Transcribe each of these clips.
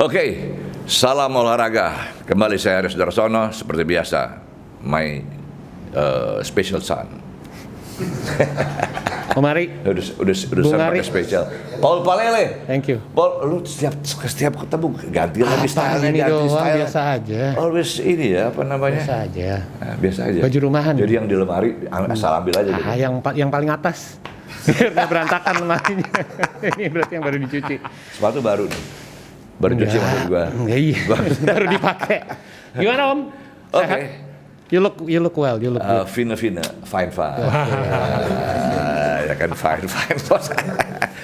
Oke, salam olahraga. Kembali saya Aris Darsono seperti biasa. My special son. Om Ari. Udah son pakai spesial. Paul Palele. Thank you. Paul, lu setiap ketemu ganti lagi stylenya, ini ganti doang, style. biasa aja. Always ini ya, apa namanya? Biasa aja. Nah, biasa aja. Baju rumahan. Jadi yang di lemari asal ambil aja gitu. Yang paling atas. Biar berantakan lemarinya. Ini berarti yang baru dicuci. Sepatu baru nih. Baru cuci maksud gua. Enggak, iya. Baru dipakai. Gimana Om? Sehat? Oke. You look well. You look good. Fine, fine. Ya kan fine.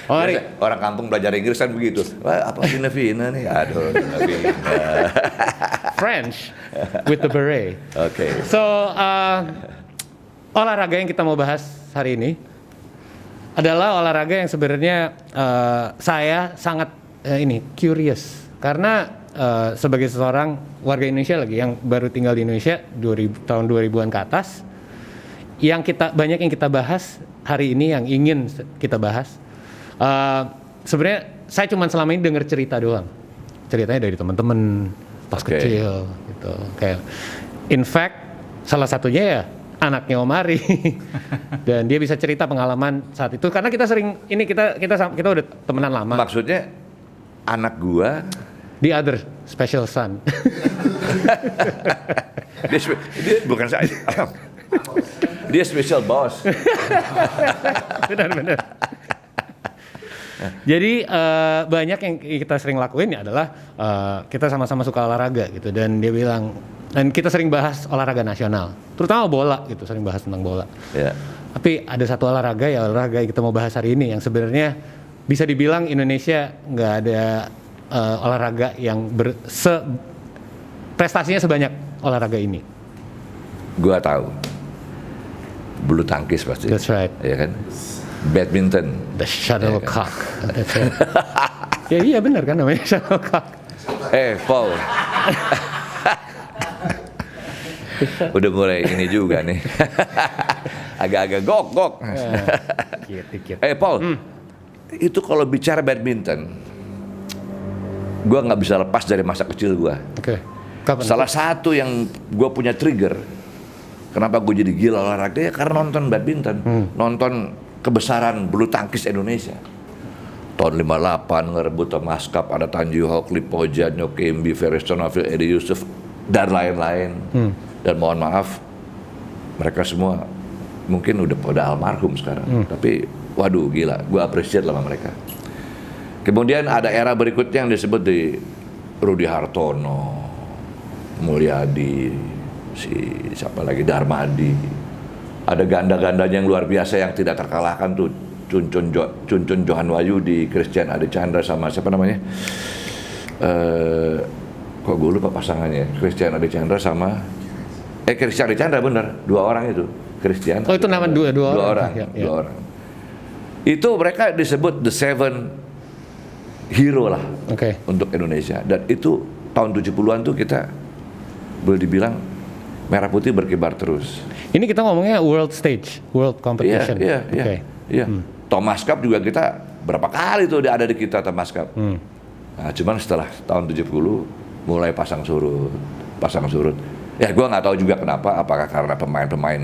Oh, Ari. Orang kampung belajar Inggris kan begitu. Wah, apa fine nih? Aduh, fine. French with the beret. Oke. So, olahraga yang kita mau bahas hari ini adalah olahraga yang sebenarnya saya sangat curious karena sebagai seorang warga Indonesia lagi yang baru tinggal di Indonesia tahun 2000-an ke atas, banyak yang kita bahas hari ini yang ingin kita bahas. Sebenarnya saya cuma selama ini dengar cerita doang, ceritanya dari teman-teman pas kecil gitu. Kayak, in fact salah satunya ya anaknya Om Ari dan dia bisa cerita pengalaman saat itu karena kita sering kita udah temenan lama. Maksudnya anak gua the other special son. dia bukan saya. Dia special boss. Benar. Jadi banyak yang kita sering lakuin adalah kita sama-sama suka olahraga gitu dan dia bilang dan kita sering bahas olahraga nasional, terutama bola gitu, sering bahas tentang bola. Yeah. Tapi ada satu olahraga yang kita mau bahas hari ini yang sebenarnya bisa dibilang Indonesia nggak ada olahraga yang prestasinya sebanyak olahraga ini. Gua tahu. Bulu tangkis pasti. That's right. Ya kan? Badminton. The shuttlecock. That's right. Ya iya benar kan namanya shuttlecock. Paul. Udah mulai ini juga nih. Agak-agak gok. Dikit. Paul. Itu kalau bicara badminton, gue nggak bisa lepas dari masa kecil gue. Oke. Salah satu yang gue punya trigger, kenapa gue jadi gila olahraga ya karena nonton badminton, nonton kebesaran bulu tangkis Indonesia. Tahun 58 ngerebut Thomas Cup, ada Tanju Hawk, Lipoja, Nyokembi, Ferry Stonaville, Edi Yusuf dan lain-lain. Dan mohon maaf, mereka semua mungkin udah pada almarhum sekarang. Tapi waduh gila, gue appreciate sama mereka. Kemudian ada era berikutnya yang disebut di Rudi Hartono, Mulyadi, siapa lagi, Darmadi. Ada ganda-gandanya yang luar biasa yang tidak terkalahkan tuh, Cuncun Johan Wahyudi, Christian Adi Chandra sama siapa namanya? Kok gue lupa pasangannya, Christian Adi Chandra sama Christian Adi Chandra bener, dua orang itu. Christian. Oh itu nama dua orang. Dua orang. Itu mereka disebut the seven hero lah untuk Indonesia. Dan itu tahun 70-an tuh kita boleh dibilang merah putih berkibar terus. Ini kita ngomongnya world stage, world competition. Iya. Thomas Cup juga kita berapa kali tuh ada di kita Thomas Cup. Nah, cuman setelah tahun 70 mulai pasang surut. Ya gue nggak tahu juga kenapa, apakah karena pemain-pemain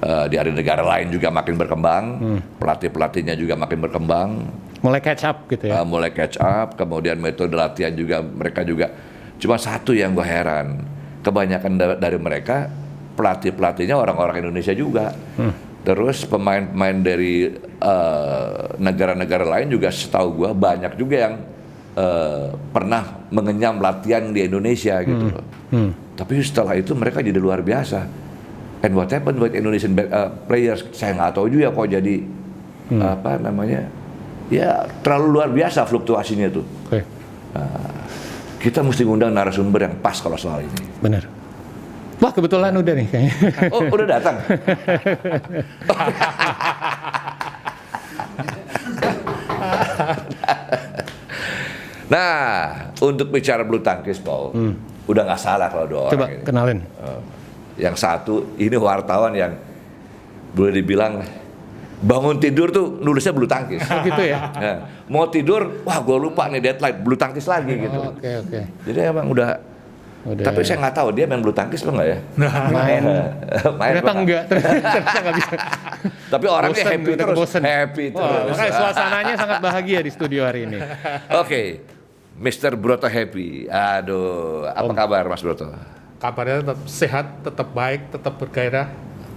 di negara lain juga makin berkembang, pelatih-pelatihnya juga makin berkembang. Mulai catch up gitu ya? Mulai catch up, kemudian metode latihan juga mereka juga. Cuma satu yang gue heran, kebanyakan dari mereka pelatih-pelatihnya orang-orang Indonesia juga. Terus pemain-pemain dari negara-negara lain juga setahu gue banyak juga yang pernah mengenyam latihan di Indonesia gitu loh. Tapi setelah itu mereka jadi luar biasa. And what happened with Indonesian players? Saya nggak tahu juga kok jadi apa namanya. Ya terlalu luar biasa fluktuasinya tuh. Kita mesti ngundang narasumber yang pas kalau soal ini. Benar. Wah kebetulan udah nih kayaknya. Oh udah datang. Nah untuk bicara bulu tangkis Paul, udah nggak salah kalau dua orang. Coba ini. kenalin. Yang satu ini wartawan yang boleh dibilang bangun tidur tuh nulisnya bulu tangkis. Oh, gitu ya. Ya. Mau tidur, wah gue lupa nih deadline, bulu tangkis lagi gitu. Oke. Jadi emang udah. Tapi saya nggak tahu dia main bulu tangkis lo nggak ya? Main ternyata Pak. enggak, ternyata nggak bisa. Tapi orangnya Bosen, happy terus. bosen. Happy Wah, terus. makanya suasananya sangat bahagia di studio hari ini. Oke, Mr. Broto happy. Aduh, apa kabar Mas Broto? Kabarnya tetap sehat, tetap baik, tetap bergairah,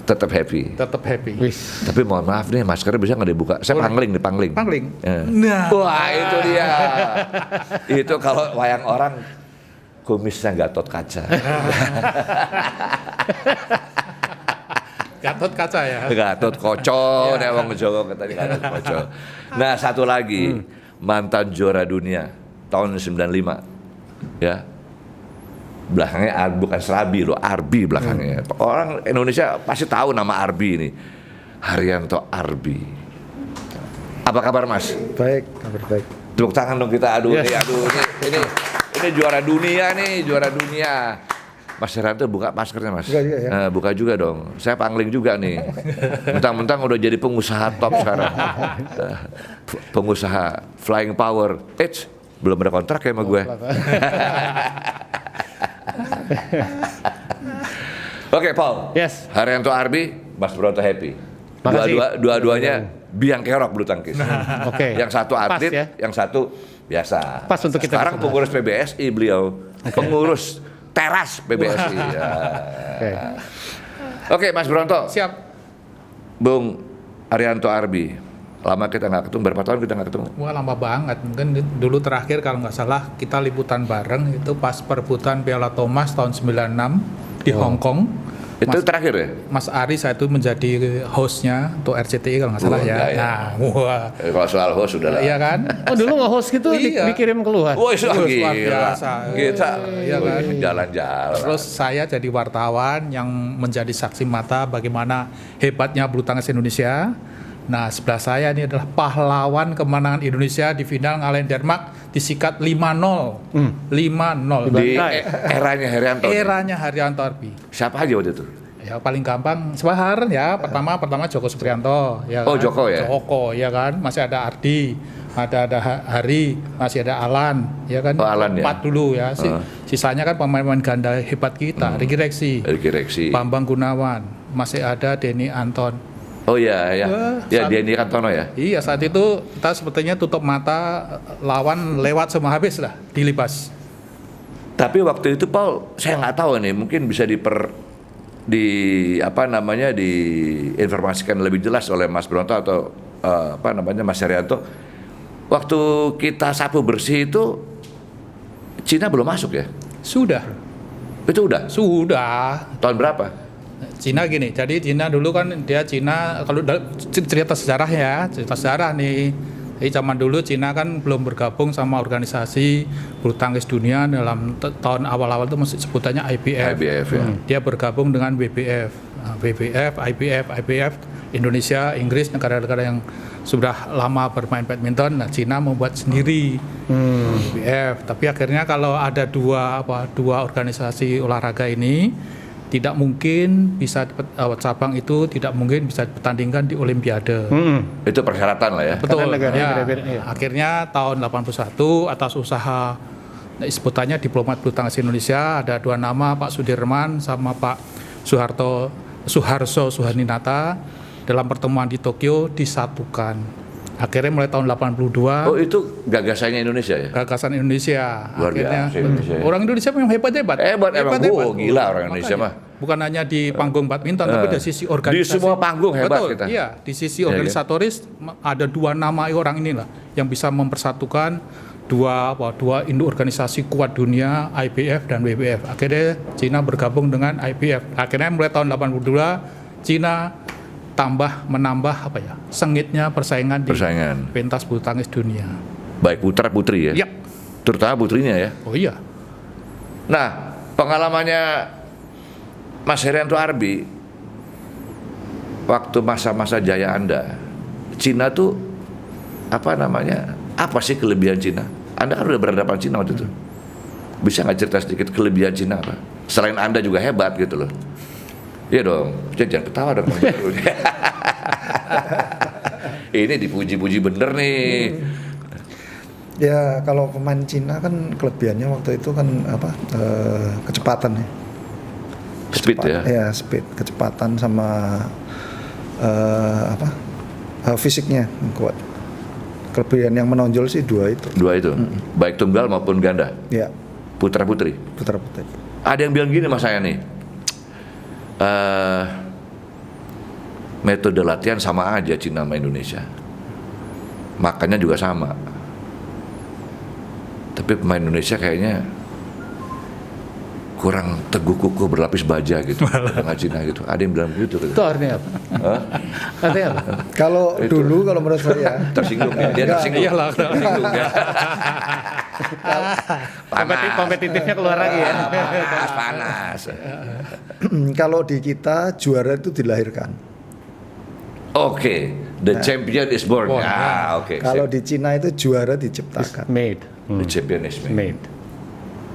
Tetap happy. tetap happy. Wis. Tapi mohon maaf nih, maskernya bisa nggak dibuka? Saya pangling nih, pangling. Pangling. Ya. Nah. Wah, itu dia. Itu kalau wayang orang kumisnya Gatot Kaca. Gatot kaca ya. Gatot Koco, nek wong Jawa tadi Gatot Koco. Nah, satu lagi, mantan juara dunia tahun 95. Ya. Belakangnya bukan Serabi loh, Arbi belakangnya. Orang Indonesia pasti tahu nama Arbi ini. Haryanto Arbi. Apa kabar Mas? Baik, kabar baik. Tepuk tangan dong kita. Aduh, Yes. ini juara dunia nih, juara dunia. Mas Haryanto buka maskernya Mas. Buka juga ya? Buka juga dong. Saya pangling juga nih. Mentang-mentang udah jadi pengusaha top sekarang. Pengusaha flying power. Belum ada kontrak ya sama gue. Oke, Paul. Yes. Haryanto Arbi, Mas Broto happy. Makasih. Dua-duanya biang kerok bulu tangkis. Oke. Yang satu Pas atlet, ya. yang satu biasa. Pas untuk kita Sekarang bisa pengurus PBSI beliau, pengurus teras PBSI. Ya. Oke. Oke, Mas Bronto, Siap. Bung Haryanto Arbi. Lama kita nggak ketemu, berapa tahun kita nggak ketemu? Wah, lama banget. Mungkin dulu terakhir kalau nggak salah kita liputan bareng itu pas perebutan Piala Thomas tahun 96 di Hong Kong. Itu terakhir ya? Mas Ari saya itu menjadi hostnya untuk RCTI kalau nggak salah ya. enggak ya. Nah, wah. Kalau soal host sudah lah. Iya kan? Oh, dulu nge-host gitu Iya. dikirim keluar. Woi, Luar gila. biasa. Kita Iya kan? jalan-jalan. Terus saya jadi wartawan yang menjadi saksi mata bagaimana hebatnya bulu tangkis Indonesia. Nah, sebelah saya ini adalah pahlawan kemenangan Indonesia di final ngalahin Denmark disikat 5-0. 5-0. Di Bantai. eranya Haryanto. Eranya Haryanto Arbi. Siapa aja waktu itu? Ya paling gampang Sebahar ya. Pertama Joko Supriyanto ya. Oh, kan? Joko ya? Joko ya kan. Masih ada Ardi, ada Hari, masih ada Alan ya kan. Oh, Alan ya? 4 dulu ya. Sisanya kan pemain-pemain ganda hebat kita. Ricky Reksi, Bambang Gunawan, masih ada Denny Anton. Oh iya, ya. Ya, saat- Denny Kantono ya. Iya, saat itu kita sepertinya tutup mata, lawan lewat semua habis lah di Libas. Tapi waktu itu Paul, saya nggak tahu nih, mungkin bisa diinformasikan lebih jelas oleh Mas Bronto atau Mas Haryanto. Waktu kita sapu bersih itu Cina belum masuk ya? Sudah. Itu udah. Tahun berapa? Cina gini, jadi Cina dulu kan Cina kalau cerita sejarah nih. Jadi zaman dulu Cina kan belum bergabung sama organisasi bulu tangkis dunia dalam tahun awal-awal itu masih sebutannya IBF. IBF ya. Dia bergabung dengan WBF. Nah, WBF, IBF, Indonesia, Inggris, negara-negara yang sudah lama bermain badminton. Nah, Cina membuat sendiri WBF. Tapi akhirnya kalau ada dua organisasi olahraga ini tidak mungkin bisa cabang itu tidak mungkin bisa dipertandingkan di Olimpiade. Itu persyaratan lah ya. Betul. Karena negara Ya. beda-beda, iya. Akhirnya tahun 81 atas usaha sebutannya diplomat bulu tangkis Indonesia ada dua nama, Pak Sudirman sama Pak Suharso Suhaninata, dalam pertemuan di Tokyo disatukan. Akhirnya mulai tahun 82 Oh, itu gagasannya Indonesia ya? gagasan Indonesia. Luar Akhirnya biasa Indonesia ya. orang Indonesia memang hebat-hebat. Hebat emang. Gila orang Indonesia Makanya, mah. bukan hanya di panggung badminton tapi dari sisi organisasi. Di semua panggung hebat Betul, kita. iya, di sisi Iya, organisatoris ada dua nama orang inilah yang bisa mempersatukan dua induk organisasi kuat dunia, IBF dan WBF. Akhirnya Cina bergabung dengan IBF. Akhirnya mulai tahun 82 Cina menambah sengitnya persaingan di pentas bulu tangkis dunia. Baik putra putri ya? Yap. Terutama putrinya ya? Oh iya. Nah, pengalamannya Mas Haryanto Arbi waktu masa-masa jaya Anda, Cina tuh apa sih kelebihan Cina? Anda kan udah berhadapan Cina waktu itu. Bisa nggak cerita sedikit kelebihan Cina apa? Selain Anda juga hebat gitu loh. Iya dong, jangan ketawa dong. Ini dipuji-puji bener nih. Ya kalau pemain Cina kan kelebihannya waktu itu kan kecepatan ya. Speed ya. Ya speed, kecepatan sama fisiknya yang kuat. Kelebihan yang menonjol sih dua itu. Baik tunggal maupun ganda. Ya, Putra putri. putra-putri. Ada yang bilang gini mas saya nih. Metode latihan sama aja Cina sama Indonesia. Makannya juga sama. Tapi pemain Indonesia kayaknya kurang teguh kukuh berlapis baja gitu dengan Cina gitu. Ada yang bilang begitu. Itu artinya apa? Artinya apa? Kalau dulu kalau menurut saya Tersinggung ya. Dia tersinggung. Iyalah. Tersinggung ya. Kompetitifnya keluar lagi ya. Panas. kalau di kita juara itu dilahirkan. Oke, the champion is born. Born, Ya, oke. Kalau di Cina itu juara diciptakan. Made. The champion is made. Made.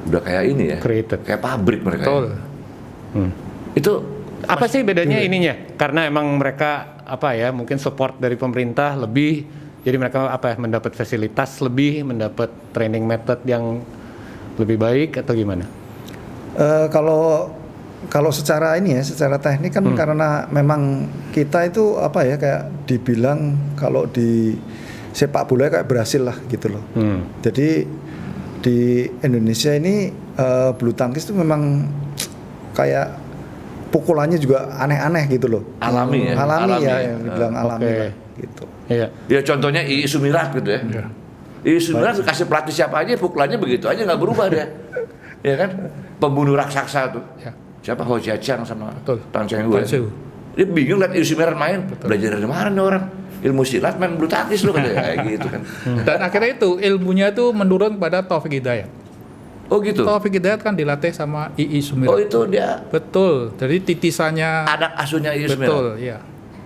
Udah kayak ini ya. Created. Kayak pabrik mereka. Betul. Ya. Itu Apa sih bedanya ininya? Karena emang mereka mungkin support dari pemerintah lebih, jadi mereka mendapat fasilitas lebih, mendapat training method yang lebih baik atau gimana? Kalau secara ini ya, secara teknik kan karena memang kita itu kayak dibilang kalau di sepak bola kayak berhasil lah gitu loh. Jadi di Indonesia ini bulu tangkis itu memang kayak pukulannya juga aneh-aneh gitu loh. Alami ya? Alami Alami ya, ya? yang dibilang alami Oke. lah gitu. Iya. ya contohnya Ii Sumirat gitu ya. Iya. Ii Sumirat kasih pelatih siapa aja pukulannya begitu aja nggak berubah dia. Ya kan? Pembunuh raksasa tuh. Ya. Siapa Ho Chia Chiang sama Betul. Tan Cheng Hui. Tan Cheng Hui. Dia bingung lihat Ii Sumirat main. Belajar dari mana nih orang? Ilmu silat main bulu tangkis loh katanya kayak gitu kan. Dan akhirnya itu ilmunya itu menurun pada Taufik Hidayat. Oh gitu. Taufik Hidayat kan dilatih sama II Sumirat. Oh itu dia Betul. Jadi titisannya anak asuhnya Ii Sumirat. betul, ya.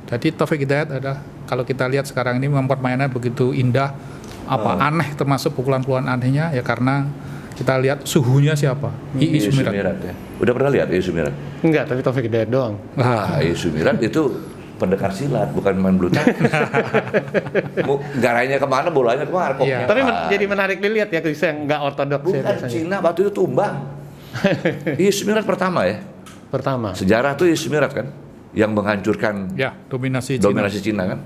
Jadi Taufik Hidayat adalah kalau kita lihat sekarang ini mempermainkan begitu indah, aneh termasuk pukulan-pukulan anehnya ya karena kita lihat suhunya siapa? II Ii Sumirat. Sumirat ya. Udah pernah lihat Ii Sumirat? Enggak, tapi Taufik Hidayat doang. Ii Sumirat itu pendekar silat bukan main bulu tangkis. Garainya kemana bolanya kemana kok. Iya. Tapi jadi menarik dilihat ya kisah yang nggak ortodoks ya Bukan biasanya. Cina waktu itu tumbang. Ii Sumirat pertama ya. Pertama. Sejarah tuh Ii Sumirat kan yang menghancurkan Ya, dominasi Cina. dominasi Cina kan.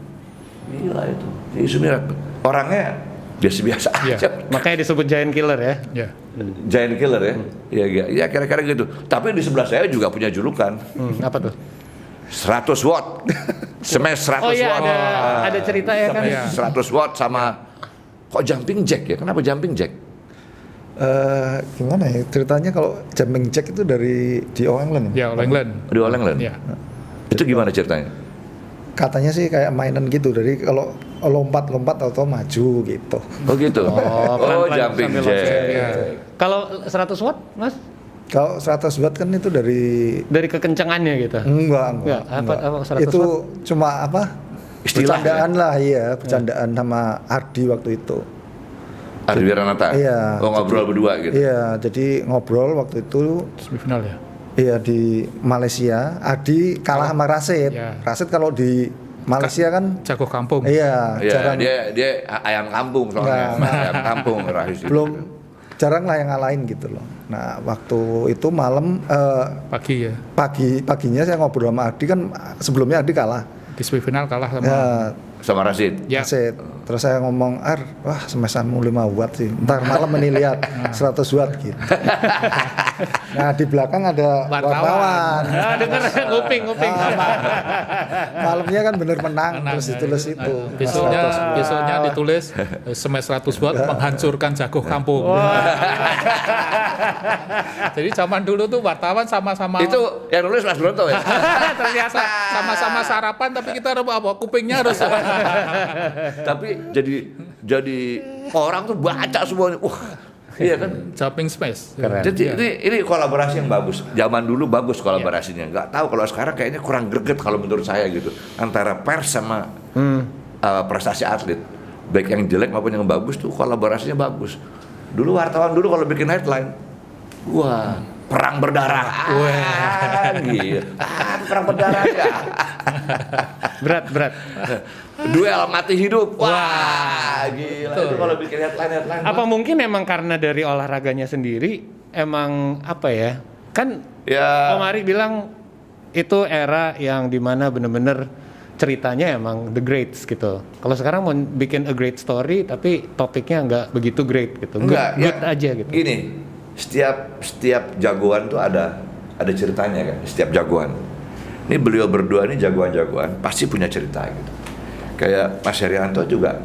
Gila itu. Ii Sumirat. Orangnya biasa-biasa Iya. aja. Makanya disebut giant killer ya. Ya. Giant killer ya. Iya, ya kira-kira gitu. Tapi di sebelah saya juga punya julukan. Apa tuh? 100 watt. Smash 100 Oh iya, watt. ada cerita ya kan? Iya. 100 watt sama kok jumping jack ya? Kenapa jumping jack? Gimana ya ceritanya kalau jumping jack itu dari di All England ya? Ya, All England. Di All England? Ya. Itu gimana ceritanya? Katanya sih kayak mainan gitu, dari kalau lompat-lompat atau maju gitu. Oh gitu. pelan-pelan Jumping sambil jack. loncat. Iya. Kalau 100 watt, Mas? Kalau 100 watt kan itu dari Dari kekencangannya gitu. enggak. Apa 100 Itu watt? cuma Istilah bercandaan lah, iya, bercandaan sama Ardi waktu itu. Ardi Wiranata? Iya. Oh ngobrol berdua gitu? Iya, jadi ngobrol waktu itu. Semifinal ya. Iya, di Malaysia, Adi kalah sama Rasid. Iya. Rasid kalau di Malaysia kan Jago kampung. iya, Iya, jarang dia ayam kampung soalnya. Nggak. Ayam kampung Rahis itu. belum jarang lah yang ngalahin gitu loh. Nah, waktu itu malam Pagi ya. paginya saya ngobrol sama Adi, kan sebelumnya Adi kalah. Di semifinal kalah sama Ya, Sama Rasid. Ya. Rasid. Terus saya ngomong, wah semesanmu 5 watt sih. Ntar malam ini lihat 100 watt gitu. Nah, di belakang ada wartawan. Ah, denger nguping. Malamnya kan bener menang, Menang, terus ya. ditulis itu. Besoknya ditulis smash 100 watt menghancurkan jago kampung. Jadi zaman dulu tuh wartawan sama-sama Itu yang nulis Mas Bronto ya? ternyata sama-sama sarapan tapi kita kupingnya harus Tapi jadi orang tuh baca semuanya. Wah, iya kan? jumping smash. Keren. Jadi ini kolaborasi yang bagus. Zaman dulu bagus kolaborasinya. Nggak tahu kalau sekarang kayaknya kurang greget kalau menurut saya gitu. Antara pers sama prestasi atlet. Baik yang jelek maupun yang bagus tuh kolaborasinya bagus. Dulu wartawan dulu kalau bikin headline, wah perang berdarah. Gila. Perang berdarah ya. Berat. Duel mati hidup. Wah, gila. Itu kalau bikin headline. Apa mungkin emang karena dari olahraganya sendiri emang apa ya? Kan Ya. Om Ari bilang itu era yang dimana bener-bener ceritanya emang the greats gitu. Kalau sekarang mau bikin a great story tapi topiknya nggak begitu great gitu. Good aja gitu. Gini, setiap jagoan tuh ada ceritanya kan, setiap jagoan. Ini beliau berdua ini jagoan-jagoan pasti punya cerita gitu. Kayak Mas Herianto juga,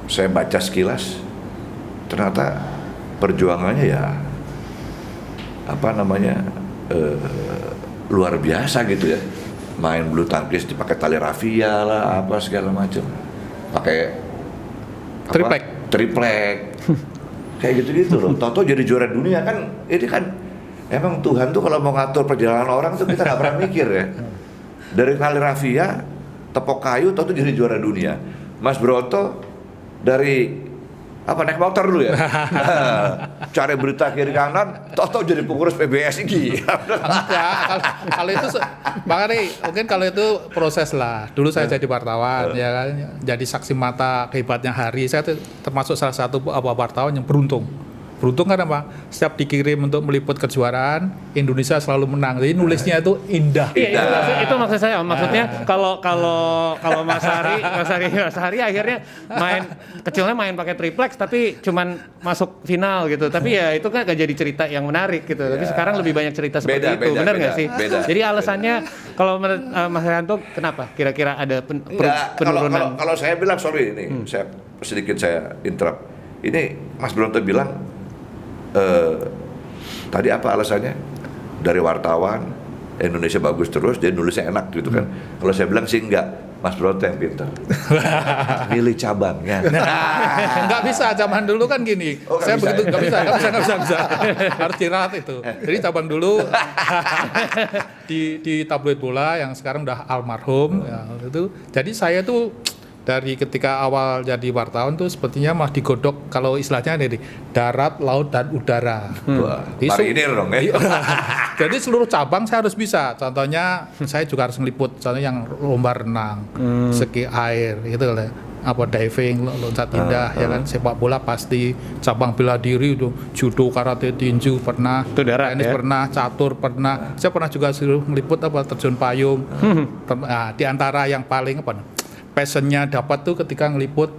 saya baca sekilas, ternyata perjuangannya ya luar biasa gitu ya. Main bulu tangkis dipakai tali rafia lah, apa segala macam, pakai triplek. Kayak gitu-gitu loh. Toto jadi juara dunia kan, ini kan emang Tuhan tuh kalau mau ngatur perjalanan orang tuh kita nggak pernah mikir ya. Dari tali rafia, tepok kayu, Toto jadi juara dunia. Mas Broto dari naik motor dulu ya. Cari berita kiri kanan, Toto jadi pengurus PBSI. Enggak, kalau itu Bang Ari, mungkin kalau itu proses lah. Dulu saya jadi wartawan, ya kan, jadi saksi mata kehebatnya Hari. Saya termasuk salah satu wartawan yang beruntung. Beruntung kan apa? Setiap dikirim untuk meliput kejuaraan, Indonesia selalu menang. Jadi nulisnya itu indah. Iya, itu maksud saya. Maksudnya kalau Mas Hari akhirnya kecilnya main pakai triplex tapi cuman masuk final gitu. Tapi ya itu kan gak jadi cerita yang menarik gitu. Tapi sekarang lebih banyak cerita seperti itu. Benar nggak sih? Jadi alasannya kalau menurut Mas Herianto kenapa? Kira-kira ada penurunan? Kalau saya bilang sorry ini, saya interrupt. Ini Mas Bronto bilang tadi apa alasannya? Dari wartawan Indonesia bagus terus, dia nulisnya enak gitu kan. Kalau saya bilang sih enggak, Mas Bronto yang pintar. Milih cabangnya. Nggak bisa, zaman dulu kan gini. Saya begitu nggak bisa. Harus dirat itu. Jadi cabang dulu di tabloid bola yang sekarang udah almarhum ya, itu. Jadi saya tuh dari ketika awal jadi wartawan tuh sepertinya mah digodok kalau istilahnya dari darat, laut dan udara. Wah, marinir dong ya. Jadi seluruh cabang saya harus bisa. Contohnya saya juga harus ngeliput contohnya yang lomba renang, ski air gitu lah. Apa diving, loncat indah ya kan, sepak bola pasti, cabang bela diri itu, judo, karate, tinju pernah, itu darat tenis ya? pernah, catur pernah. Saya pernah juga suruh meliput terjun payung. Nah, di antara yang paling passionnya dapat tuh ketika ngeliput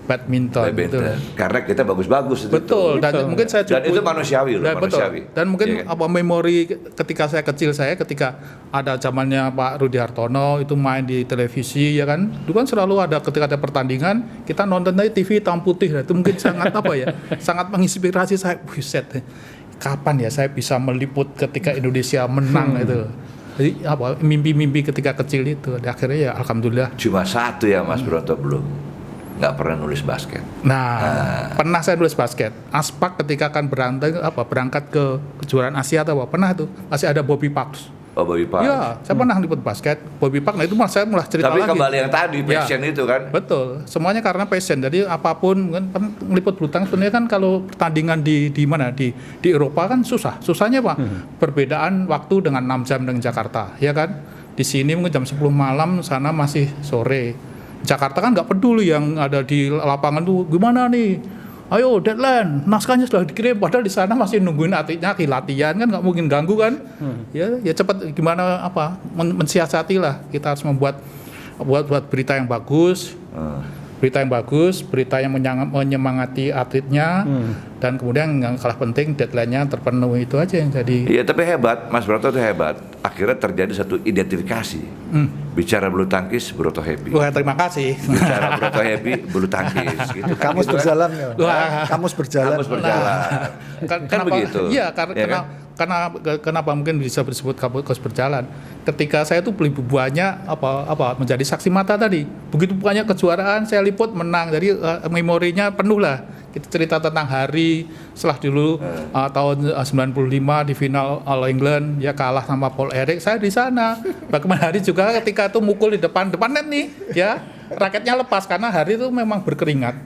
badminton. Gitu. Karena kita bagus-bagus itu. Betul. Dan mungkin saya dan itu manusiawi loh, manusiawi. Dan mungkin ya kan? memori ketika saya kecil ketika ada zamannya Pak Rudi Hartono itu main di televisi ya kan. Dulu kan selalu ada ketika ada pertandingan kita nonton dari TV hitam putih. Itu mungkin sangat sangat menginspirasi saya. Buset. Kapan ya saya bisa meliput ketika Indonesia menang itu. Jadi mimpi-mimpi ketika kecil itu, akhirnya ya alhamdulillah. Cuma satu ya Mas Bronto belum, nggak pernah nulis basket. Nah, pernah saya nulis basket. Aspak ketika akan berangkat ke kejuaraan Asia atau pernah tuh masih ada Bobby Parks. Oh, Bobby Parks. Iya, saya pernah ngeliput basket. Bobby Parks, nah itu saya mulai cerita Tapi lagi. Tapi kembali yang tadi, passion ya, itu kan. Betul, semuanya karena passion. Jadi apapun, kan ngeliput bulu tangkis sebenarnya kan kalau pertandingan di mana di Eropa kan susah. Susahnya Pak, perbedaan waktu dengan 6 jam dengan Jakarta, ya kan? Di sini mungkin jam 10 malam, sana masih sore. Jakarta kan nggak peduli yang ada di lapangan tuh gimana nih. Ayo deadline, naskahnya sudah dikirim, padahal di sana masih nungguin atletnya latihan kan, nggak mungkin ganggu kan. Ya cepat gimana mensiasati lah, kita harus buat berita yang bagus, berita yang menyemangati atletnya, dan kemudian yang kalah penting deadline-nya terpenuhi, itu aja yang jadi. Iya, tapi hebat, Mas Broto itu hebat. Akhirnya terjadi satu identifikasi. Bicara bulu tangkis, Broto happy. Wah, terima kasih. Bicara Broto happy, bulu tangkis. Gitu. Kamus gitu berjalan kan? ya. Kamus berjalan. Kan begitu. Iya, kenapa mungkin bisa disebut kamus berjalan? Ketika saya tuh beli buahnya menjadi saksi mata tadi. Begitu buahnya kejuaraan saya liput menang. Jadi memorinya penuh lah. Kita cerita tentang Hari setelah dulu tahun 95 di final All England ya kalah sama Paul Eric, saya di sana. Bagaimana Hari juga ketika itu mukul di depan net nih ya, raketnya lepas karena Hari itu memang berkeringat.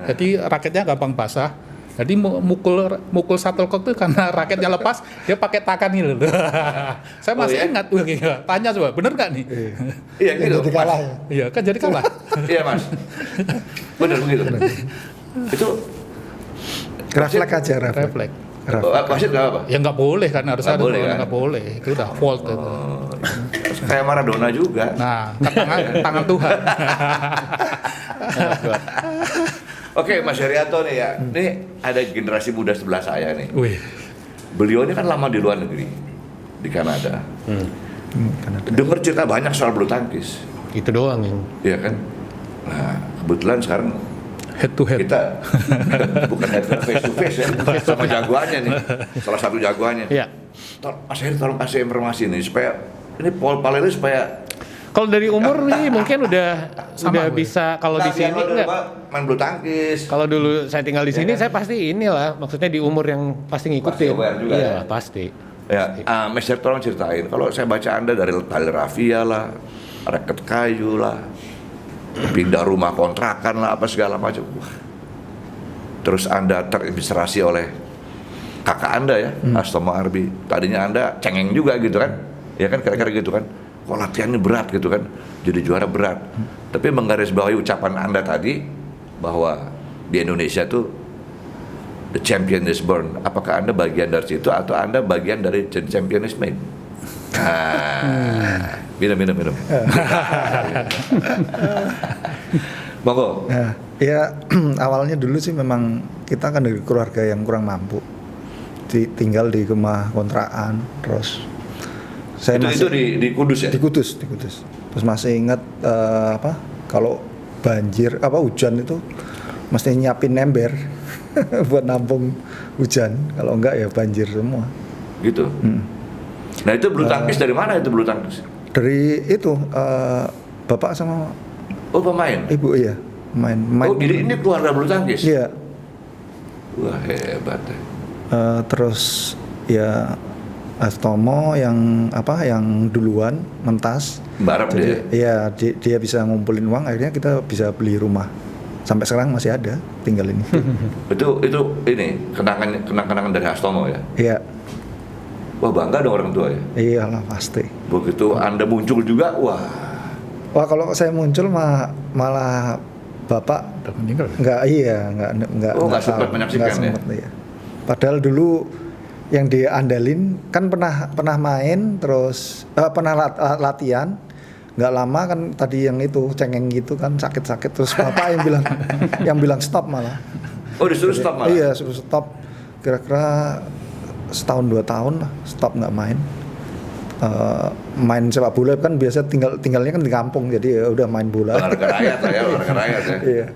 Jadi raketnya gampang basah. Jadi mukul shuttlecock tuh karena raketnya lepas, dia pakai tangan gitu. Saya masih ingat, tanya coba, bener nggak nih? Iya gitu. Jadi kalah ya. Iya kan jadi kalah. Iya Mas. Bener begitu. Itu Refleks aja, Refleks. wasit nggak apa? Ya nggak boleh kan, harus Nggak ada boleh, kan? nggak boleh. Itu udah fault itu. Terus kayak Maradona juga. Nah, kan tangan Tuhan. Oke, Mas Herianto nih ya. Ini ada generasi muda sebelah saya nih. Wih, Beliau ini kan lama di luar negeri, di Kanada. Kanada. Dengar cerita banyak soal bulu tangkis, Itu doang yang ya kan? Nah, kebetulan sekarang head to head. kita bukan head to face to face ya, sama jagoannya nih, salah satu jagoannya. Iya. Mas Heri tolong kasih informasi nih supaya ini Paul Palele supaya Kalau dari umur nih mungkin udah Sama gue. bisa kalau di sini enggak enggak. main bulu tangkis. Kalau dulu saya tinggal di sini saya pasti inilah, maksudnya di umur yang pasti ngikutin. Pasti aware juga Iya, ya? pasti. Ya, Mas Heri tolong ceritain. Kalau saya baca Anda dari tali rafia lah, raket kayu lah, pindah rumah kontrakan lah, apa segala macam. Wah. Terus Anda terinspirasi oleh kakak Anda ya, Astomo Arbi. Tadinya Anda cengeng juga gitu kan, ya kan kira-kira gitu kan. Kok latihannya berat gitu kan, jadi juara berat. Tapi menggarisbawahi ucapan Anda tadi bahwa di Indonesia tuh the champion is born. Apakah Anda bagian dari situ atau Anda bagian dari the champion is made? Minum. Monggo. Nah, ya awalnya dulu sih memang kita kan dari keluarga yang kurang mampu, tinggal di rumah kontrakan, terus saya Itu di Kudus ya? di Kudus. Terus masih ingat kalau banjir hujan itu mesti nyiapin ember buat nampung hujan, kalau enggak ya banjir semua. Gitu. Nah itu bulu tangkis dari mana itu bulu tangkis? Dari itu bapak sama Oh pemain. ibu iya main. Oh jadi ini keluarga bulu tangkis? Iya. Wah hebat. Terus ya Astomo yang duluan mentas. Barep dia. Iya dia bisa ngumpulin uang, akhirnya kita bisa beli rumah. Sampai sekarang masih ada tinggal ini. Itu ini kenang-kenangan dari Astomo ya. Iya. Wah bangga dong orang tua ya. Iyalah pasti. Begitu Anda muncul juga, wah. Wah kalau saya muncul malah bapak Udah meninggal. nggak Oh, nggak sempat tahu. menyaksikan Nggak ya? sempat, iya. Padahal dulu yang diandalin kan pernah main terus pernah latihan, nggak lama kan tadi yang itu cengeng gitu kan sakit terus bapak yang bilang stop malah. Oh disuruh stop malah? Iya suruh stop, kira-kira setahun 2 tahun lah stop nggak main. Main sepak bola kan biasa tinggalnya kan di kampung, jadi ya udah main bola. Olahraga rakyat lah ya, olahraga rakyat ya. Iya.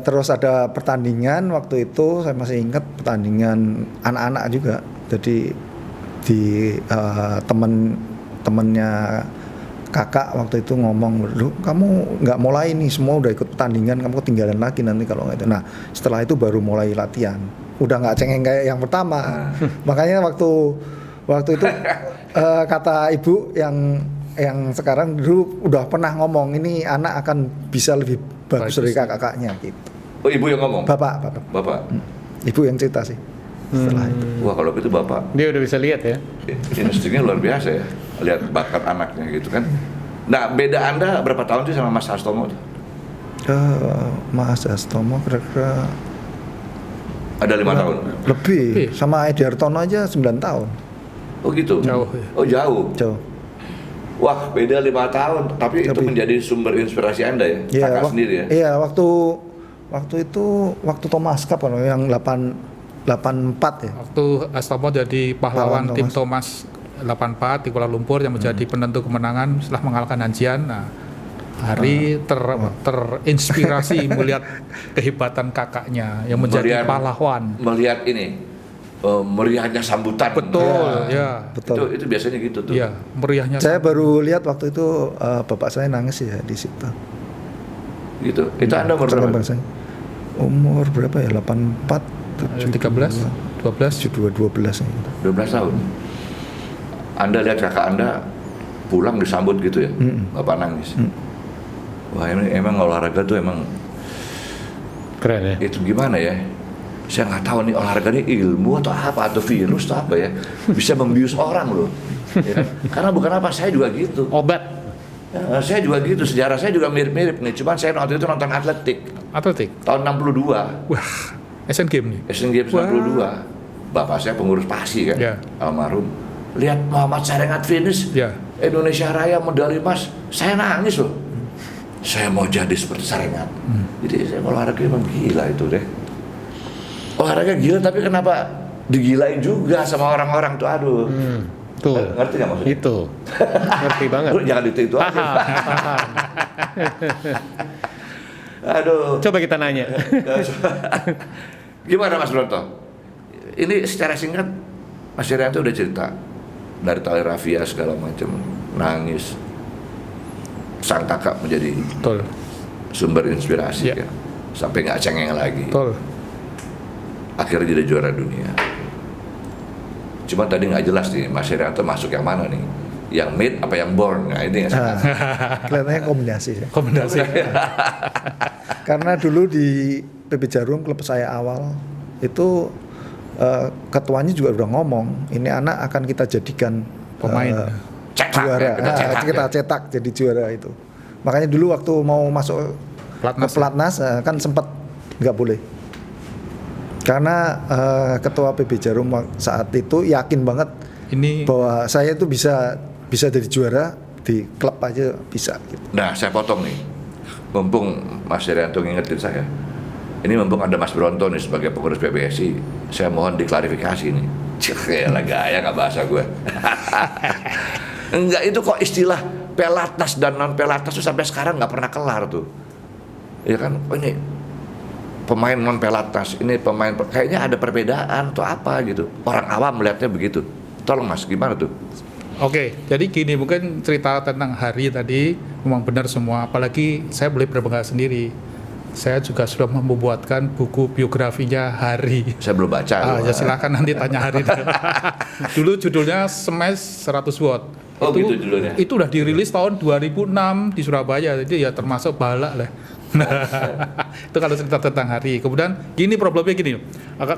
Terus ada pertandingan waktu itu saya masih ingat, pertandingan anak-anak juga. Jadi di temennya kakak waktu itu ngomong, "Loh, kamu nggak mulai nih, semua udah ikut pertandingan, kamu ketinggalan lagi nanti kalau nggak itu." Nah setelah itu baru mulai latihan, udah nggak cengeng kayak yang pertama. Makanya waktu itu kata ibu yang sekarang dulu udah pernah ngomong, ini anak akan bisa lebih bagus dari kakaknya gitu. Oh ibu yang ngomong? Bapak. Ibu yang cerita sih setelah itu. Wah kalau gitu bapak Dia udah bisa lihat ya. instingnya luar biasa ya, lihat bakat anaknya gitu kan. Nah beda Anda berapa tahun sih sama Mas Astomo? Mas Astomo kira-kira Ada 5 tahun? lebih. Sama Edi Hartono aja 9 tahun. Oh gitu? Jauh, ya. Oh jauh? Jauh. Wah beda 5 tahun, tapi itu menjadi sumber inspirasi Anda ya? Kakak sendiri ya? Iya, waktu itu Thomas Cup kan yang 84 ya. Waktu Astomo jadi pahlawan Pahlawan tim Thomas. Thomas 84 di Kuala Lumpur yang menjadi penentu kemenangan setelah mengalahkan Nanjian. Nah, Hari terinspirasi melihat kehebatan kakaknya yang menjadi pahlawan. Melihat ini meriahnya sambutan. Betul, ya. Betul. Itu biasanya gitu tuh. Iya, meriahnya. Saya baru lihat waktu itu bapak saya nangis ya di situ. Gitu. Itu Anda umur berapa? Bapak saya. Umur berapa ya? 84, 13, 12. 12 gitu. 12 tahun. Anda lihat kakak Anda pulang disambut gitu ya? Bapak nangis. Wah emang olahraga tuh emang Keren ya. itu gimana ya? Saya nggak tahu nih olahraga ini ilmu atau apa, atau virus atau apa ya, bisa membius orang loh. Ya kan? Karena bukan apa, saya juga gitu. Obat. Ya, saya juga gitu, sejarah saya juga mirip-mirip nih. Cuman saya waktu itu nonton atletik Atletik. tahun 62, Wah, Asian Games nih. Asian Games 62. Bapak saya pengurus PASI kan, Ya. almarhum. Lihat Muhammad Sarengat finish, Ya. Indonesia Raya medali emas, saya nangis loh. Saya mau jadi seperti Sarengat. Jadi saya olahraga emang gila itu deh. Olahraga gila, tapi kenapa digilain juga sama orang-orang tuh, aduh. Tuh. Ngerti nggak maksudnya? Itu. Ngerti banget. Lu jangan itu aja. Paham, paham. Aduh. Coba kita nanya. Gimana Mas Bronto? Ini secara singkat Mas Irianto udah cerita dari tali rafia segala macam, nangis. Sang kakak menjadi Betul. sumber inspirasi Iya. kan. Sampai nggak cengeng lagi. Betul. Akhirnya jadi juara dunia. Cuma tadi nggak jelas nih Mas Irianto masuk yang mana nih? Yang made apa yang born? Nah ini yang Nah, kelihatannya kombinasi ya. Rekomendasi. Karena dulu di PB Jarum klub saya awal itu ketuanya juga udah ngomong, ini anak akan kita jadikan Pemain. cetak, juara. ya, Kita cetak jadi juara itu. Makanya dulu waktu mau masuk Pelatnas. ke pelatnas kan sempat nggak boleh. Karena ketua PB Jarum saat itu yakin banget Ini bahwa saya itu bisa jadi juara di klub aja bisa gitu. Nah, saya potong nih. Mumpung Mas Irianto ngingetin saya. Ini mumpung ada Mas Bronto nih sebagai pengurus PBSI, saya mohon diklarifikasi nih. Yalah gaya nggak bahasa gue. Enggak, itu kok istilah pelatnas dan non pelatnas tuh sampai sekarang nggak pernah kelar tuh. Ya kan, oh, ini pemain non pelatnas, ini pemain kayaknya ada perbedaan atau apa gitu. Orang awam melihatnya begitu. Tolong Mas, gimana tuh? Oke, jadi gini, mungkin cerita tentang Hari tadi memang benar semua. Apalagi saya boleh berbangga sendiri. Saya juga sudah membuatkan buku biografinya Hari. Saya belum baca. Ya silakan nanti tanya Hari. Dulu judulnya Smash 100 Watt. Oh, gitu judulnya. Itu udah dirilis tahun 2006 di Surabaya. Jadi ya termasuk balak lah. Itu kalau cerita tentang Hari. Kemudian gini problemnya gini.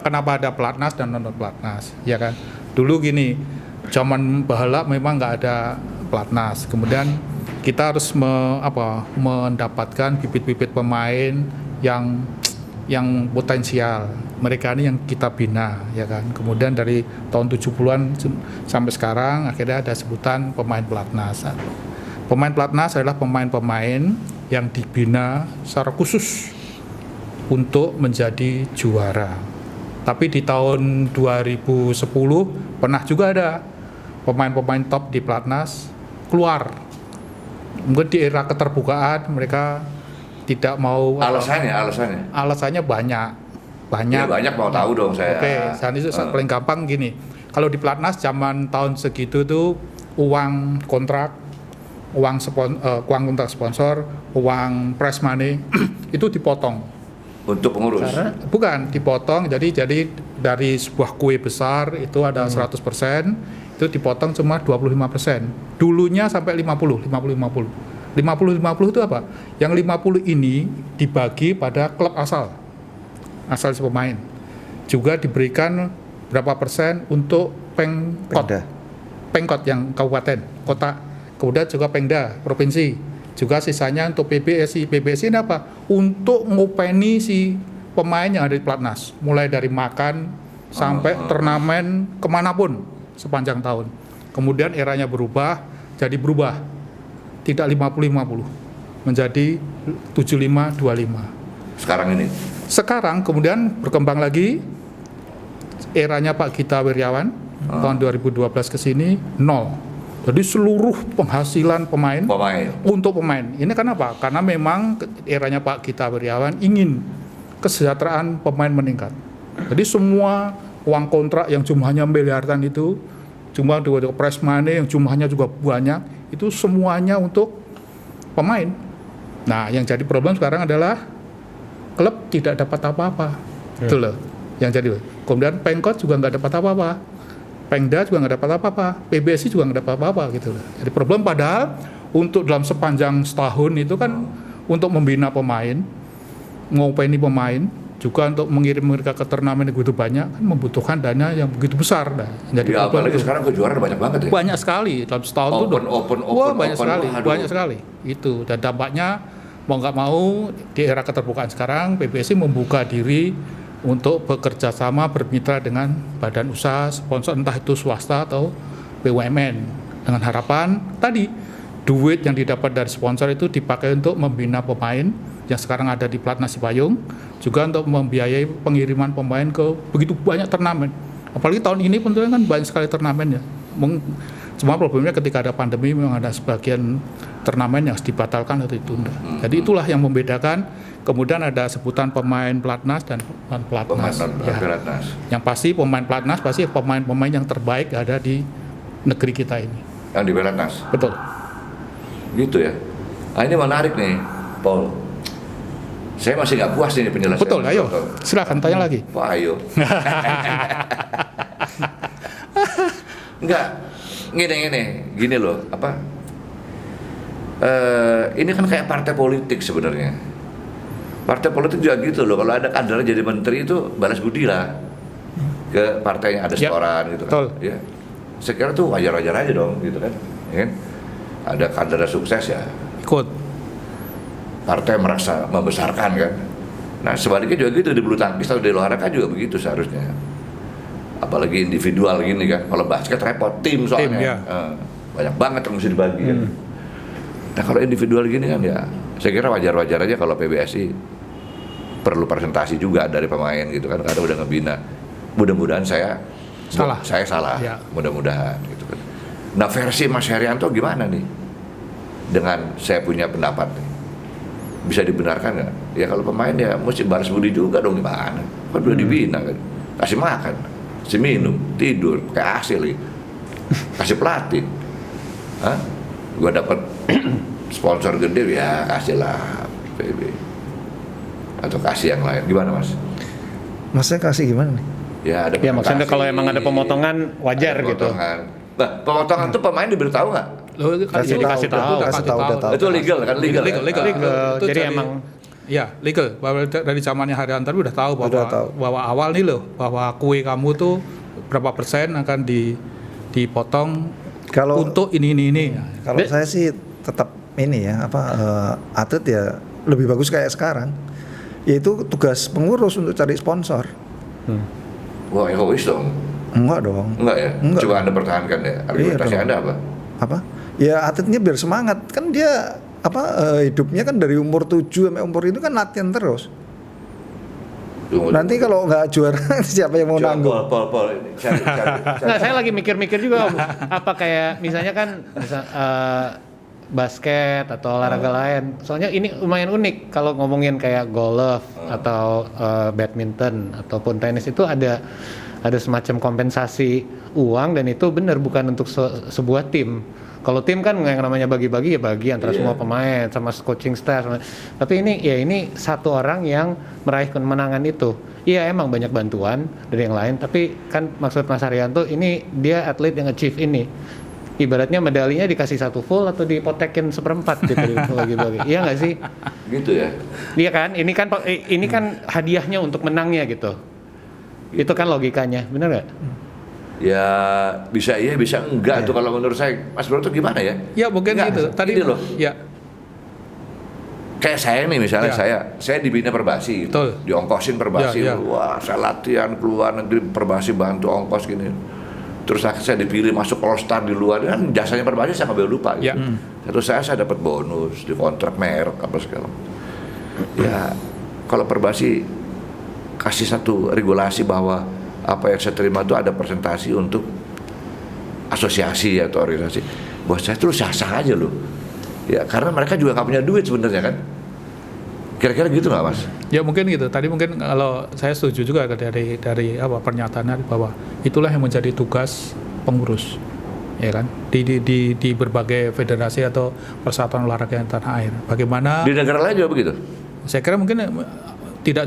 Kenapa ada pelatnas dan non pelatnas? Ya kan. Dulu gini, zaman bahala memang nggak ada pelatnas. Kemudian kita harus mendapatkan bibit-bibit pemain yang potensial. Mereka ini yang kita bina, ya kan. Kemudian dari tahun 70-an sampai sekarang akhirnya ada sebutan pemain pelatnas. Pemain pelatnas adalah pemain-pemain yang dibina secara khusus untuk menjadi juara. Tapi di tahun 2010 pernah juga ada pemain-pemain top di pelatnas keluar. Mungkin di era keterbukaan mereka tidak mau. Alasannya banyak. Ya, banyak mau tahu dong saya. Oke, saat itu paling gampang gini. Kalau di pelatnas zaman tahun segitu tuh uang kontrak, uang kontrak sponsor, uang prize money itu dipotong. Untuk pengurus. Bukan dipotong, jadi dari sebuah kue besar itu ada 100%, itu dipotong cuma 25%. Dulunya sampai 50 itu apa? Yang 50 ini dibagi pada klub asal si pemain. Juga diberikan berapa persen untuk pengkot yang kabupaten, kota. Kemudian juga pengda, provinsi. Juga sisanya untuk PBSI. PBSI ini apa? Untuk ngopeni si pemain yang ada di pelatnas. Mulai dari makan sampai turnamen kemanapun sepanjang tahun. Kemudian eranya berubah. Tidak 50-50. Menjadi 75-25. Sekarang kemudian berkembang lagi. Eranya Pak Gita Wirjawan. Tahun 2012 ke sini, 0. Jadi seluruh penghasilan pemain untuk pemain. Ini kenapa? Karena memang eranya Pak Gita Wirjawan ingin kesejahteraan pemain meningkat. Jadi semua uang kontrak yang jumlahnya miliaran itu, jumlah prize money yang jumlahnya juga banyak, itu semuanya untuk pemain. Nah, yang jadi problem sekarang adalah klub tidak dapat apa-apa. Itu loh yang jadi. Kemudian Pengkot juga nggak dapat apa-apa. Pengda juga nggak dapat apa-apa, PBSI juga nggak dapat apa-apa gitu. Jadi problem padahal untuk dalam sepanjang setahun itu kan untuk membina pemain, ngopeni pemain, juga untuk mengirim mereka ke turnamen yang begitu banyak kan membutuhkan dana yang begitu besar. Nah. Jadi Ya, apalagi sekarang kejuaraan banyak banget ya. banyak sekali dalam setahun tuh. Wah, banyak sekali, aduh. banyak sekali. Itu dan dampaknya mau nggak mau di era keterbukaan sekarang PBSI membuka diri untuk bekerja sama bermitra dengan badan usaha sponsor entah itu swasta atau BUMN dengan harapan tadi duit yang didapat dari sponsor itu dipakai untuk membina pemain yang sekarang ada di Platnas Cipayung, juga untuk membiayai pengiriman pemain ke begitu banyak turnamen. Apalagi tahun ini tentunya kan banyak sekali turnamen ya. Cuma problemnya ketika ada pandemi memang ada sebagian turnamen yang harus dibatalkan atau ditunda. Jadi itulah yang membedakan. Kemudian ada sebutan pemain Platnas dan pemain Platnas. Pelatnas. Yang pasti pemain Platnas pasti pemain-pemain yang terbaik ada di negeri kita ini. Yang di Pelatnas. Betul. Gitu ya. Nah, ini menarik nih, Paul. Saya masih nggak puas nih penjelasan. Betul, ayo. Silakan tanya lagi. Wah, ayo. Enggak. Gini loh, apa? Ini kan kayak partai politik sebenarnya. Partai politik juga gitu loh. Kalau ada kader jadi menteri itu balas budi lah ke partai yang ada setoran gitu kan. Betul. Ya. Saya kira tuh wajar-wajar aja dong gitu kan. Ya kan? Ada kader sukses ya. Ikut. Partai merasa membesarkan kan. Nah sebaliknya juga gitu di bulu tangkis atau di olahraga juga begitu seharusnya. Apalagi individual gini kan. Kalau basket repot tim soalnya. Tim, ya. Banyak banget yang mesti dibagi kan. Nah kalau individual gini kan ya, saya kira wajar-wajar aja kalau PBSI perlu presentasi juga dari pemain gitu kan, karena udah ngebina. Mudah-mudahan saya salah. Ya. Mudah-mudahan gitu kan. Nah versi Mas Herianto gimana nih? Dengan saya punya pendapat nih. Bisa dibenarkan nggak? Ya kalau pemain ya mesti balas budi juga dong, gimana? Kan udah dibina kan, kasih makan, kasih minum, tidur, kayak hasil lagi, kasih pelatih. Hah? Gua dapat sponsor gede ya kasih lah PB atau kasih yang lain, gimana Mas? Maksudnya kasih gimana nih? Ya ada. Ya maksudnya kalau emang ada pemotongan wajar gitu. Nah, pemotongan tuh pemain diberitahu nggak? Loh, Kasih Kasih tahu. udah tahu. Itu legal kan, legal. Legal. Itu Jadi dari- emang ya legal. Bahwa dari zamannya Haryanto udah tahu Udah tahu. bahwa awal nih loh bahwa kue kamu tuh berapa persen akan dipotong Kalau untuk ini. kalau saya sih tetap ini ya atlet ya lebih bagus kayak sekarang. Yaitu tugas pengurus untuk cari sponsor. Wah egois dong. Enggak dong. Enggak ya? Enggak. Coba Anda pertahankan ya. Argumentasi dong. Anda apa? Apa? Ya atletnya biar semangat. Kan dia hidupnya kan dari umur 7 sampai umur itu kan latihan terus. Nanti kalau nggak juara siapa yang mau nanggung? Pol. Nggak, saya lagi mikir-mikir juga Om. Apa kayak misalnya kan basket atau olahraga lain. Soalnya ini lumayan unik kalau ngomongin kayak golf atau badminton ataupun tenis itu ada semacam kompensasi uang dan itu benar bukan untuk sebuah tim. Kalau tim kan yang namanya bagi-bagi ya bagi antara semua pemain sama coaching staff. Tapi ini satu orang yang meraih kemenangan itu. Iya emang banyak bantuan dari yang lain, tapi kan maksud Mas Haryanto ini dia atlet yang achieve ini. Ibaratnya medalinya dikasih satu full atau dipotekin seperempat gitu bagi-bagi. Iya nggak sih? Gitu ya. Iya kan? Ini kan hadiahnya untuk menangnya gitu. Itu kan logikanya, benar nggak? Ya bisa iya bisa enggak tuh kalau menurut saya. Mas Bro tuh gimana ya? Ya mungkin Nggak, gitu. Tadi ini loh. Ya. Kayak saya nih misalnya Ya. saya dibina Perbasi gitu. Betul. Diongkosin Perbasi. Ya. Wah, saya latihan keluar negeri Perbasi bantu ongkos gini. Terus saya dipilih masuk All Star di luar kan jasanya Perbasi saya nggak boleh lupa gitu. Ya. Satu saya dapat bonus di kontrak merek apa segala. Ya kalau Perbasi kasih satu regulasi bahwa apa yang saya terima itu ada presentasi untuk asosiasi atau organisasi. Buat saya itu sah-sah aja loh. Ya karena mereka juga nggak punya duit sebenarnya kan. Kira-kira gitu nggak Mas? Ya mungkin gitu. Tadi mungkin kalau saya setuju juga dari pernyataannya bahwa itulah yang menjadi tugas pengurus, ya kan? Di berbagai federasi atau persatuan olahraga yang tanah air. Bagaimana? Di negara lain juga begitu. Saya kira mungkin tidak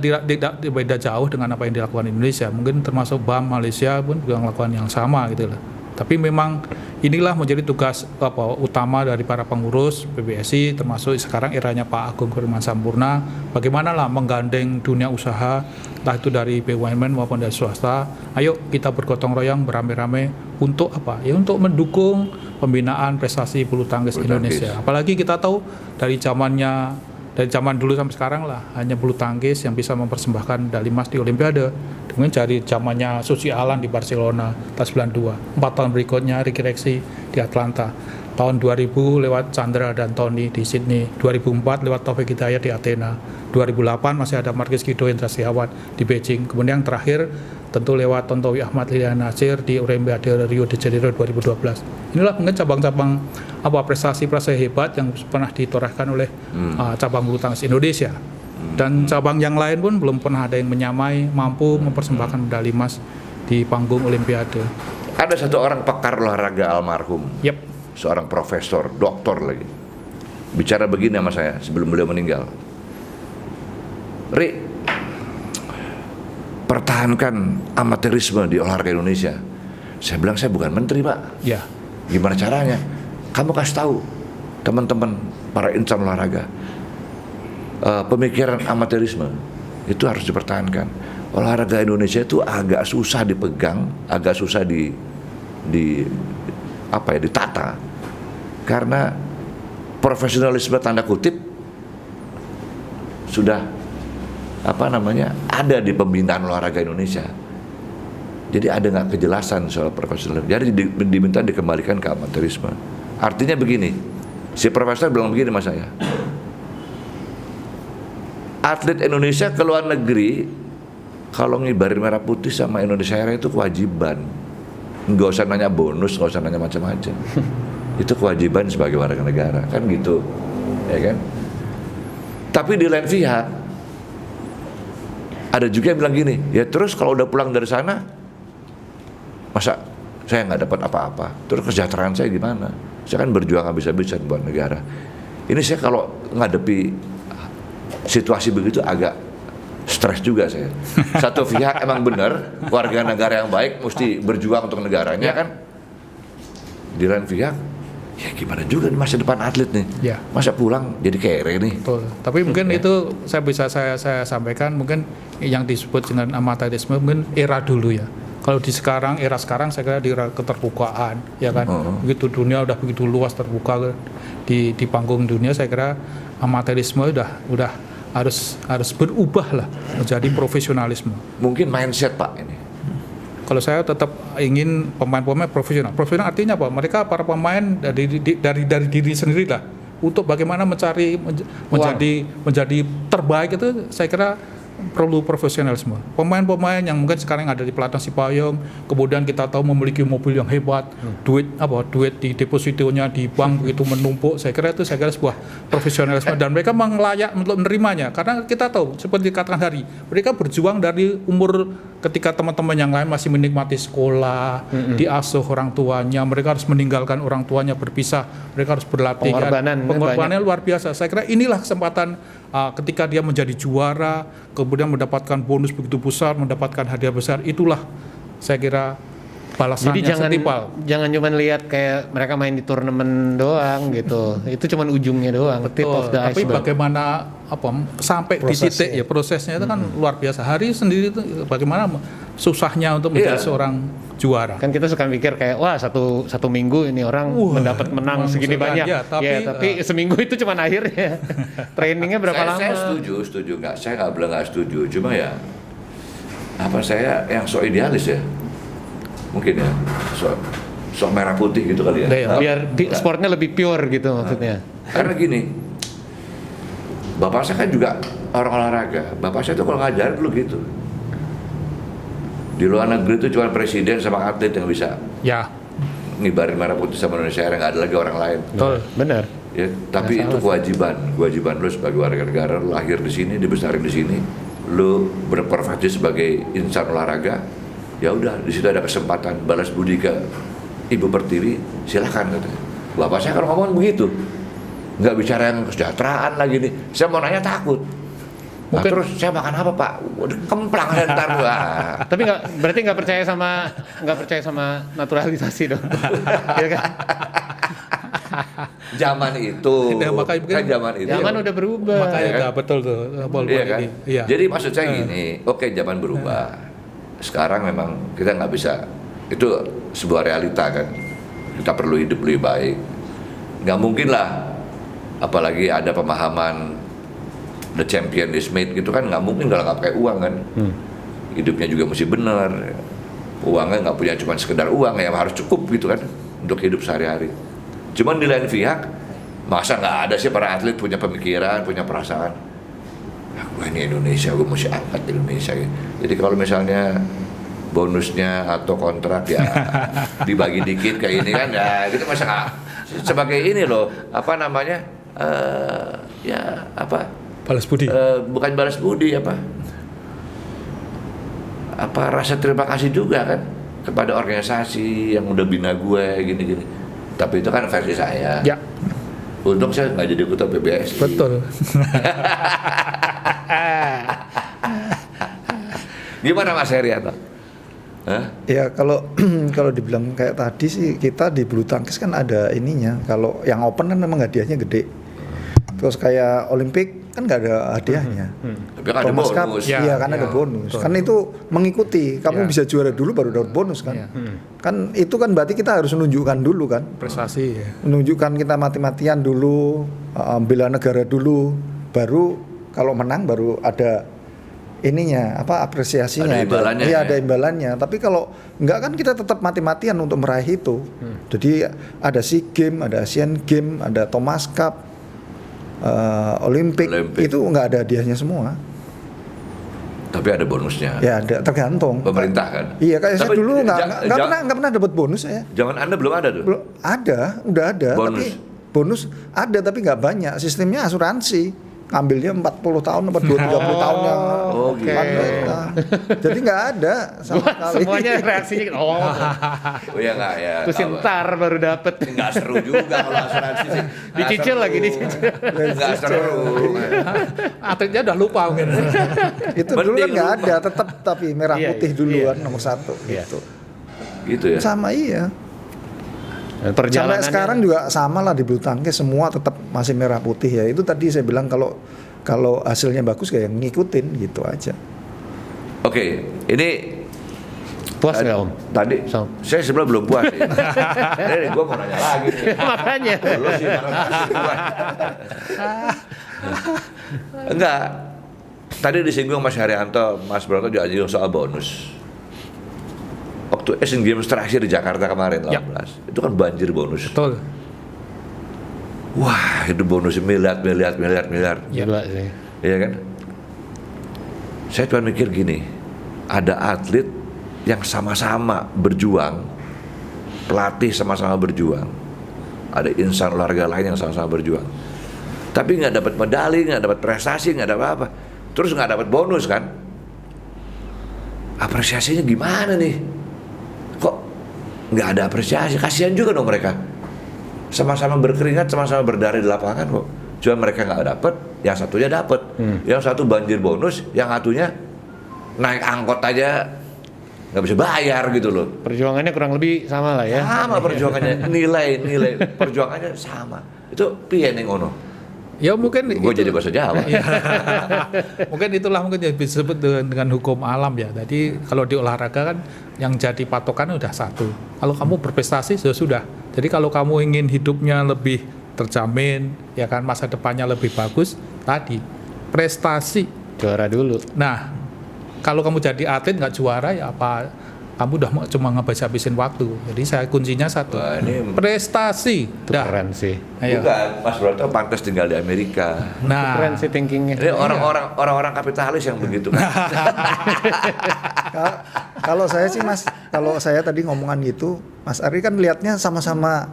beda jauh dengan apa yang dilakukan Indonesia. Mungkin termasuk BAM Malaysia pun juga melakukan yang sama gitu lah. Tapi memang inilah menjadi tugas utama dari para pengurus PBSI, termasuk sekarang eranya Pak Agung Firman Sampurna, bagaimana lah menggandeng dunia usaha, entah itu dari BUMN maupun dari swasta. Ayo kita bergotong royong beramai-ramai untuk apa? Ya untuk mendukung pembinaan prestasi bulu tangkis Indonesia. Apalagi kita tahu dari zaman dulu sampai sekarang lah, hanya bulu tangkis yang bisa mempersembahkan medali emas di Olimpiade. Mungkin dari zamannya Susi Alan di Barcelona tahun 92, 4 tahun berikutnya Ricky Rexi di Atlanta, tahun 2000 lewat Chandra dan Tony di Sydney, 2004 lewat Taufik Hidayat di Athena, 2008 masih ada Markis Kido Indra Setiawan di Beijing, kemudian yang terakhir tentu lewat Tontowi Ahmad Lilian Nasir di Olimpiade Rio de Janeiro 2012. Inilah mungkin cabang-cabang prestasi-prestasi hebat yang pernah ditorehkan oleh cabang bulu tangkis Indonesia. Dan cabang yang lain pun belum pernah ada yang menyamai mampu mempersembahkan medali emas di panggung Olimpiade. Ada satu orang pakar olahraga almarhum, Yep. seorang profesor, doktor lagi, bicara begini sama saya sebelum beliau meninggal. Ri, pertahankan amaterisme di olahraga Indonesia. Saya bilang saya bukan menteri, Pak. Ya. Gimana caranya? Kamu kasih tahu teman-teman para insan olahraga. Pemikiran amaterisme itu harus dipertahankan. Olahraga Indonesia itu agak susah dipegang, agak susah ditata, karena profesionalisme tanda kutip sudah ada di pembinaan olahraga Indonesia. Jadi ada nggak kejelasan soal profesionalisme. Jadi diminta dikembalikan ke amaterisme. Artinya begini, si profesor bilang begini sama saya. Atlet Indonesia ke luar negeri kalau ngibarin merah putih sama Indonesia Raya itu kewajiban. Nggak usah nanya bonus, nggak usah nanya macam-macam. Itu kewajiban sebagai warga negara, kan gitu, ya kan? Tapi di lain pihak ada juga yang bilang gini, ya terus kalau udah pulang dari sana, masa saya nggak dapat apa-apa? Terus kesejahteraan saya gimana? Saya kan berjuang habis-habisan buat negara. Ini saya kalau ngadepi situasi begitu agak stres juga saya. Satu pihak emang benar, warga negara yang baik mesti berjuang untuk negaranya kan. Di lain pihak, ya gimana juga nih masa depan atlet nih. Ya. Masa pulang jadi kere nih. Betul. Tapi mungkin itu saya sampaikan, mungkin yang disebut dengan amaterisme mungkin era dulu ya. Kalau era sekarang saya kira di era keterbukaan, ya kan. Begitu dunia udah begitu luas terbuka di panggung dunia, saya kira amaterisme udah harus berubah lah menjadi profesionalisme. Mungkin mindset Pak ini. Kalau saya tetap ingin pemain-pemain profesional. Profesional artinya apa? Mereka para pemain dari diri sendiri lah. Untuk bagaimana menjadi terbaik itu saya kira perlu profesionalisme. Pemain-pemain yang mungkin sekarang ada di pelatnas Cipayung, kemudian kita tahu memiliki mobil yang hebat, duit di depositonya di bank begitu menumpuk. Saya kira sebuah profesionalisme dan mereka layak untuk menerimanya. Karena kita tahu seperti dikatakan Hari, mereka berjuang dari umur ketika teman-teman yang lain masih menikmati sekolah, diasuh orang tuanya, mereka harus meninggalkan orang tuanya berpisah, mereka harus berlatih. Pengorbanannya luar biasa. Saya kira inilah kesempatan ketika dia menjadi juara, kemudian mendapatkan bonus begitu besar, mendapatkan hadiah besar, itulah saya kira balasan yang setimpal. Jangan cuma lihat kayak mereka main di turnamen doang gitu. Itu cuma ujungnya doang. Tip of the tapi iceberg. bagaimana sampai di titik ya prosesnya itu kan luar biasa. Hari sendiri itu bagaimana susahnya untuk menjadi seorang juara. Kan kita suka mikir kayak wah satu minggu ini orang mendapat menang segini banyak. Tapi seminggu itu cuma akhirnya. Trainingnya berapa lama? Saya setuju nggak? Saya nggak bilang nggak setuju. Cuma ya saya yang so idealis ya. Mungkin ya so merah putih gitu kali ya. Biar sportnya lebih pure gitu maksudnya. Karena gini, bapak saya kan juga orang olahraga. Bapak saya tuh kalau ngajar dulu gitu. Di luar negeri itu cuma presiden sama atlet yang bisa ngibarin merah putih sama Indonesia, nggak ada lagi orang lain. Betul, benar. Ya, tapi itu kewajiban lo sebagai warga negara, lo lahir di sini, dibesarin di sini, lo berprofesi sebagai insan olahraga. Ya udah, di situ ada kesempatan balas budi ke Ibu Pertiwi, silakan katanya. Bapak saya kalau ngomong begitu, nggak bicara yang kesejahteraan lagi nih. Saya mau nanya takut. Mungkin- terus saya makan apa Pak? Waduh, kemplang aja ntar gua. Tapi berarti nggak percaya sama naturalisasi dong. Iya kan? Zaman itu, Nah, makanya mungkin- kan zaman itu. Zaman udah berubah. Makanya Iya kan? nggak betul tuh Paul Iya kan? ini. Iya. Jadi maksud saya gini, oke zaman berubah. Sekarang memang kita nggak bisa, itu sebuah realita kan. Kita perlu hidup lebih baik. Nggak mungkin lah, apalagi ada pemahaman the champion is made gitu kan, nggak mungkin kalau nggak pakai uang kan. Hidupnya juga mesti benar. Uangnya nggak punya cuma sekedar uang, ya harus cukup gitu kan untuk hidup sehari-hari. Cuman di lain pihak, masa nggak ada sih para atlet punya pemikiran, punya perasaan. Wah ini Indonesia, gue mesti angkat Indonesia. Jadi kalau misalnya bonusnya atau kontrak ya dibagi dikit kayak ini kan, ya gitu masa nggak sebagai ini loh, apa namanya, ya apa? Balas budi. Bukan balas budi apa rasa terima kasih juga kan kepada organisasi yang udah bina gue gini-gini. Tapi itu kan versi saya. Ya, Untung saya nggak jadi ketua PBSI. betul. Gimana Mas Herianto? Hah? Ya kalau kalau dibilang kayak tadi sih, kita di bulu tangkis kan ada ininya. Kalau yang open kan memang hadiahnya gede. Terus kayak Olimpik kan nggak ada hadiahnya. Tapi kan ada Thomas Cup, bonus. Ya, iya kan ya, ada bonus. betul. Kan itu mengikuti. Kamu Ya. bisa juara dulu baru dapat bonus kan. Ya. Kan itu kan berarti kita harus menunjukkan dulu kan. Prestasi ya. Menunjukkan kita mati-matian dulu, bela negara dulu, baru kalau menang baru ada ininya, apa apresiasinya. Ada imbalannya, Iya, ya. ada imbalannya. Tapi kalau enggak kan kita tetap mati-matian untuk meraih itu. Jadi ada SEA Games, ada Asian Games, ada Thomas Cup, Olimpik, itu enggak ada hadiahnya semua. Tapi ada bonusnya. Ya ada, tergantung. Pemerintah kan. Iya, kayak saya Tapi dulu enggak ja- pernah dapat bonus saya. Zaman Anda belum ada tuh. Belum ada, udah ada. Bonus. Tapi bonus ada tapi nggak banyak. Sistemnya asuransi. Ngambilnya 40 tahun atau 30 tahun yang Oh, gitu. Nah, jadi nggak ada sama sekali. Semuanya reaksinya Oh ya nggak ya. terus apa. ntar baru dapet. Nggak seru juga kalau asuransi sih. Nggak Dicicil seru. lagi, dicicil. Nggak seru. Atletnya udah lupa mungkin. Itu dulu kan Mending nggak lupa. ada, tetap tapi merah Iya, putih iya, duluan iya. nomor 1 Iya. gitu. Gitu ya. Sama iya. Sampai Perjalanannya sekarang juga sama lah di bulu tangkis, semua tetap masih merah putih ya. Itu tadi saya bilang kalau hasilnya bagus kayak ngikutin gitu aja. Oke, ini puas nggak Om? tadi So. saya sebenarnya belum puas sih. Ini gue mau nanya lagi nih. Makanya. Lu sih marah kasih gua. Enggak. Tadi disinggung Mas Haryanto, Mas Broto juga disinggung soal bonus. Waktu Asian Games terakhir di Jakarta kemarin 18, Ya. itu kan banjir bonus. Betul. Wah, itu bonusnya miliar. Gila sih. Iya kan? Saya cuma mikir gini, ada atlet yang sama-sama berjuang, pelatih sama-sama berjuang, ada insan olahraga lain yang sama-sama berjuang, tapi nggak dapat medali, nggak dapat prestasi, nggak dapat apa, terus nggak dapat bonus kan? Apresiasinya gimana nih? Kok nggak ada apresiasi? Kasihan juga dong mereka. Sama-sama berkeringat, sama-sama berdarah di lapangan kok. Cuma mereka nggak dapet, yang satunya dapet. Yang satu banjir bonus, yang satunya naik angkot aja nggak bisa bayar gitu loh. Perjuangannya kurang lebih sama lah ya. Sama perjuangannya, nilai perjuangannya sama. Itu piye ning ngono? Ya mungkin Gue itu- jadi bahasa Jawa. mungkin itulah mungkin yang disebut dengan hukum alam ya. Jadi kalau di olahraga kan yang jadi patokan udah satu. Kalau kamu berprestasi sudah. Jadi kalau kamu ingin hidupnya lebih terjamin, ya kan masa depannya lebih bagus, tadi prestasi. Juara dulu. Nah, kalau kamu jadi atlet nggak juara ya apa? Kamu udah cuma ngebis-habisin waktu. Jadi saya kuncinya satu. Wah, ini Prestasi. Itu Dah. keren sih. Ayo. bukan Mas Broto pantas tinggal di Amerika. Itu Nah, keren sih thinkingnya. Ini orang-orang kapitalis yang begitu kan. Kalau saya sih Mas, kalau saya tadi ngomongan gitu, Mas Ari kan lihatnya sama-sama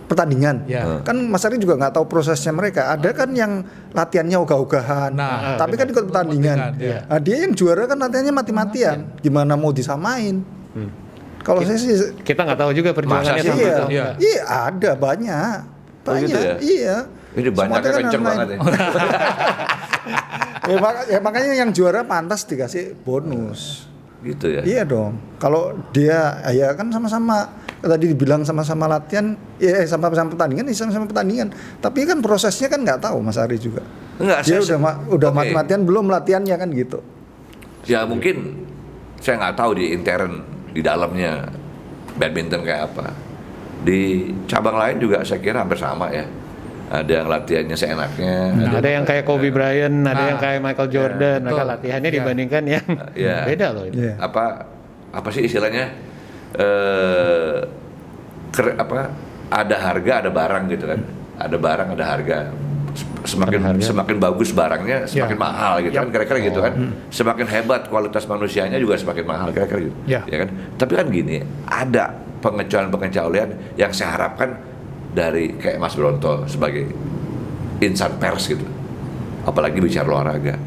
pertandingan. Ya. Kan Mas Ari juga nggak tahu prosesnya mereka. Ada kan yang latihannya ogah-ogahan, Nah, tapi kan ikut pertandingan. Pertandingan, ya. Nah, dia yang juara kan latihannya mati-matian. Gimana mau disamain? Kalau saya sih Kita nggak tahu juga perjuangannya Masa sih? sampai iya, itu. Iya. iya ada banyak, Oh, gitu ya? Iya. Ini banyaknya Semua kan kenceng main. banget ya. Makanya yang juara pantas dikasih bonus. Gitu ya. Iya dong. Kalau dia ya kan sama-sama tadi dibilang sama-sama latihan, ya sama-sama pertandingan, ya sama-sama pertandingan. Tapi kan prosesnya kan nggak tahu Mas Ari juga. Enggak, Dia saya udah oke. mati-matian belum latihannya kan gitu. Ya mungkin saya nggak tahu di intern di dalamnya badminton kayak apa. Di cabang lain juga saya kira hampir sama ya. Ada yang latihannya seenaknya. Ada yang kayak Kobe Bryant, ada yang kayak Michael Jordan, betul. mereka latihannya Ya. dibandingkan yang Ya. beda loh itu. Iya. Apa sih istilahnya? Ada harga ada barang gitu kan. Ada barang ada harga. Semakin bagus barangnya semakin mahal gitu kan, kira-kira gitu kan. Semakin hebat kualitas manusianya juga semakin mahal, kira-kira gitu. Ya. Ya kan? Tapi kan gini, ada pengecualian yang saya harapkan dari kayak Mas Bronto sebagai insan pers gitu. Apalagi bicara olahraga.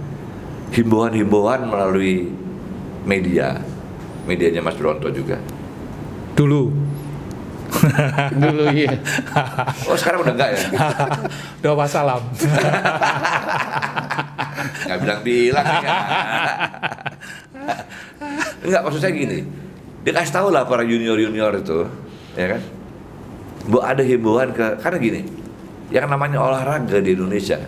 Himbauan-himbauan melalui medianya Mas Bronto juga. Dulu. Dulu iya. Oh sekarang udah enggak ya? Doa wassalam. Nggak bilang-bilang ya. Enggak, maksud saya gini, dia kasih tahu lah para junior itu, ya kan, bahwa ada himbauan karena gini, yang namanya olahraga di Indonesia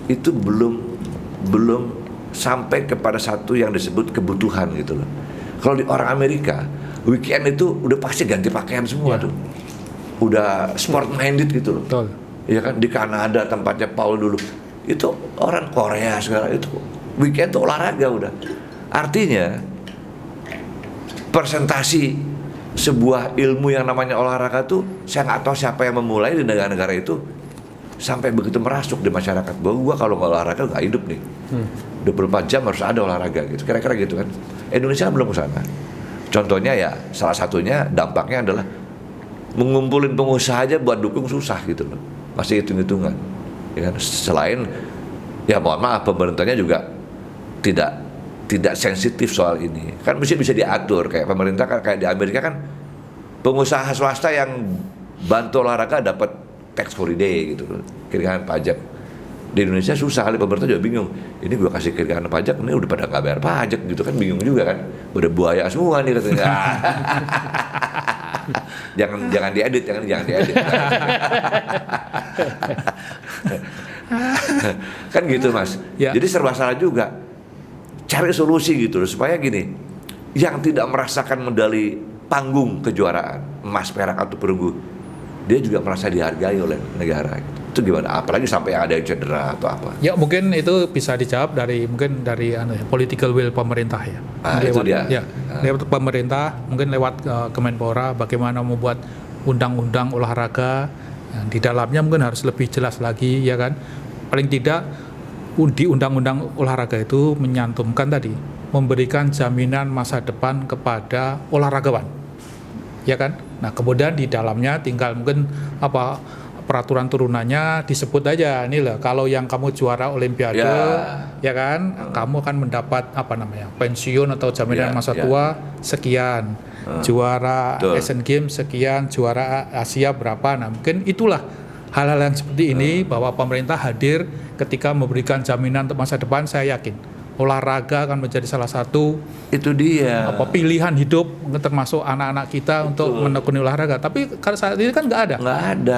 itu belum sampai kepada satu yang disebut kebutuhan gitu loh. Kalau di orang Amerika, weekend itu udah pasti ganti pakaian semua tuh, udah sport minded gitu loh. Betul. Ya kan, di Kanada tempatnya Paul dulu itu orang Korea segala itu weekend tuh olahraga udah. Artinya presentasi sebuah ilmu yang namanya olahraga tuh saya nggak tahu siapa yang memulai di negara-negara itu sampai begitu merasuk di masyarakat bahwa gua kalau nggak olahraga nggak hidup nih. 24 jam harus ada olahraga gitu, kira-kira gitu kan. Indonesia belum ke sana. Contohnya ya salah satunya dampaknya adalah mengumpulin pengusaha aja buat dukung susah gitu loh, masih hitung-hitungan ya kan. Selain ya mohon maaf pemerintahnya juga tidak sensitif soal ini kan, mesti bisa diatur kayak pemerintah kan, kayak di Amerika kan pengusaha swasta yang bantu olahraga dapat tax holiday gitu loh, keringanan pajak. Di Indonesia susah kali, pemerintah juga bingung, ini gua kasih keringanan pajak ini udah pada nggak bayar pajak gitu kan, bingung juga kan, udah buaya semua nih katanya. jangan diedit. Kan gitu Mas. Ya. Jadi serba salah juga. Cari solusi gitu loh, supaya gini, yang tidak merasakan medali panggung kejuaraan emas, perak atau perunggu, dia juga merasa dihargai oleh negara. Itu gimana? Apalagi sampai yang ada yang cedera atau apa? Ya mungkin itu bisa dijawab dari political will pemerintah ya. Itu dia. Ya, lewat pemerintah mungkin lewat Kemenpora bagaimana membuat undang-undang olahraga yang di dalamnya mungkin harus lebih jelas lagi ya kan. Paling tidak di undang-undang olahraga itu menyantumkan tadi memberikan jaminan masa depan kepada olahragawan. Ya kan? Nah, kemudian di dalamnya tinggal mungkin peraturan turunannya disebut aja ini loh, kalau yang kamu juara olimpiade ya kan kamu akan mendapat pensiun atau jaminan masa tua sekian, juara Asian Games sekian, juara Asia berapa. Nah mungkin itulah hal-hal yang seperti ini bahwa pemerintah hadir ketika memberikan jaminan untuk masa depan. Saya yakin olahraga akan menjadi salah satu pilihan hidup termasuk anak-anak kita untuk menekuni olahraga. Tapi kalau saat ini kan nggak ada.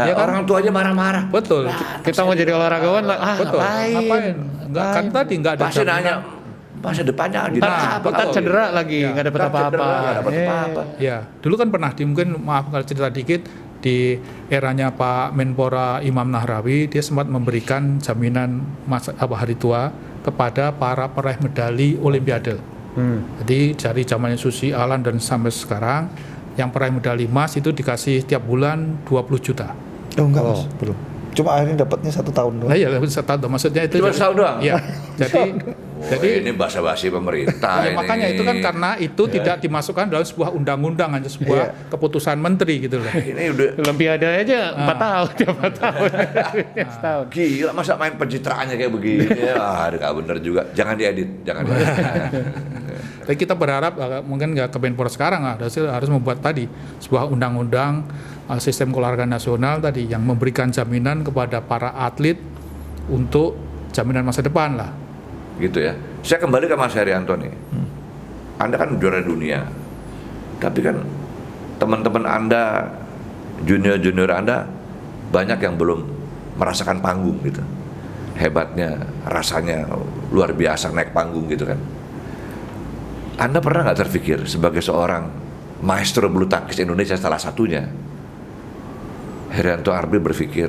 Ya kan? Orang tua aja marah-marah. Betul. Kita mau jadi olahragawan Betul. ngapain? Enggak kan tadi nggak ada. Pasti nanya masa depannya gitu. Ntar cedera lagi, nggak dapat apa-apa. Ya, dulu kan pernah mungkin maaf kalau cerita dikit, di eranya Pak Menpora Imam Nahrawi dia sempat memberikan jaminan hari tua kepada para peraih medali olimpiade. Jadi dari zamannya Susi Alan dan sampai sekarang yang peraih medali emas itu dikasih tiap bulan 20 juta. Oh enggak Mas, belum. Cuma akhirnya dapatnya 1 tahun doang. Nah iya, 1 tahun maksudnya itu. Cuma 1 tahun doang? Iya. Jadi ini basa-basi pemerintah ya, ini. makanya itu kan karena itu tidak dimasukkan dalam sebuah undang-undang, hanya sebuah keputusan menteri gitu loh. Ini udah Olimpiade aja 4 tahun, 4 tahun. Setahun. gila, masa main pencitraannya kayak begini. Nggak bener juga. Jangan diedit. Tapi kita berharap mungkin nggak Kemenpora sekarang harus membuat tadi sebuah undang-undang sistem olahraga nasional tadi yang memberikan jaminan kepada para atlet untuk jaminan masa depan lah. gitu ya. Saya kembali ke Mas Herianto nih. Anda kan juara dunia, tapi kan teman-teman Anda, junior-junior Anda banyak yang belum merasakan panggung gitu. Hebatnya, rasanya luar biasa naik panggung gitu kan. Anda pernah nggak terpikir sebagai seorang maestro bulu tangkis Indonesia salah satunya, Herianto Arbi berpikir,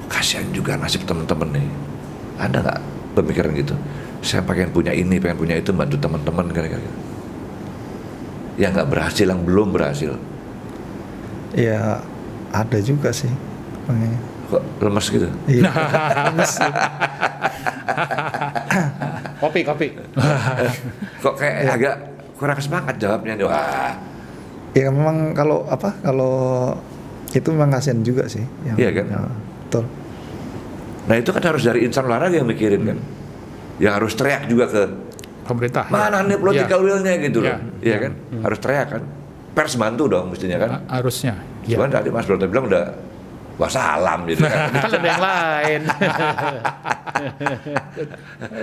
kasihan juga nasib teman-teman nih. Anda nggak pemikiran gitu? Saya pengen punya ini, pengen punya itu, bantu teman-teman kira-kira. Yang nggak berhasil, yang belum berhasil. Ya ada juga sih. Makanya. Kok lemes gitu? Iya. Kopi. Kok kayak agak kurang semangat jawabnya nih. Wah, Ya memang kalau itu memang kasihan juga sih. Iya kan? Ya, betul. nah itu kan harus dari insan olahraga yang mikirin kan. Yang harus teriak juga ke Pemerintah. mana nih political will-nya gitu loh. Ya. Iya kan? Harus teriak kan. Pers bantu dong mestinya kan. Harusnya. Ya. Cuman tadi Mas Broto bilang udah wassalam gitu kan. Kan ada yang lain.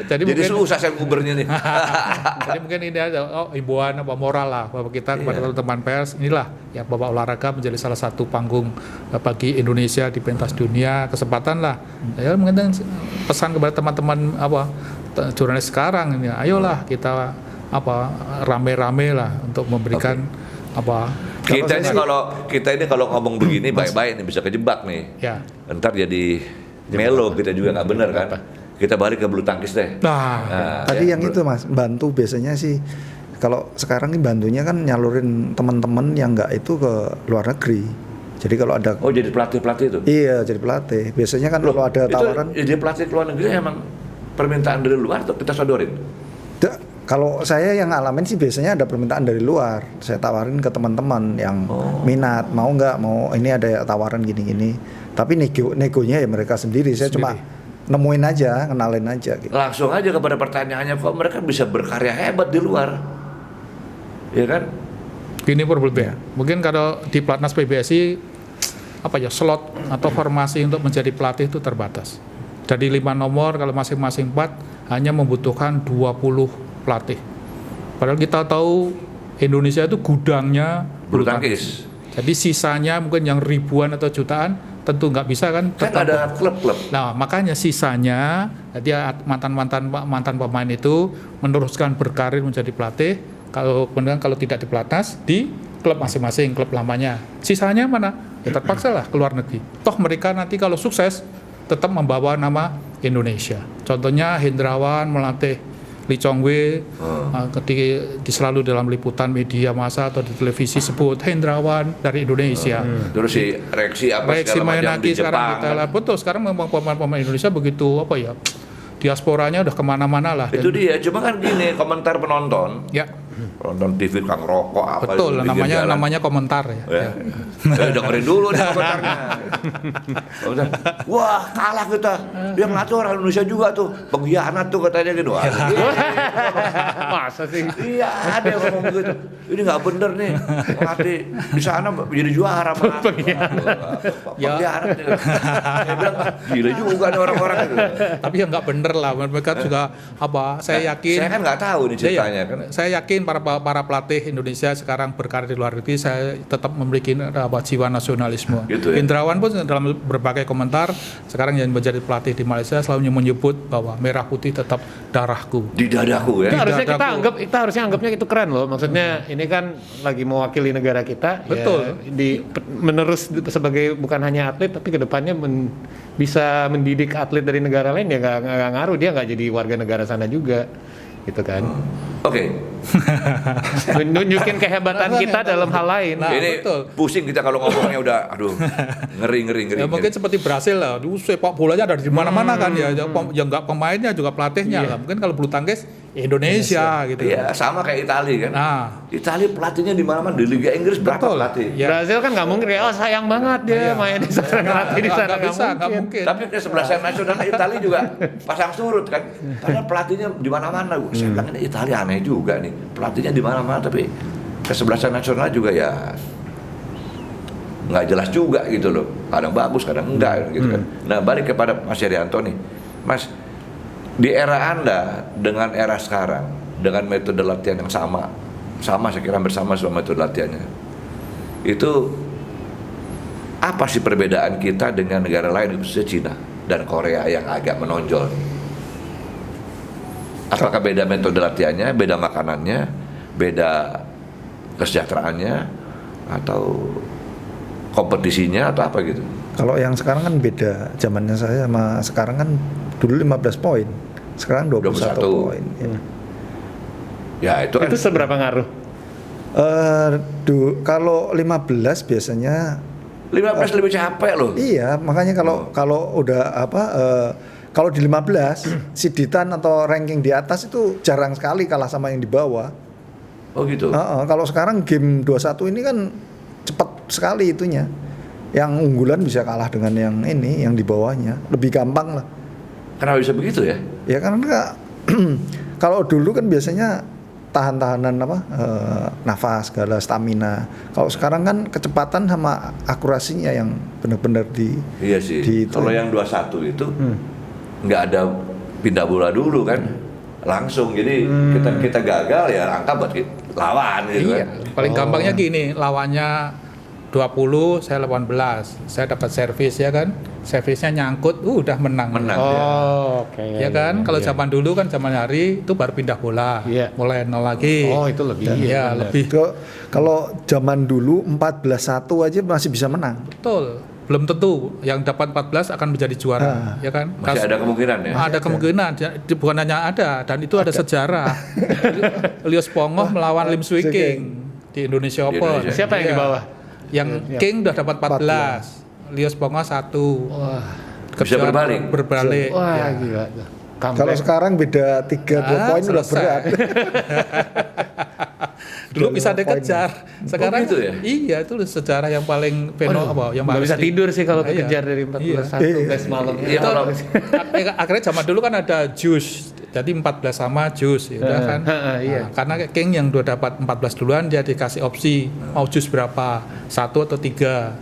Jadi Jadi mungkin susah saya ngubernya nih. Jadi mungkin ini ada himbauan apa moral lah bahwa kita kepada teman-teman pers, inilah ya bahwa olahraga menjadi salah satu panggung bagi Indonesia di pentas dunia, kesempatan lah. Ya mungkin pesan kepada teman-teman jurnalis sekarang ini, ayolah kita rame-rame lah untuk memberikan Kita ini kalau ngomong begini baik-baik nih bisa kejebak nih. ya. Ntar jadi melo kita juga nggak bener kan. Kita balik ke bulu tangkis deh. Nah, Tadi ya, yang itu Mas, bantu biasanya sih kalau sekarang nih bantunya kan nyalurin teman-teman yang nggak itu ke luar negeri. Jadi kalau ada Oh jadi pelatih itu? Iya, jadi pelatih. Biasanya kan kalau ada tawaran Itu jadi pelatih ke luar negeri emang permintaan dari luar atau kita sodorin? kalau saya yang ngalamin sih biasanya ada permintaan dari luar. Saya tawarin ke teman-teman yang minat, mau nggak, mau ini ada tawaran gini-gini. Tapi negonya ya mereka sendiri. Saya cuma nemuin aja, kenalin aja gitu. Langsung aja kepada pertanyaannya, kok mereka bisa berkarya hebat di luar? Ya kan? gini problemnya. Mungkin kalau di Platnas PBSI slot atau formasi untuk menjadi pelatih itu terbatas. Dari 5 nomor kalau masing-masing 4 hanya membutuhkan 20 pelatih. Padahal kita tahu Indonesia itu gudangnya Bulu tangkis. Jadi sisanya mungkin yang ribuan atau jutaan tentu nggak bisa kan. Kan ada klub-klub. Nah makanya sisanya dia mantan pemain itu meneruskan berkarir menjadi pelatih. Kalau tidak di Platnas di klub masing-masing, klub lamanya. Sisanya mana? Ya terpaksa lah ke luar negeri. Toh mereka nanti kalau sukses tetap membawa nama Indonesia. Contohnya Hendrawan melatih Lee Chong Wei, ketika selalu dalam liputan media massa atau di televisi sebut Hendrawan dari Indonesia. Terus si Reksi segala macam di sekarang Jepang. kita lihat betul sekarang memang pemain Indonesia begitu diasporanya udah kemana-mana lah. Itu dia, cuma kan gini komentar penonton. Ya. Penonton TV kang rokok apa. Betul, di pinggir jalan. namanya komentar ya. Dengerin dulu nih komentarnya. Wah kalah kita. Dia ngelatih orang Indonesia juga tuh. Pengkhianat tuh katanya gitu. Masa sih? Iya ada yang ngomong begitu. Ini nggak bener nih. Ngelatih di sana jadi juara malah. Pengkhianat. Saya bilang gila juga nih orang-orang itu. Tapi ya nggak bener lah. Mereka juga saya yakin. Saya kan nggak tahu nih ceritanya kan. Saya yakin para pelatih Indonesia sekarang berkarir di luar negeri, saya tetap memiliki jiwa nasionalisme. Gitu ya? Hendrawan pun dalam berbagai komentar sekarang yang menjadi pelatih di Malaysia selalu menyebut bahwa merah putih tetap darahku. Di dadaku ya. Kita harusnya anggapnya itu keren loh. Maksudnya ini kan lagi mewakili negara kita. Betul. Ya, menerus sebagai bukan hanya atlet tapi kedepannya bisa mendidik atlet dari negara lain ya nggak ngaruh, dia nggak jadi warga negara sana juga. Gitu kan. Oke. Nunjukin kehebatan kita dalam hal lain. Nah, ini betul. pusing kita kalau ngomongnya udah ngeri. Ya, mungkin seperti Brasil lah, dulu sepak bolanya ada di mana-mana kan ya, yang nggak pemainnya juga pelatihnya lah. Mungkin kalau bulu tangkis Indonesia gitu. Iya, sama kayak Italia kan. Nah, Italia pelatihnya di mana-mana di Liga Inggris berapa Betul. pelatih? Ya. Brazil kan nggak mungkin kayak sayang banget dia main di sana ngelatih di sana nggak mungkin. Tapi kesebelasan nasional Italia juga pasang surut kan. Padahal pelatihnya di mana-mana. Saya bilang ini Italia aneh juga nih. Pelatihnya di mana-mana tapi kesebelasan nasional juga ya nggak jelas juga gitu loh. Kadang bagus, kadang enggak gitu kan. Nah, balik kepada Mas Herianto nih. Mas, Di era Anda dengan era sekarang, dengan metode latihan yang sama saya kira hampir sama semua metode latihannya. Itu apa sih perbedaan kita dengan negara lain, khususnya Cina dan Korea yang agak menonjol? Apakah beda metode latihannya, beda makanannya, beda kesejahteraannya, atau kompetisinya, atau apa gitu? Kalau yang sekarang kan beda, zamannya saya sama sekarang kan dulu 15 poin, sekarang 21 poin. Ya itu kan. Itu seberapa ngaruh? Kalau 15 biasanya 15 lebih capek loh. iya, makanya kalau udah kalau di 15 siditan atau ranking di atas itu jarang sekali kalah sama yang di bawah. Oh gitu. Kalau sekarang game 21 ini kan cepat sekali itunya. Yang unggulan bisa kalah dengan yang di bawahnya, lebih gampang lah. Kenapa bisa begitu ya? Ya karena kalau dulu kan biasanya tahan-tahanan nafas, segala stamina. Kalau sekarang kan kecepatan sama akurasinya yang benar-benar Iya sih. Kalau yang 21 itu nggak ada pindah bola dulu kan, langsung. Jadi kita gagal ya angka buat lawan gitu Iya. kan. Paling gampangnya gini, lawannya 20, saya 18. Saya dapat servis ya kan. Servisnya nyangkut, udah menang. Menang. Oh, oke. Ya kan, kalau zaman dulu kan zaman hari itu baru pindah bola, Iya. mulai nol lagi. Oh, itu lebih. Iya, benar. lebih Kalau zaman dulu 14-1 aja masih bisa menang. betul. Belum tentu yang dapat 14 akan menjadi juara, ya kan? Masih ada kemungkinan ya. Ada kemungkinan, bukan hanya ada, dan itu ada sejarah. Leo Pongoh melawan Lim Swee King di Indonesia Di Open. Indonesia. Siapa yang di Iya. bawah? Yang King udah dapat 14, Leo Pongoh 1. Wah. Bisa berbalik. Berbalik. Wah, ya. gila. Kalau Comeback. sekarang beda 3-2 poin udah selesai. berat. Dulu bisa dikejar. Sekarang gitu ya? Iya, itu sejarah yang paling yang Nggak bisa tidur sih kalau Iya. kejar dari 14-1 Iya. guys malam. Iya, Itu kalau- akhirnya zaman dulu kan ada jus. Jadi 14 sama jus ya udah kan. Iya. Nah, karena King yang udah dapat 14 duluan dia dikasih opsi mau jus berapa, 1 atau 3.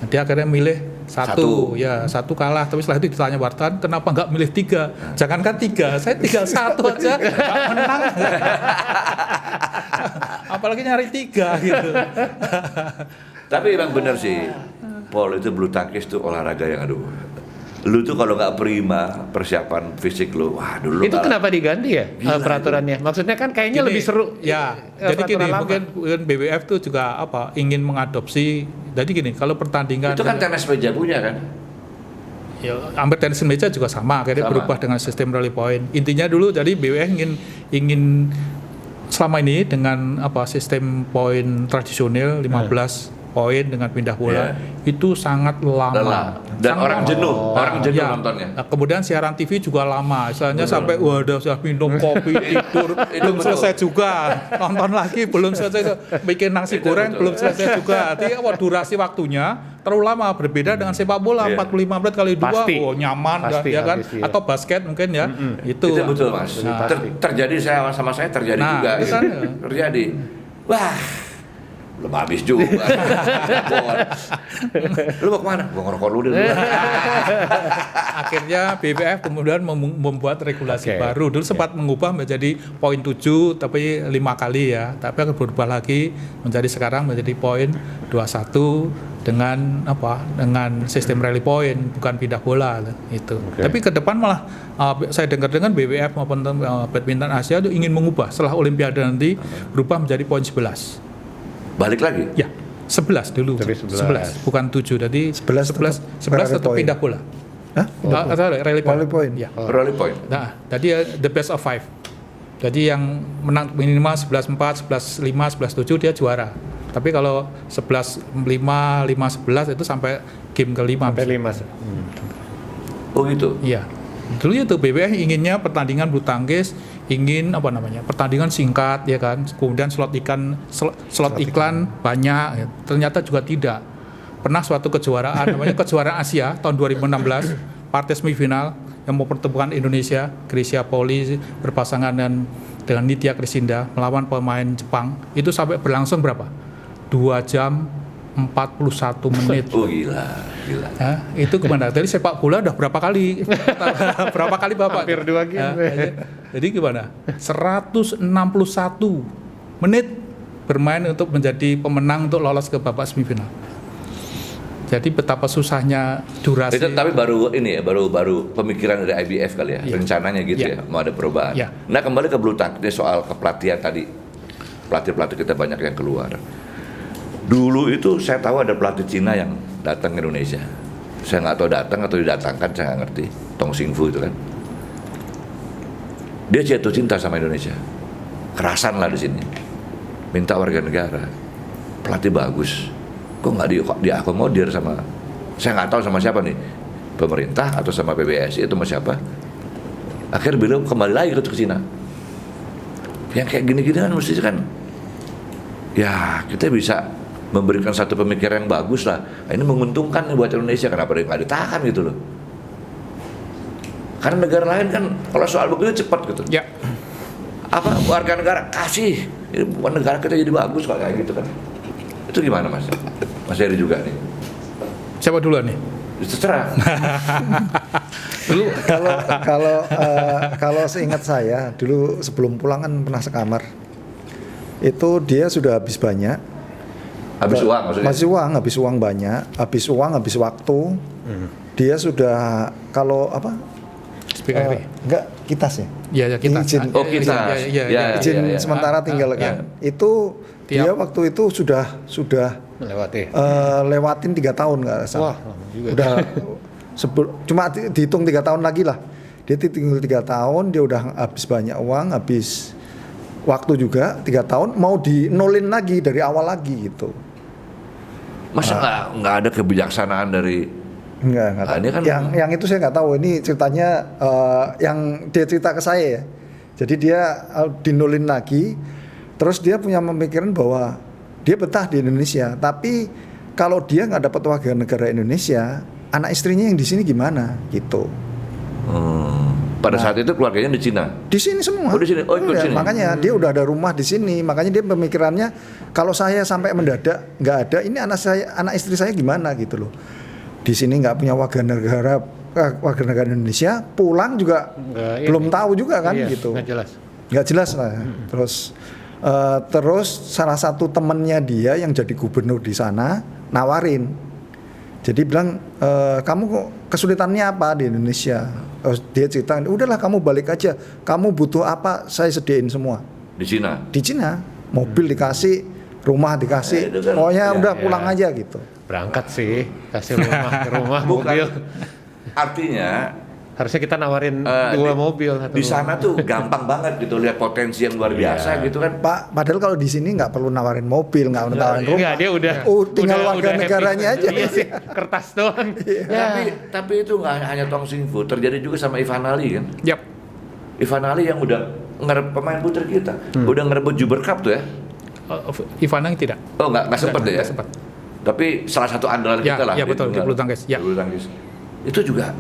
Nah, dia akhirnya milih Satu. ya 1 kalah. Tapi setelah itu ditanya wartawan, kenapa nggak milih 3? Jangankan 3, saya tinggal 1 aja nggak menang. Apalagi nyari 3 gitu. Tapi emang bener sih, Paul, itu bulu tangkis tuh olahraga yang aduh. Lu tuh kalau nggak prima persiapan fisik lu, wah dulu Itu kenapa diganti ya peraturannya? Maksudnya kan kayaknya Gini, lebih seru. Ya, jadi peraturan gini, lama. mungkin BWF tuh juga ingin mengadopsi. Jadi gini, kalau pertandingan itu kan tenis meja punya kan? ya, hampir tenis meja juga sama, akhirnya Sama. berubah dengan sistem rally point. Intinya dulu jadi BWF ingin selama ini dengan sistem poin tradisional 15 poin dengan pindah bola itu sangat lama. Lelah. Dan Sangat orang lama. jenuh, orang jenuh Ya. nontonnya. Nah, kemudian siaran TV juga lama, istilahnya sampai waduh sudah minum kopi tidur belum betul. selesai juga, nonton lagi belum selesai, bikin nasi Itu goreng betul. belum selesai juga. Artinya durasi waktunya terlalu lama, berbeda dengan sepak bola Iya. 45 menit kali 2, Pasti. nyaman Pasti ya kan? habis, iya. Atau basket mungkin ya, itu. Itu betul mas. Nah, Terjadi sama saya terjadi Nah, juga. itu gitu. kan. Terjadi. Wah, belum habis juga. Lu mau kemana? Gua ngerokok dulu deh. Akhirnya BWF kemudian membuat regulasi Oke. baru. Dulu sempat mengubah menjadi poin 7 tapi 5 kali ya. Tapi akan berubah lagi menjadi sekarang menjadi poin 21 dengan dengan sistem rally point, bukan pindah bola itu. Tapi ke depan malah saya dengar BWF maupun badminton Asia itu ingin mengubah setelah Olimpiade nanti berubah menjadi poin 11. Balik lagi. Ya, 11 dulu. Tapi 11. Bukan 7. Jadi 11 11 tetap point. pindah bola. Hah? Rally point. Rally point. Ya. Rally point. Nah, tadi the best of 5. Jadi yang menang minimal 11-4, 11-5, 11-7 dia juara. Tapi kalau 11-5, 5-11 itu sampai game ke-5. Sampai 5. Oh gitu. Iya. Dulu itu BWF inginnya pertandingan bulu tangkis, ingin pertandingan singkat ya kan. Kemudian slot iklan banyak ya. Ternyata juga tidak. Pernah suatu kejuaraan namanya kejuaraan Asia tahun 2016, partai semifinal yang mempertemukan Indonesia, Grisia Poli berpasangan dengan Nitya Krisinda melawan pemain Jepang. Itu sampai berlangsung berapa? 2 jam 41 menit. Oh gila. Ya, itu gimana? Jadi sepak bola udah berapa kali? Berapa kali Bapak? Hampir 2 game. Jadi gimana? 161 menit bermain untuk menjadi pemenang untuk lolos ke babak semifinal. Jadi betapa susahnya durasi. Itu tapi baru ini ya, baru pemikiran dari IBF kali ya, rencananya gitu ya, mau ada perubahan. Ya. Nah kembali ke bulu tangkis soal kepelatihan tadi, pelatih kita banyak yang keluar. Dulu itu saya tahu ada pelatih Cina yang datang ke Indonesia. Saya nggak tahu datang atau didatangkan, saya nggak ngerti. Tong Xingfu itu kan. Dia jatuh cinta sama Indonesia, kerasan lah di sini. Minta warga negara, pelatih bagus. Kok nggak diakomodir sama, saya nggak tahu sama siapa nih, pemerintah atau sama PBSI itu sama siapa. Akhirnya beliau kembali lagi ke Cina. Yang kayak gini-gini kan mesti kan, ya kita bisa memberikan satu pemikiran yang bagus lah. Nah, ini menguntungkan nih buat Indonesia, kenapa dia nggak ditahan gitu loh. Karena negara lain kan kalau soal begitu cepat gitu. Ya. Apa warga negara kasih, ini bukan negara kita jadi bagus kalau kayak gitu kan. Itu gimana Mas? Mas Heri juga nih. Siapa duluan nih? Terserah. Dulu Kalau seingat saya dulu sebelum pulang kan pernah sekamar. Itu dia sudah habis banyak. Habis uang maksudnya? Habis uang banyak, habis waktu. Dia sudah kalau apa? SPKRI. Enggak, kitas ya. Iya, ya kita. Izin. Oh, kita. Iya. Izin sementara tinggal kan. Itu dia waktu itu sudah Melewati. lewatin 3 tahun nggak salah. Wah, lama juga. Udah cuma dihitung 3 tahun lagi lah. Dia tinggal 3 tahun, dia udah habis banyak uang, habis waktu juga 3 tahun, mau dinolin lagi dari awal lagi gitu. Masa nggak ada kebijaksanaan dari Enggak tahu. ini kan yang itu saya nggak tahu. Ini ceritanya yang dia cerita ke saya ya. Jadi dia dinolin lagi, terus dia punya pemikiran bahwa dia betah di Indonesia, tapi kalau dia nggak dapat warga negara Indonesia, anak istrinya yang di sini gimana gitu. pada saat itu keluarganya di Cina. Di sini semua. Oh, di sini. Oh, ikut Ya, sini. makanya dia udah ada rumah di sini. Makanya dia pemikirannya kalau saya sampai mendadak nggak ada, ini anak istri saya gimana gitu loh. Di sini nggak punya warga negara Indonesia, pulang juga belum tahu juga kan gitu. Nggak jelas lah. Terus salah satu temennya dia yang jadi gubernur di sana nawarin. Jadi bilang, kamu kok kesulitannya apa di Indonesia? Dia cerita, udahlah kamu balik aja. Kamu butuh apa, saya sediain semua. Di Cina? Di Cina, mobil dikasih, rumah dikasih, pokoknya udah pulang aja gitu. Berangkat sih, kasih rumah, mobil. Artinya harusnya kita nawarin 2 mobil. Di sana tuh gampang banget gitu, lihat potensi yang luar biasa gitu kan. Pak, padahal kalau di sini nggak perlu nawarin mobil, nggak perlu nawarin rumah. Enggak, dia udah tinggal warga negaranya aja. Iya sih, kertas doang. Tapi itu nggak hanya Tong Xingfu, terjadi juga sama Ivan Ali kan. Yap. Ivan Ali yang udah pemain putri kita, udah ngerebut Juber Cup tuh ya. Ivana tidak. Oh nggak sempat deh ya. Sempat. Tapi salah satu andalan kita lah. Ya betul, di bulu tangkis. Ya. Bulu tangkis. Itu juga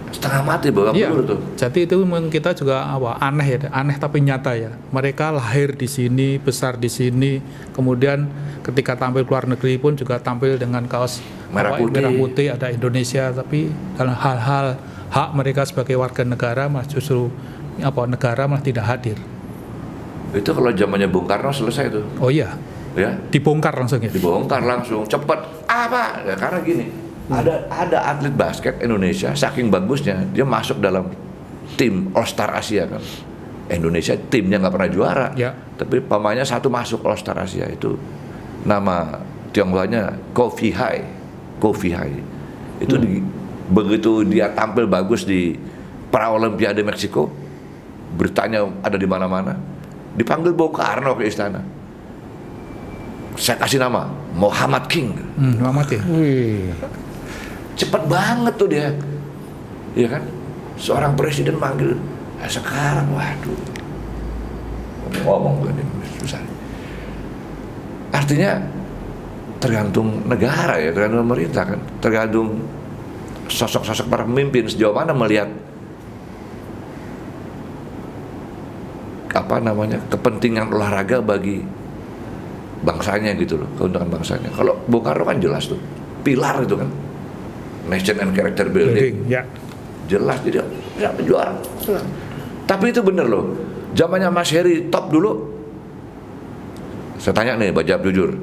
setengah mati babak belur tuh. Jadi itu kita juga aneh ya, aneh tapi nyata ya. Mereka lahir di sini, besar di sini, kemudian ketika tampil ke luar negeri pun juga tampil dengan kaos merah putih, ada Indonesia, tapi dalam hal-hal hak mereka sebagai warga negara malah justru negara malah tidak hadir. Itu kalau zamannya Bung Karno selesai tuh. Oh iya. Ya. Dibongkar langsung ya. Dibongkar langsung, cepat. Apa? Ya, karena gini. Ada atlet basket Indonesia saking bagusnya dia masuk dalam tim All Star Asia kan. Indonesia timnya nggak pernah juara, tapi pemainnya satu masuk All Star Asia, itu nama Tionghoanya Kofi Hai. Itu begitu dia tampil bagus di Pra Olimpiade Meksiko, beritanya ada di mana-mana, dipanggil Bung Karno ke istana. Saya kasih nama Muhammad King. Muhammad ya. Cepet banget tuh dia, ya kan? Seorang presiden manggil, sekarang waduh, ngomong gini susah. Artinya tergantung negara ya, tergantung pemerintah kan, tergantung sosok-sosok para pemimpin sejauh mana melihat kepentingan olahraga bagi bangsanya gitu loh, keuntungan bangsanya. Kalau Bung Karno kan jelas tuh, pilar itu kan, nation and character building. Ya. Jelas jadi juara. Tapi itu bener loh, zamannya Mas Heri top dulu. Saya tanya nih, jawab jujur.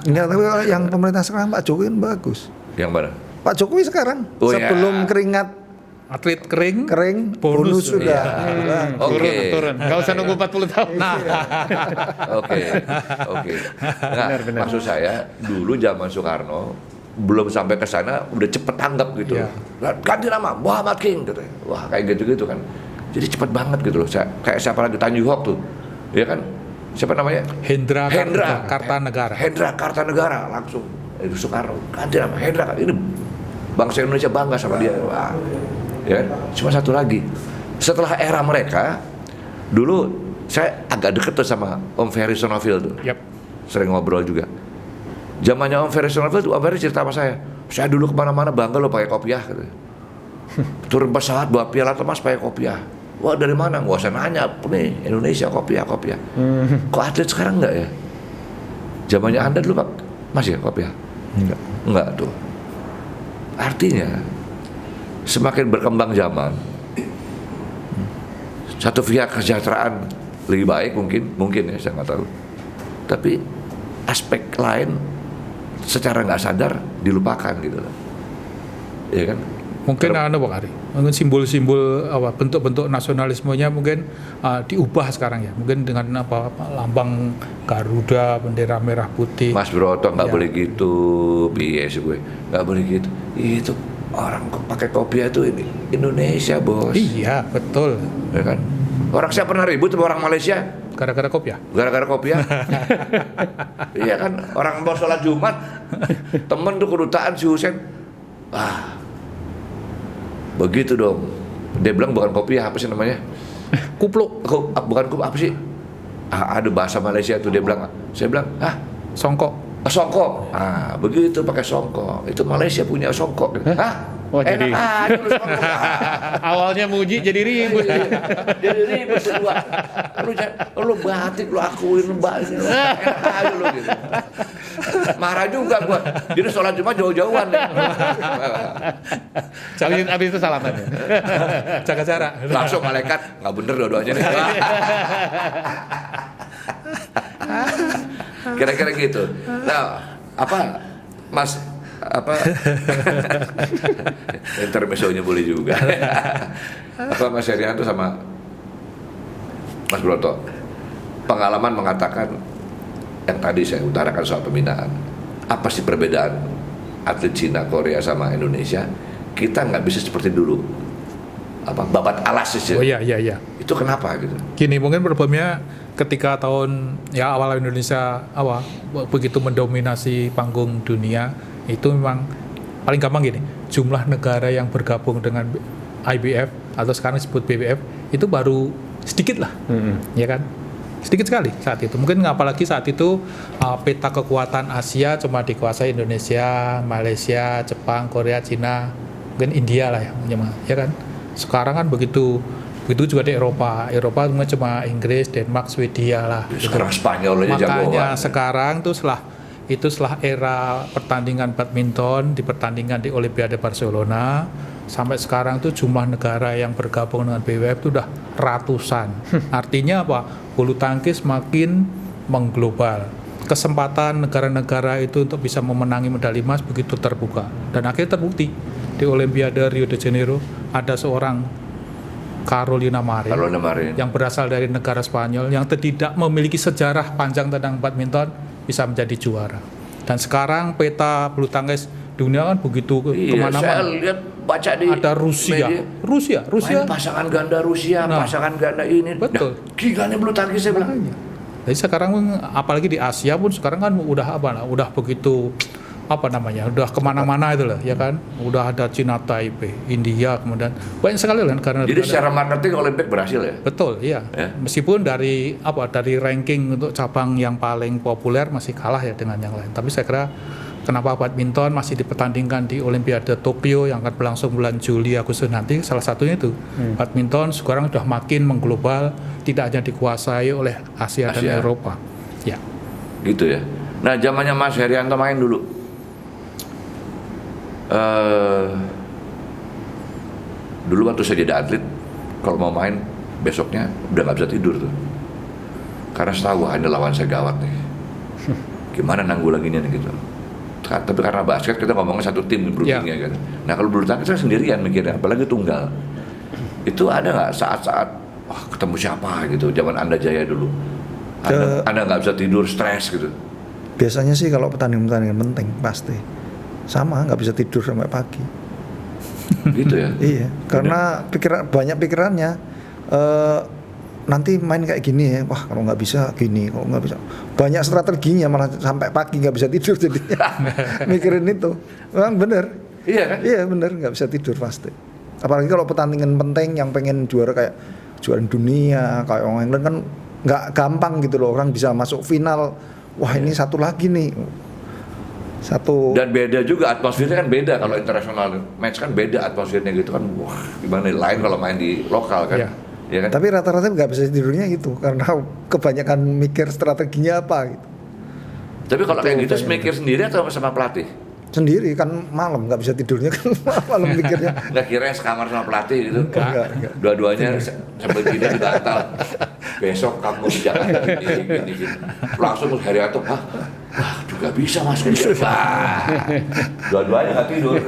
Enggak, tapi kalau yang pemerintah sekarang Pak Jokowi kan bagus. Yang mana? Pak Jokowi sekarang Oh, sebelum ya. keringat Atlet kering, kering, bonus bonus sudah. Oke. Turun. Nggak usah nunggu 40 tahun. Oke. Nah, maksud saya dulu zaman Soekarno belum sampai ke sana udah cepet tanggap gitu. Iya. Ganti nama Muhammad King gitu. Wah, kayak gitu kan. Jadi cepet banget gitu loh. Kayak siapa lagi, Tanjung Hok tuh. Ya kan? Siapa namanya? Hendra Kartanegara. Hendra Kartanegara langsung. Itu Soekarno. Ganti nama Hendra. Ini bangsa Indonesia bangga sama dia. Wah. Ya, cuma satu lagi. Setelah era mereka, dulu saya agak deket tuh sama Om Ferry Sonoviel tuh. Yap. Sering ngobrol juga. Zamannya Om Ferry Sonoviel tuh, Om Ferry cerita sama saya dulu kemana-mana bangga lo pakai kopiah gitu. Turun pesawat bawa piala emas pakai kopiah. Wah, dari mana? Gak usah nanya, nih Indonesia kopiah. Kok atlet sekarang enggak ya? Zamannya Anda dulu Pak, masih ya kopiah? Enggak tuh. Artinya semakin berkembang zaman, satu pihak kesejahteraan lebih baik mungkin ya, saya nggak tahu. Tapi aspek lain secara nggak sadar dilupakan gitu loh, ya kan? Mungkin Bang Ari, mungkin simbol-simbol bentuk-bentuk nasionalismenya mungkin diubah sekarang ya, mungkin dengan lambang Garuda, bendera merah putih. Mas Broto nggak boleh gitu, biasa gue nggak boleh gitu. Itu orang pakai kopiah itu ini Indonesia bos. Iya betul. Ya kan? Orang siapa pernah ribut sama orang Malaysia? Gara-gara kopiah. Gara-gara kopiah. Iya kan, orang mau sholat Jumat, temen tuh kedutaan si Husein, begitu dong. Dia bilang bukan kopiah, apa sih namanya? Kupluk. Bukan apa sih? Ada bahasa Malaysia tuh dia bilang. Saya bilang, Songkok. songkok. Begitu pakai songkok. Itu Malaysia punya songkok. Oh, enak jadi aja lu songkok. awalnya muji jadi ribut. Jadi ribet berdua. Lu batik, lu akuin, lu batik, enak aja lu gitu. Marah juga gua. Jadi sholat Jumat jauh-jauhan. Habis itu salaman ya. Jaga jarak. Langsung malaikat, nggak bener dua-duanya nih. Kira-kira gitu. Nah, Mas intermezzonya boleh juga. Mas Herianto sama Mas Broto, pengalaman mengatakan yang tadi saya utarakan soal pembinaan. Apa sih perbedaan atlet Cina, Korea sama Indonesia? Kita nggak bisa seperti dulu. Babat alas sih. Oh iya. Itu kenapa gitu? Gini, mungkin problemnya ketika tahun awal Indonesia begitu mendominasi panggung dunia, itu memang paling gampang gini, jumlah negara yang bergabung dengan IBF atau sekarang disebut BWF itu baru sedikit lah, ya kan? Sedikit sekali saat itu. Mungkin apalagi saat itu peta kekuatan Asia cuma dikuasai Indonesia, Malaysia, Jepang, Korea, Cina, mungkin India lah ya kan? Sekarang kan begitu juga di Eropa cuma Inggris, Denmark, Swedia lah. Sekarang Spanyol aja jagoan. Makanya sekarang tuh setelah era pertandingan badminton di pertandingan di Olimpiade Barcelona sampai sekarang tuh jumlah negara yang bergabung dengan BWF itu udah ratusan. Artinya apa? Bulu tangkis makin mengglobal. Kesempatan negara-negara itu untuk bisa memenangi medali emas begitu terbuka. Dan akhirnya terbukti di Olimpiade Rio de Janeiro ada seorang Carolina Marin yang berasal dari negara Spanyol yang tidak memiliki sejarah panjang tentang badminton bisa menjadi juara. Dan sekarang peta bulu tangkis dunia kan begitu kemana-mana. Saya lihat baca di ada Rusia. Main pasangan ganda Rusia, pasangan ganda ini. Betul. Gilanya bulu tangkis saya bilang. Jadi sekarang apalagi di Asia pun sekarang kan udah begitu udah kemana-mana itu lah, ya kan? Udah ada Cina, Taipei, India, kemudian banyak sekali lah karena. Jadi secara marketing Olimpik berhasil ya? Betul, iya. Ya? Meskipun dari ranking untuk cabang yang paling populer masih kalah ya dengan yang lain. Tapi saya kira kenapa badminton masih dipertandingkan di Olimpiade Tokyo yang akan berlangsung bulan Juli Agustus nanti, salah satunya itu badminton sekarang sudah makin mengglobal, tidak hanya dikuasai oleh Asia dan Eropa. Ya. Gitu ya. Nah, zamannya Mas Herianto main dulu. Dulu waktu saya jadi atlet, kalau mau main besoknya udah nggak bisa tidur tuh. Karena setahu ini lawan saya gawat nih. Gimana nanggulanginnya nih gitu. Tapi karena basket kita ngomongnya satu tim berundingnya kan. Nah kalau bulu tangkis saya sendirian mikirnya, apalagi tunggal. Itu ada nggak saat-saat wah ketemu siapa gitu, zaman Anda Jaya dulu. Anda nggak bisa tidur, stres gitu. Biasanya sih kalau pertandingan penting pasti sama, nggak bisa tidur sampai pagi. Gitu ya. Iya, karena banyak pikirannya. Nanti main kayak gini ya, wah kalau nggak bisa gini, kalau nggak bisa banyak strateginya, malah sampai pagi nggak bisa tidur jadinya. Mikirin itu, memang bener. Iya kan? Iya bener, nggak bisa tidur pasti. Apalagi kalau pertandingan penting yang pengen juara kayak juara dunia, kayak orang England kan nggak gampang gitu loh, orang bisa masuk final. Wah ini satu lagi nih. Dan beda juga atmosfernya kan beda kalau internasional match kan beda atmosfernya gitu kan. Wah gimana lain kalau main di lokal kan. Iya. Ya kan? Tapi rata-rata nggak bisa tidurnya gitu karena kebanyakan mikir strateginya apa gitu. Tapi kalau kayak gitu mikir sendiri atau sama pelatih? Sendiri kan malam nggak bisa tidurnya kan malam mikirnya. Nggak kira sekamar sama pelatih gitu? Enggak. Dua-duanya sampai tidak dibatal. Besok kamu di Jakarta gini. Langsung Herianto, wah juga bisa mas. Wah, dua-duanya nggak tidur.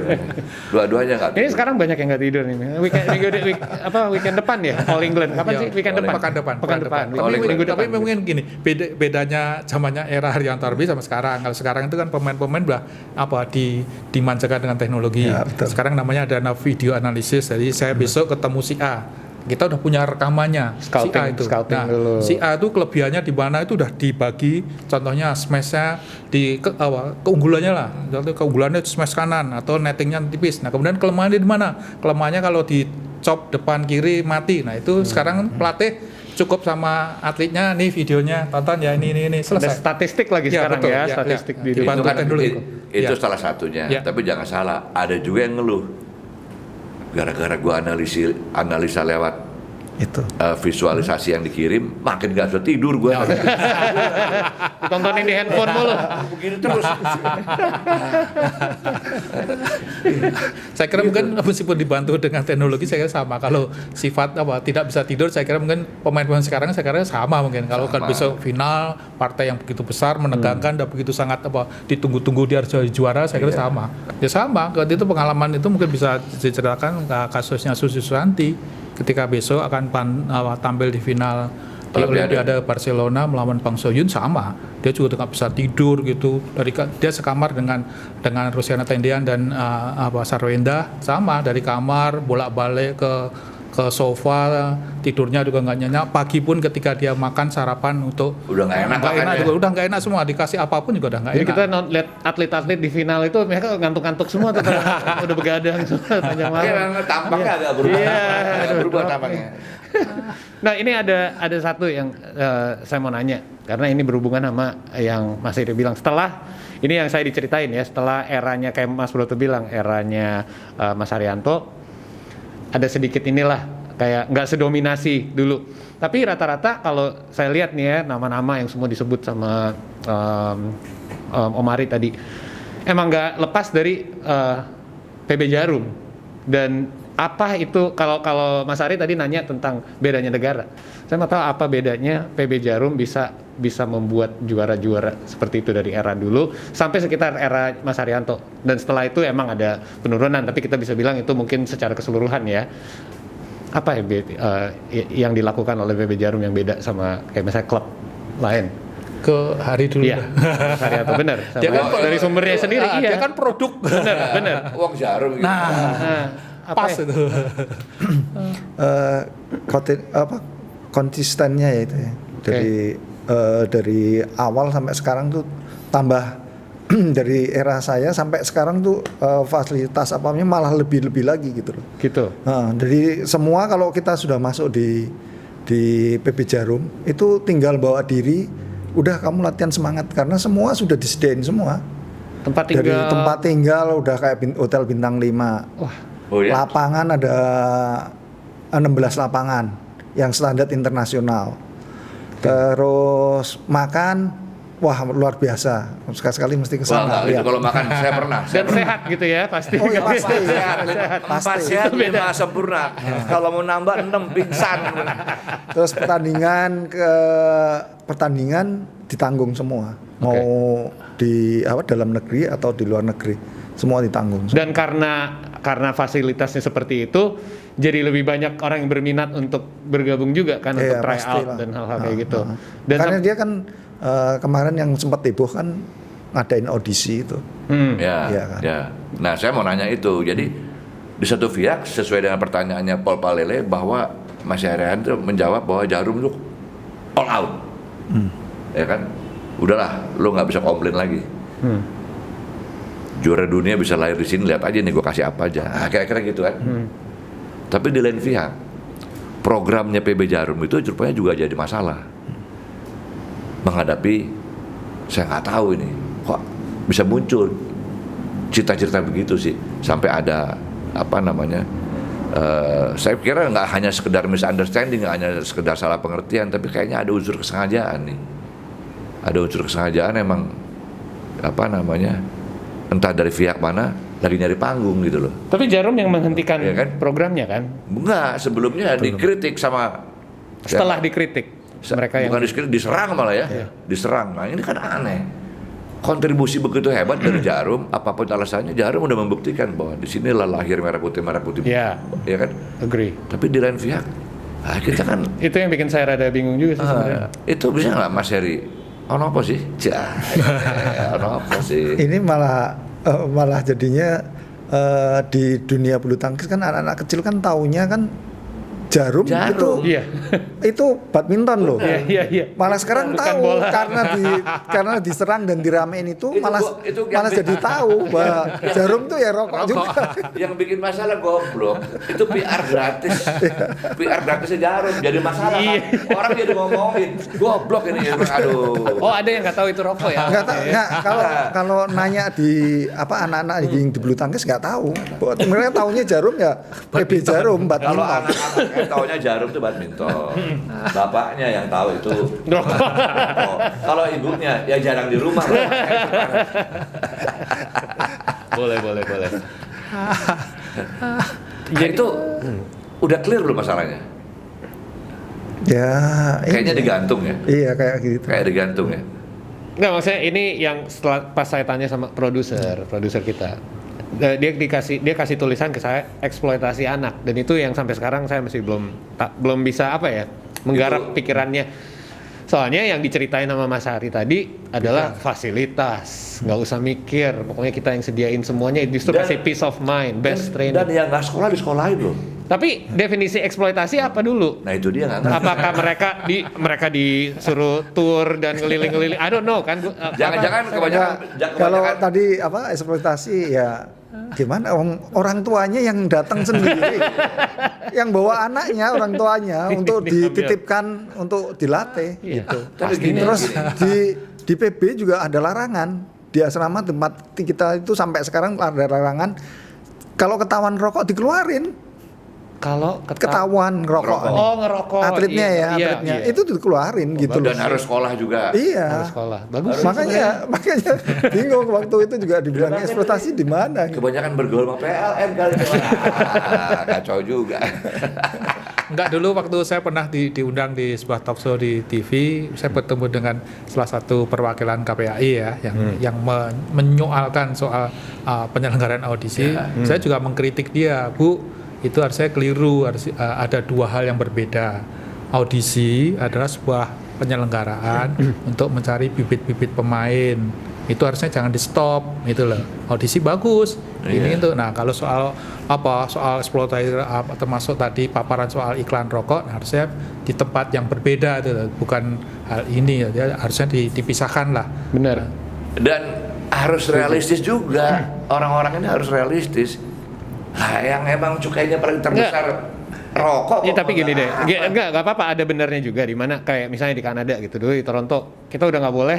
Dua-duanya nggak tidur. Ini sekarang banyak yang nggak tidur nih. Weekend depan ya, All England. Kapan sih weekend depan? Pekan depan. Tapi mungkin gini, bedanya zamannya era Haryanto Arbi sama sekarang. Kalau sekarang itu kan pemain-pemain udah dimanjakan dengan teknologi. Ya, sekarang namanya ada video analisis. Jadi saya besok ketemu si A. Kita udah punya rekamannya Scouting, si A itu. scouting dulu. Si A itu kelebihannya di mana itu udah dibagi. Contohnya smashnya keunggulannya lah. Contohnya keunggulannya itu smash kanan atau nettingnya tipis. Nah kemudian kelemahannya di mana? Kelemahannya kalau di chop depan kiri mati. Nah itu sekarang pelatih cukup sama atletnya nih videonya tonton ya ini selesai. Ada statistik lagi Ya, sekarang betul, ya, ya, statistik ya. di Itu Dibantu kan teknologi. itu Ya. salah satunya. Ya. Tapi jangan salah, ada juga yang ngeluh. Gara-gara gua analisa lewat Itu. visualisasi yang dikirim, makin gak bisa tidur gua. tontonin di handphone mulu. Begini terus. Saya kira mungkin meskipun dibantu dengan teknologi saya kira sama. Kalau sifat tidak bisa tidur saya kira mungkin pemain-pemain sekarang saya kira sama mungkin. Kalau kan besok final partai yang begitu besar menegangkan dan begitu sangat ditunggu-tunggu dia harus jadi juara saya kira sama. Ya sama. Kalau itu pengalaman itu mungkin bisa diceritakan kasusnya Susi Susanti ketika besok akan tampil di final di Olimpiade Barcelona melawan Bang Soyun sama. Dia juga nggak bisa tidur gitu. Dia sekamar dengan Rosiana Tendian dan Sarwenda sama dari kamar bolak-balik ke sofa, tidurnya juga nggak nyenyak. Pagi pun ketika dia makan sarapan untuk Udah nggak enak juga, udah nggak enak semua. Dikasih apapun juga udah nggak Jadi enak. kita lihat atlet-atlet di final itu mereka ngantuk-ngantuk semua tuh udah begadang semua panjang malam. Iya, tampaknya agak berubah. Iya, Agak berubah tampaknya. Nah ini ada satu yang saya mau nanya karena ini berhubungan sama yang Mas Iri bilang setelah ini yang saya diceritain ya setelah eranya kayak Mas Broto bilang eranya Mas Haryanto ada sedikit inilah kayak nggak sedominasi dulu tapi rata-rata kalau saya lihat nih ya nama-nama yang semua disebut sama Om Ari tadi emang nggak lepas dari PB Jarum dan apa itu kalau Mas Ari tadi nanya tentang bedanya negara, saya mau tahu apa bedanya PB Jarum bisa membuat juara-juara seperti itu dari era dulu sampai sekitar era Mas Haryanto dan setelah itu emang ada penurunan tapi kita bisa bilang itu mungkin secara keseluruhan ya apa yang dilakukan oleh PB Jarum yang beda sama kayak misalnya klub lain. Ke hari dulu. Iya, Mas Haryanto benar. Dia kan Dari sumbernya sendiri iya. Dia kan produk. Benar. Uang jarum gitu. Pas itu. Konsistennya ya itu ya. Dari awal sampai sekarang tuh tambah dari era saya sampai sekarang tuh fasilitas apanya malah lebih lagi gitu loh. Gitu. Nah, jadi semua kalau kita sudah masuk di PB Jarum itu tinggal bawa diri, udah kamu latihan semangat karena semua sudah disediain semua. Tempat tinggal. Dari tempat tinggal udah kayak hotel bintang 5. Wah. Oh, ya? Lapangan ada 16 lapangan yang standar internasional. Terus makan wah luar biasa. Sekali-sekali mesti ke Wah, sana. enggak, itu kalau makan saya pernah. Dan sehat gitu ya pasti. Oh iya pasti. Sehat, Pasti. 4 sehat 5 sempurna. Kalau mau nambah 6 pingsan. Terus pertandingan ditanggung semua. Mau di dalam negeri atau di luar negeri, semua ditanggung. Dan karena fasilitasnya seperti itu, jadi lebih banyak orang yang berminat untuk bergabung juga kan untuk Iya, try out pastilah. dan hal-hal kayak gitu. Nah. Dan Karena dia kan kemarin yang sempat heboh kan ngadain audisi itu. Ya, Iya kan? ya. Nah, saya mau nanya itu. Jadi di satu pihak sesuai dengan pertanyaannya Paul Palele bahwa Mas Herian itu menjawab bahwa Jarum itu all out. Ya kan? Udahlah, lo nggak bisa komplain lagi. Juara dunia bisa lahir di sini, lihat aja nih gue kasih apa aja. Nah, kira-kira gitu kan. Tapi di lain pihak, programnya PB Jarum itu rupanya juga jadi masalah. Menghadapi, saya nggak tahu ini, kok bisa muncul cita-cita begitu sih. Sampai ada, saya kira nggak hanya sekedar misunderstanding, nggak hanya sekedar salah pengertian, tapi kayaknya ada unsur kesengajaan nih. Ada unsur kesengajaan emang, entah dari pihak mana, lagi nyari panggung gitu loh. tapi Jarum yang menghentikan Iya kan? programnya kan Enggak, sebelumnya dikritik sama setelah dikritik mereka yang bukan dikritik, diserang malah ya. Diserang. Nah, ini kan aneh. Kontribusi begitu hebat dari Jarum, apapun alasannya, Jarum udah membuktikan bahwa di sinilah lahir merah putih. ya Ya kan? agree. Tapi di lain pihak, kita kan Itu yang bikin saya rada bingung juga sih sebenarnya. itu bisa nggak Mas Heri? Ono apa sih? Ono apa sih? Ini malah jadinya di dunia bulu tangkis kan anak-anak kecil kan taunya kan Jarum. Iya. itu badminton loh. Iya. Malah sekarang Bukan tahu bola. karena diserang dan diramein itu Itu malah yang jadi tahu bahwa Jarum tuh ya rokok juga. Yang bikin masalah goblok itu PR gratis. PR gratisnya Jarum jadi masalah kan. Orang jadi ngomongin goblok ini. Aduh. Oh, ada yang nggak tahu itu rokok ya? Nggak, kalau nanya di anak-anak yang di bulu tangkis nggak tahu. Mereka taunya Jarum ya PB Jarum Kalau badminton. anak-anak taunya Jarum itu badminton. Bapaknya yang tahu itu Rokok. rokok. Kalau ibunya ya jarang di rumah. boleh. Nah, itu udah clear belum masalahnya? Ya, Kayaknya digantung ya. Iya kayak gitu. Kayak digantung ya. Nggak, maksudnya ini yang setelah pas saya tanya sama produser kita, dia kasih tulisan ke saya eksploitasi anak, dan itu yang sampai sekarang saya masih belum bisa menggarap pikirannya. Soalnya yang diceritain sama Mas Hari tadi adalah fasilitas, nggak usah mikir, pokoknya kita yang sediain semuanya, justru Dan- kasih peace of mind, best training. Dan yang nggak sekolah disekolahin loh. Tapi definisi eksploitasi apa dulu? Nah itu dia nggak ngerti. Apakah mereka disuruh tour dan ngeliling-ngeliling? I don't know kan. Jangan-jangan kebanyakan. Kalau tadi eksploitasi ya gimana orang tuanya yang datang sendiri, yang bawa anaknya orang tuanya untuk dititipkan untuk dilatih gitu. Tapi gini, Terus di PB juga ada larangan di asrama tempat kita itu sampai sekarang ada larangan kalau ketahuan rokok dikeluarin. Kalau Ketahuan ngerokok. ngerokok. Atletnya iya, atletnya iya. itu dikeluarin gitu dan loh. harus sekolah juga. Iya. Harus sekolah. Bagus. Makanya bingung waktu itu juga dibilang eksploitasi di mana gitu. Kebanyakan bergaul sama PLN kali. Kacau juga. Enggak, dulu waktu saya pernah diundang di sebuah talk show di TV, saya bertemu dengan salah satu perwakilan KPAI ya, yang menyoalkan soal penyelenggaraan audisi. Saya juga mengkritik dia, Bu, itu harusnya keliru, ada dua hal yang berbeda. Audisi adalah sebuah penyelenggaraan untuk mencari bibit-bibit pemain. Itu harusnya jangan di stop, gitu loh. Audisi bagus. Ini itu. Nah, kalau soal eksploitasi termasuk tadi paparan soal iklan rokok, harusnya di tempat yang berbeda itu, bukan hal ini ya, harusnya dipisahkan lah. Benar. Dan harus realistis juga. Orang-orang ini harus realistis. Nah, yang emang cukainya paling terbesar rokok. Ya, tapi gini deh, nggak apa-apa, ada benernya juga, di mana kayak misalnya di Kanada gitu dulu, di Toronto kita udah nggak boleh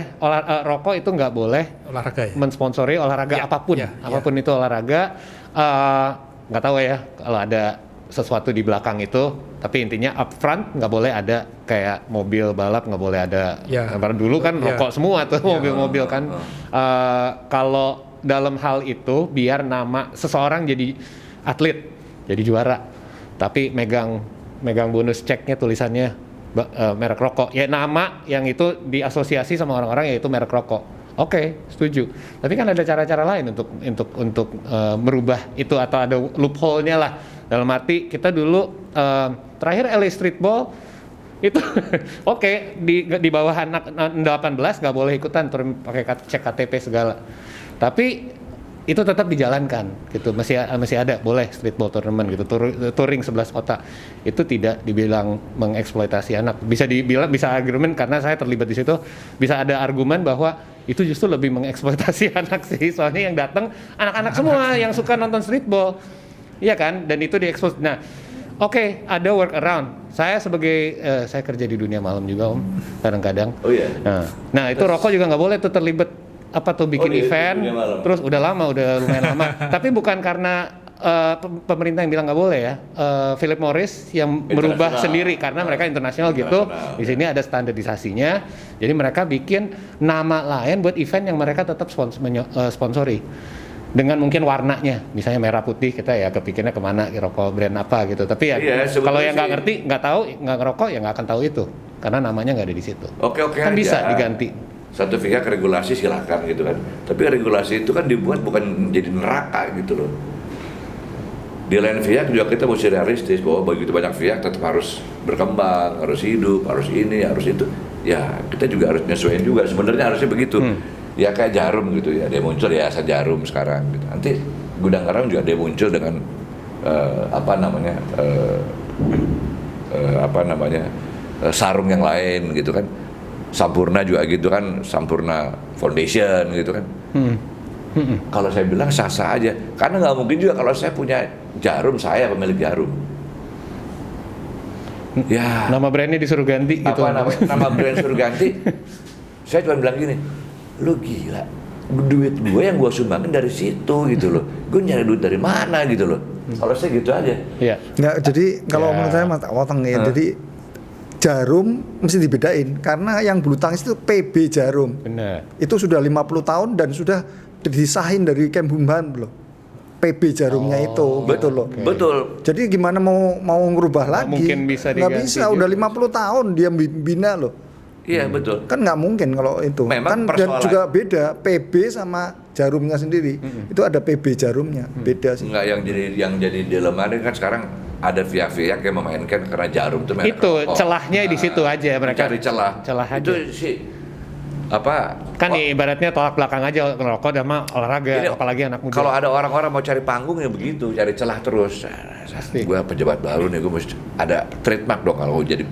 rokok itu nggak boleh Olahraga ya. mensponsori olahraga Ya, apapun ya, itu olahraga. Nggak tahu ya kalau ada sesuatu di belakang itu, tapi intinya up front nggak boleh ada kayak mobil balap, nggak boleh ada. Ya. Karena dulu kan Ya. rokok semua tuh mobil-mobil kan. Kalau dalam hal itu biar nama seseorang jadi atlet, jadi juara, tapi megang bonus ceknya tulisannya merek rokok. Ya nama yang itu diasosiasi sama orang-orang yaitu merek rokok. Oke, setuju. Tapi kan ada cara-cara lain untuk merubah itu atau ada loophole-nya lah. Dalam arti kita dulu terakhir LA Streetball itu oke, di bawah anak 18 nggak boleh ikutan pakai cek KTP segala. Tapi itu tetap dijalankan gitu, masih ada boleh streetball tournament gitu, touring 11 kota. Itu tidak dibilang mengeksploitasi anak. Bisa argumen karena saya terlibat di situ, bisa ada argumen bahwa itu justru lebih mengeksploitasi anak sih, soalnya yang datang anak-anak semua yang suka nonton streetball. Iya kan? Dan itu diekspos. Nah, oke, ada workaround. Saya sebagai saya kerja di dunia malam juga Om, kadang-kadang. Oh iya. Nah itu rokok juga nggak boleh tuh terlibat bikin event, terus udah lumayan lama. Tapi bukan karena pemerintah yang bilang nggak boleh ya. Philip Morris yang merubah sendiri karena mereka internasional gitu. Di sini ada standarisasinya. Jadi mereka bikin nama lain buat event yang mereka tetap sponsori. Dengan mungkin warnanya, misalnya merah putih, kita ya kepikirnya kemana, rokok brand apa gitu. Tapi ya kalau yang nggak ngerti, nggak tahu, nggak ngerokok ya nggak akan tahu itu, karena namanya nggak ada di situ. Oke kan aja. Bisa diganti. Satu pihak regulasi silakan gitu kan. Tapi regulasi itu kan dibuat bukan jadi neraka gitu loh. Di lain pihak juga kita mesti realistis bahwa begitu banyak pihak tetap harus berkembang, harus hidup, harus ini, harus itu. Ya kita juga harus nyesuaiin juga. Sebenarnya harusnya begitu. Ya kayak Jarum gitu ya, dia muncul ya asal Jarum sekarang gitu. Nanti Gudang Garam juga dia muncul dengan sarung yang lain gitu kan. Sampurna juga gitu kan, Sampurna Foundation gitu kan. Kalau saya bilang sah-sah aja, karena nggak mungkin juga kalau saya punya Jarum, saya pemilik Jarum. Ya. Nama brandnya disuruh ganti gitu. Nama brand suruh ganti. Saya cuma bilang gini, lu gila, duit gue yang gue sumbangin dari situ gitu loh, gue nyari duit dari mana gitu loh. Kalau saya gitu aja. Iya. Nggak, jadi kalau menurut saya potong ya, jadi Jarum mesti dibedain karena yang bulu tangkis itu PB Jarum. Benar. Itu sudah 50 tahun dan sudah disahin dari Kemhumhan loh. PB Jarumnya itu gitu loh. Betul. Jadi gimana mau ngerubah lagi? Mungkin bisa nggak diganti bisa, udah 50 tahun dia bina loh. Iya betul. Kan nggak mungkin kalau itu. Memang kan dan juga beda PB sama Jarumnya sendiri. Itu ada PB Jarumnya, beda sih. Enggak, yang jadi dilema ini kan sekarang ada pihak-pihak yang memainkan karena Jarum itu merek Itu rokok. celahnya di situ aja mereka. Cari celah. Celah aja. Itu sih Kan ibaratnya tolak belakang aja ngerokok sama olahraga, Ini, apalagi anak muda. Kalau ada orang-orang mau cari panggung ya begitu, cari celah terus. Gue pejabat baru nih, gue mesti ada trademark dong kalau jadi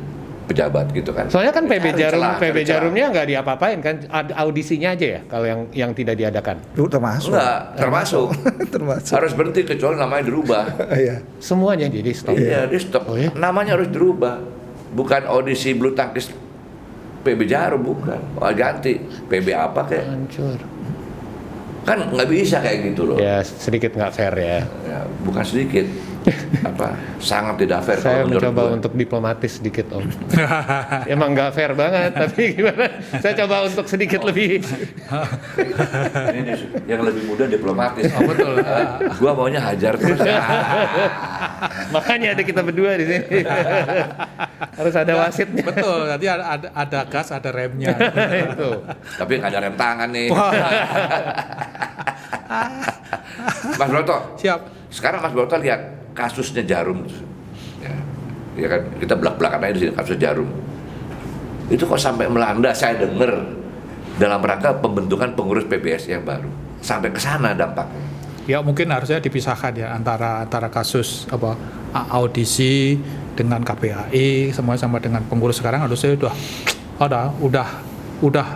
pejabat gitu kan. Soalnya kan PB Cari Jarum, celah, PB cari celah. Jarumnya nggak diapa-apain kan, audisinya aja ya kalau yang tidak diadakan. Lu termasuk. Enggak, termasuk. termasuk. Harus berhenti kecuali namanya dirubah. Iya. Semuanya jadi stop. Iya, di stop. Oh, ya? Namanya harus dirubah. Bukan audisi bulu tangkis PB Jarum, bukan. Ganti PB apa kayak. Hancur. Kan nggak bisa kayak gitu loh. Ya sedikit nggak fair ya. Ya, bukan sedikit. Sangat tidak fair. Saya kalau menurut mencoba gua. untuk diplomatis sedikit Om. Emang nggak fair banget, tapi gimana? Saya coba untuk sedikit lebih. Ini yang lebih muda diplomatis. Oh, betul. Gua maunya hajar terus. Makanya ada kita berdua di sini. Harus ada wasitnya. Betul, nanti ada gas, ada remnya. Itu. Tapi nggak ada rem tangan nih. Mas Broto, Siap. sekarang Mas Broto lihat kasusnya Jarum, ya kan kita belak-belakan aja di sini kasus Jarum. Itu kok sampai melanda, saya dengar dalam rangka pembentukan pengurus PBSI yang baru, sampai ke sana dampaknya. Ya mungkin harusnya dipisahkan ya antara kasus audisi dengan KPAI, semuanya sama dengan pengurus sekarang harusnya udah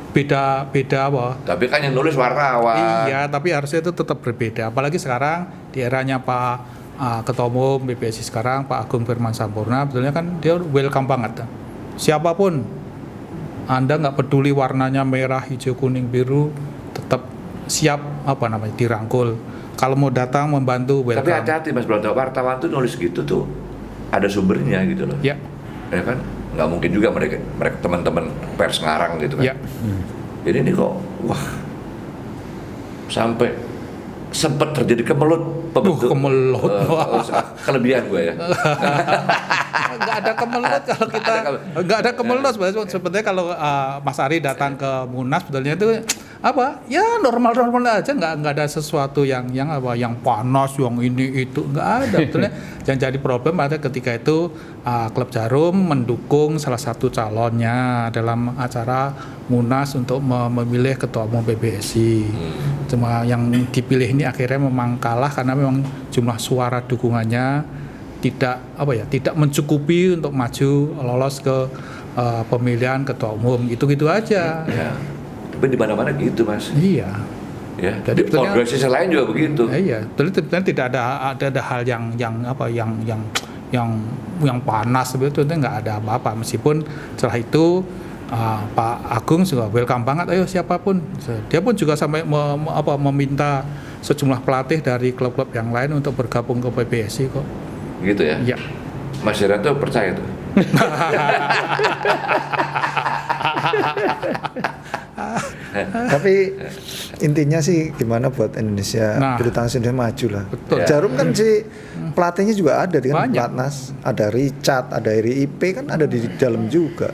beda apa. Tapi kan yang nulis wartawan. Iya, tapi harusnya itu tetap berbeda. Apalagi sekarang di eranya Pak Ketua Umum PBSI sekarang, Pak Agung Firman Sampurna, betulnya kan dia welcome banget. Siapapun, Anda nggak peduli warnanya merah, hijau, kuning, biru, tetap siap dirangkul. kalau mau datang membantu welcome. Tapi hati-hati Mas Bronto, wartawan tuh nulis gitu tuh ada sumbernya gitu loh. Ya. Ya kan? Nggak mungkin juga mereka teman-teman pers ngarang gitu kan. Ya. Jadi ini kok wah sampai sempat terjadi kemelut pembentuk. Kemelut. Kelebihan gue ya. Nggak ada kemelut kalau kita nggak ada kemelut sebenarnya kalau Mas Ari datang ke Munas sebetulnya itu apa ya normal aja, nggak ada sesuatu yang panas yang ini itu nggak ada sebetulnya. Yang jadi problem ada ketika itu klub Jarum mendukung salah satu calonnya dalam acara Munas untuk memilih ketua umum PBSI. Cuma yang dipilih ini akhirnya memang kalah karena memang jumlah suara dukungannya tidak mencukupi untuk maju lolos ke pemilihan ketua umum gitu aja. Ya. Tapi di mana-mana gitu Mas. Iya. Ya. Jadi Di organisasi lain juga begitu. Iya. Jadi tidak ada hal yang panas sebetulnya nggak ada apa-apa meskipun setelah itu Pak Agung juga welcome banget, ayo siapapun. Dia pun juga sampai meminta sejumlah pelatih dari klub-klub yang lain untuk bergabung ke PBSI kok. Gitu ya? Iya. Mas Herianto percaya tuh? Tapi intinya sih gimana buat Indonesia, bulu tangkis Indonesia maju lah. Betul. Jarum kan si pelatihnya juga ada kan, Banyak. Platnas, ada Richard, ada RIP kan ada di dalam juga.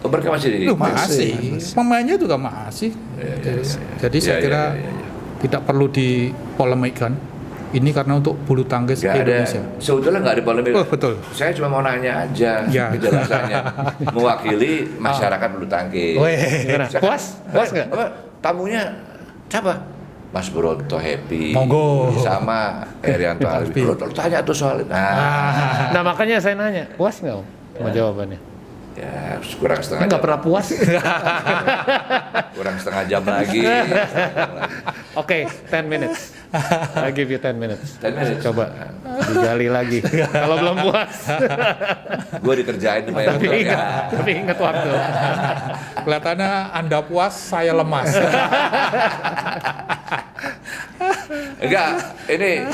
Oh, mereka masih di Masih. Pemainnya juga masih. Jadi saya kira tidak perlu dipolemikkan. Ini karena untuk bulu tangkis Indonesia. Sebetulnya nggak ada polemik. Oh, betul. Saya cuma mau nanya aja Ya. penjelasannya. Mewakili masyarakat bulu tangkis. Gimana? Puas nggak? Tamunya siapa? Mas Bronto happy. Monggo. Sama Herianto Alwi. Lu tanya tuh soal itu. Nah makanya saya nanya, puas nggak Om sama jawabannya? Ya kurang setengah Nggak jam. pernah puas. Kurang setengah jam lagi. Oke, 10 minutes. I give you 10 minutes. 10 minutes. Coba digali lagi. Kalau belum puas. Gue dikerjain sama yang Tapi ingat waktu. Kelihatannya Anda puas, saya lemas. Enggak, ini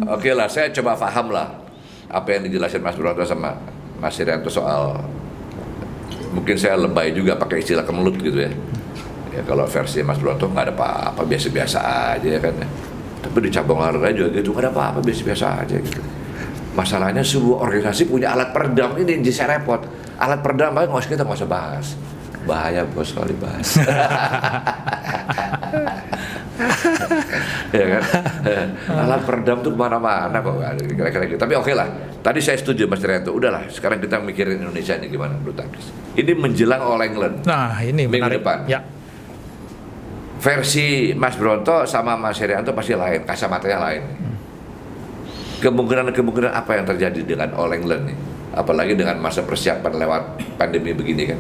oke lah, saya coba paham lah apa yang dijelasin Mas Bronto sama Mas Herianto soal mungkin saya lebay juga pakai istilah kemelut gitu ya. Ya kalau versi Mas Bronto nggak ada apa-apa, biasa-biasa aja ya kan. Tapi di cabang olahraga juga gitu, nggak ada apa-apa, biasa-biasa aja gitu. Masalahnya sebuah organisasi punya alat peredam, ini jadi saya repot. Alat peredam kita nggak usah bahas. Bahaya bos kalau dibahas. Ya kan? Alat peredam tuh kemana-mana kok, kira-kira gitu. Tapi oke lah. Tadi saya setuju Mas Herianto. Udahlah, sekarang kita mikirin Indonesia ini gimana bulu tangkis. Ini menjelang All England. Nah, ini minggu menarik. depan. Ya. Versi Mas Bronto sama Mas Herianto pasti lain, kacamatanya lain. Kemungkinan apa yang terjadi dengan All England nih? Apalagi dengan masa persiapan lewat pandemi begini kan?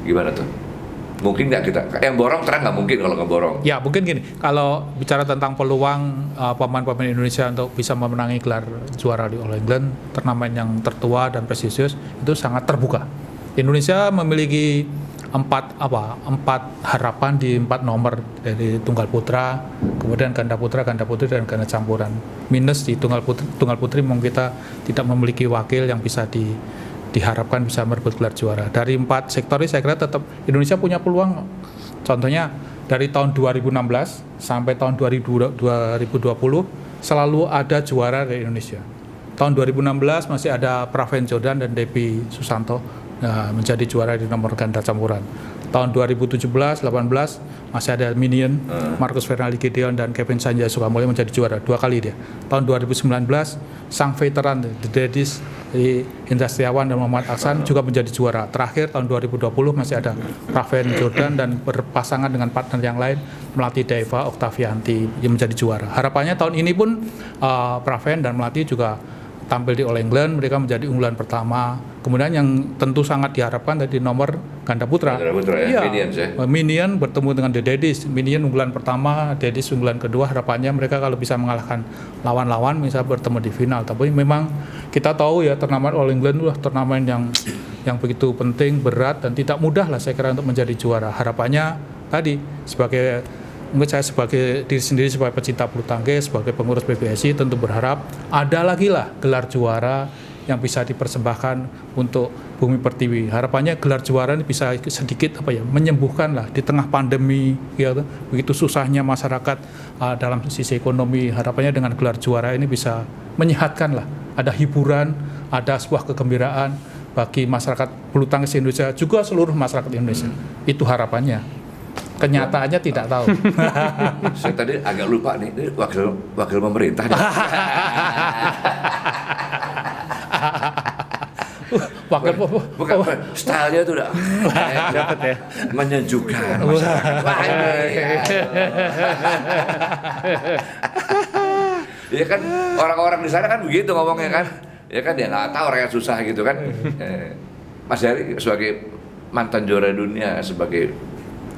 Gimana tuh? Mungkin nggak kita? Yang borong terang nggak mungkin kalau ngeborong. Ya mungkin gini, kalau bicara tentang peluang pemain-pemain Indonesia untuk bisa memenangi gelar juara di All England, turnamen yang tertua dan prestisius itu sangat terbuka. Indonesia memiliki empat harapan di 4 nomor, dari tunggal putra, kemudian ganda putra, ganda putri, dan ganda campuran. Minus di tunggal putri memang kita tidak memiliki wakil yang bisa diharapkan bisa merebut gelar juara. Dari 4 sektor ini saya kira tetap Indonesia punya peluang. Contohnya dari tahun 2016 sampai tahun 2020 selalu ada juara dari Indonesia. Tahun 2016 masih ada Praven Jordan dan Debbie Susanto menjadi juara di nomor ganda campuran. Tahun 2017-18 masih ada Minion, Marcus Fernaldi Gideon dan Kevin Sanjaya Sukamulya menjadi juara 2 kali dia. Tahun 2019 sang veteran The Daddies Indra Setiawan dan Muhammad Aksan juga menjadi juara. Terakhir tahun 2020 masih ada Praven Jordan dan berpasangan dengan partner yang lain Melati Deva Oktavianti yang menjadi juara. Harapannya tahun ini pun Praven dan Melati juga tampil di All England, mereka menjadi unggulan pertama. Kemudian yang tentu sangat diharapkan tadi nomor ganda putra. Ganda putra ya, Minion ya. Minion bertemu dengan The Daddies. Minion unggulan pertama, Daddies unggulan kedua. Harapannya mereka kalau bisa mengalahkan lawan-lawan bisa bertemu di final. Tapi memang kita tahu ya turnamen All England adalah turnamen yang begitu penting, berat dan tidak mudah lah saya kira untuk menjadi juara. Harapannya tadi sebagai mungkin saya sebagai diri sendiri sebagai pecinta bulu tangkis, sebagai pengurus PBSI tentu berharap ada lagi lah gelar juara yang bisa dipersembahkan untuk Bumi Pertiwi. Harapannya gelar juara ini bisa sedikit menyembuhkan lah di tengah pandemi, ya, begitu susahnya masyarakat dalam sisi ekonomi. Harapannya dengan gelar juara ini bisa menyehatkan lah, ada hiburan, ada sebuah kegembiraan bagi masyarakat bulu tangkis Indonesia, juga seluruh masyarakat Indonesia. Itu harapannya. Kenyataannya tidak tahu. Saya tadi agak lupa nih, ini wakil pemerintah. Bukan stylenya tuh udah dapat ya, menyejukkan masyarakat. Ya kan orang-orang di sana kan begitu ngomongnya kan, ya kan dia nggak tahu rakyat susah gitu kan. Mas Heri sebagai mantan juara dunia, sebagai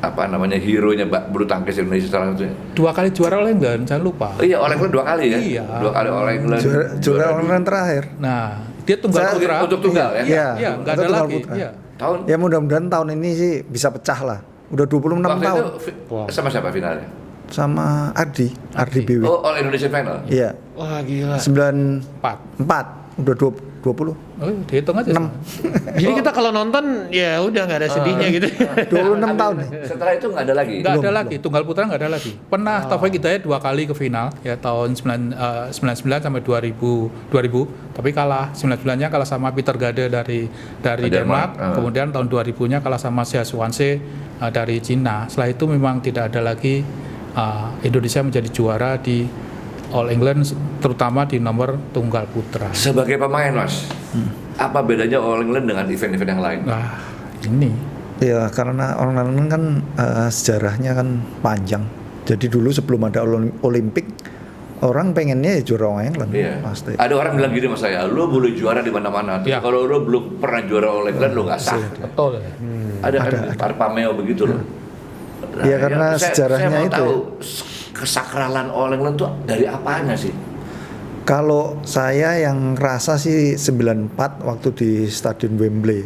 hero-nya bulu tangkis Indonesia salah satunya. 2 kali juara All England, jangan lupa. Oh iya, All England 2 kali ya. Iya. 2 kali All England. Juara All England terakhir. Nah, dia tunggal putra. Untuk tunggal ya. Iya, nggak ada lagi. Iya. Tahun Ya mudah-mudahan tahun ini sih bisa pecah lah. Udah 26 waktu tahun. itu sama siapa finalnya? Sama Ardi BW. Oh, All Indonesian Final. Iya. Wah gila. 94. Udah 20. Oh, dihitung aja. 6. Jadi kita kalau nonton ya udah nggak ada sedihnya gitu. 26 tahun nih. Setelah itu nggak ada lagi. Nggak ada lagi, tunggal putra nggak ada lagi. Pernah Taufik Hidayat 2 kali ke final, ya tahun 99 sampai 2000, tapi kalah. 99-nya kalah sama Peter Gade dari Denmark, kemudian tahun 2000-nya kalah sama Xia Suwanse dari Cina. Setelah itu memang tidak ada lagi Indonesia menjadi juara di All England, terutama di nomor tunggal putra. Sebagai pemain, Mas, apa bedanya All England dengan event-event yang lain? Nah, ini Ya karena All England kan sejarahnya kan panjang. Jadi dulu sebelum ada Olimpik, orang pengennya ya juara All England. Iya. Pasti. Ada orang bilang gini sama saya, lu boleh juara di mana-mana. Tapi Iya. kalau lu belum pernah juara All England, lu nggak sah. betul. Ada kan Pameo begitu loh. Nah, Iya, karena sejarahnya saya mau itu. tahu kesakralan All England tuh dari apanya sih? Kalau saya yang rasa sih 94 waktu di Stadion Wembley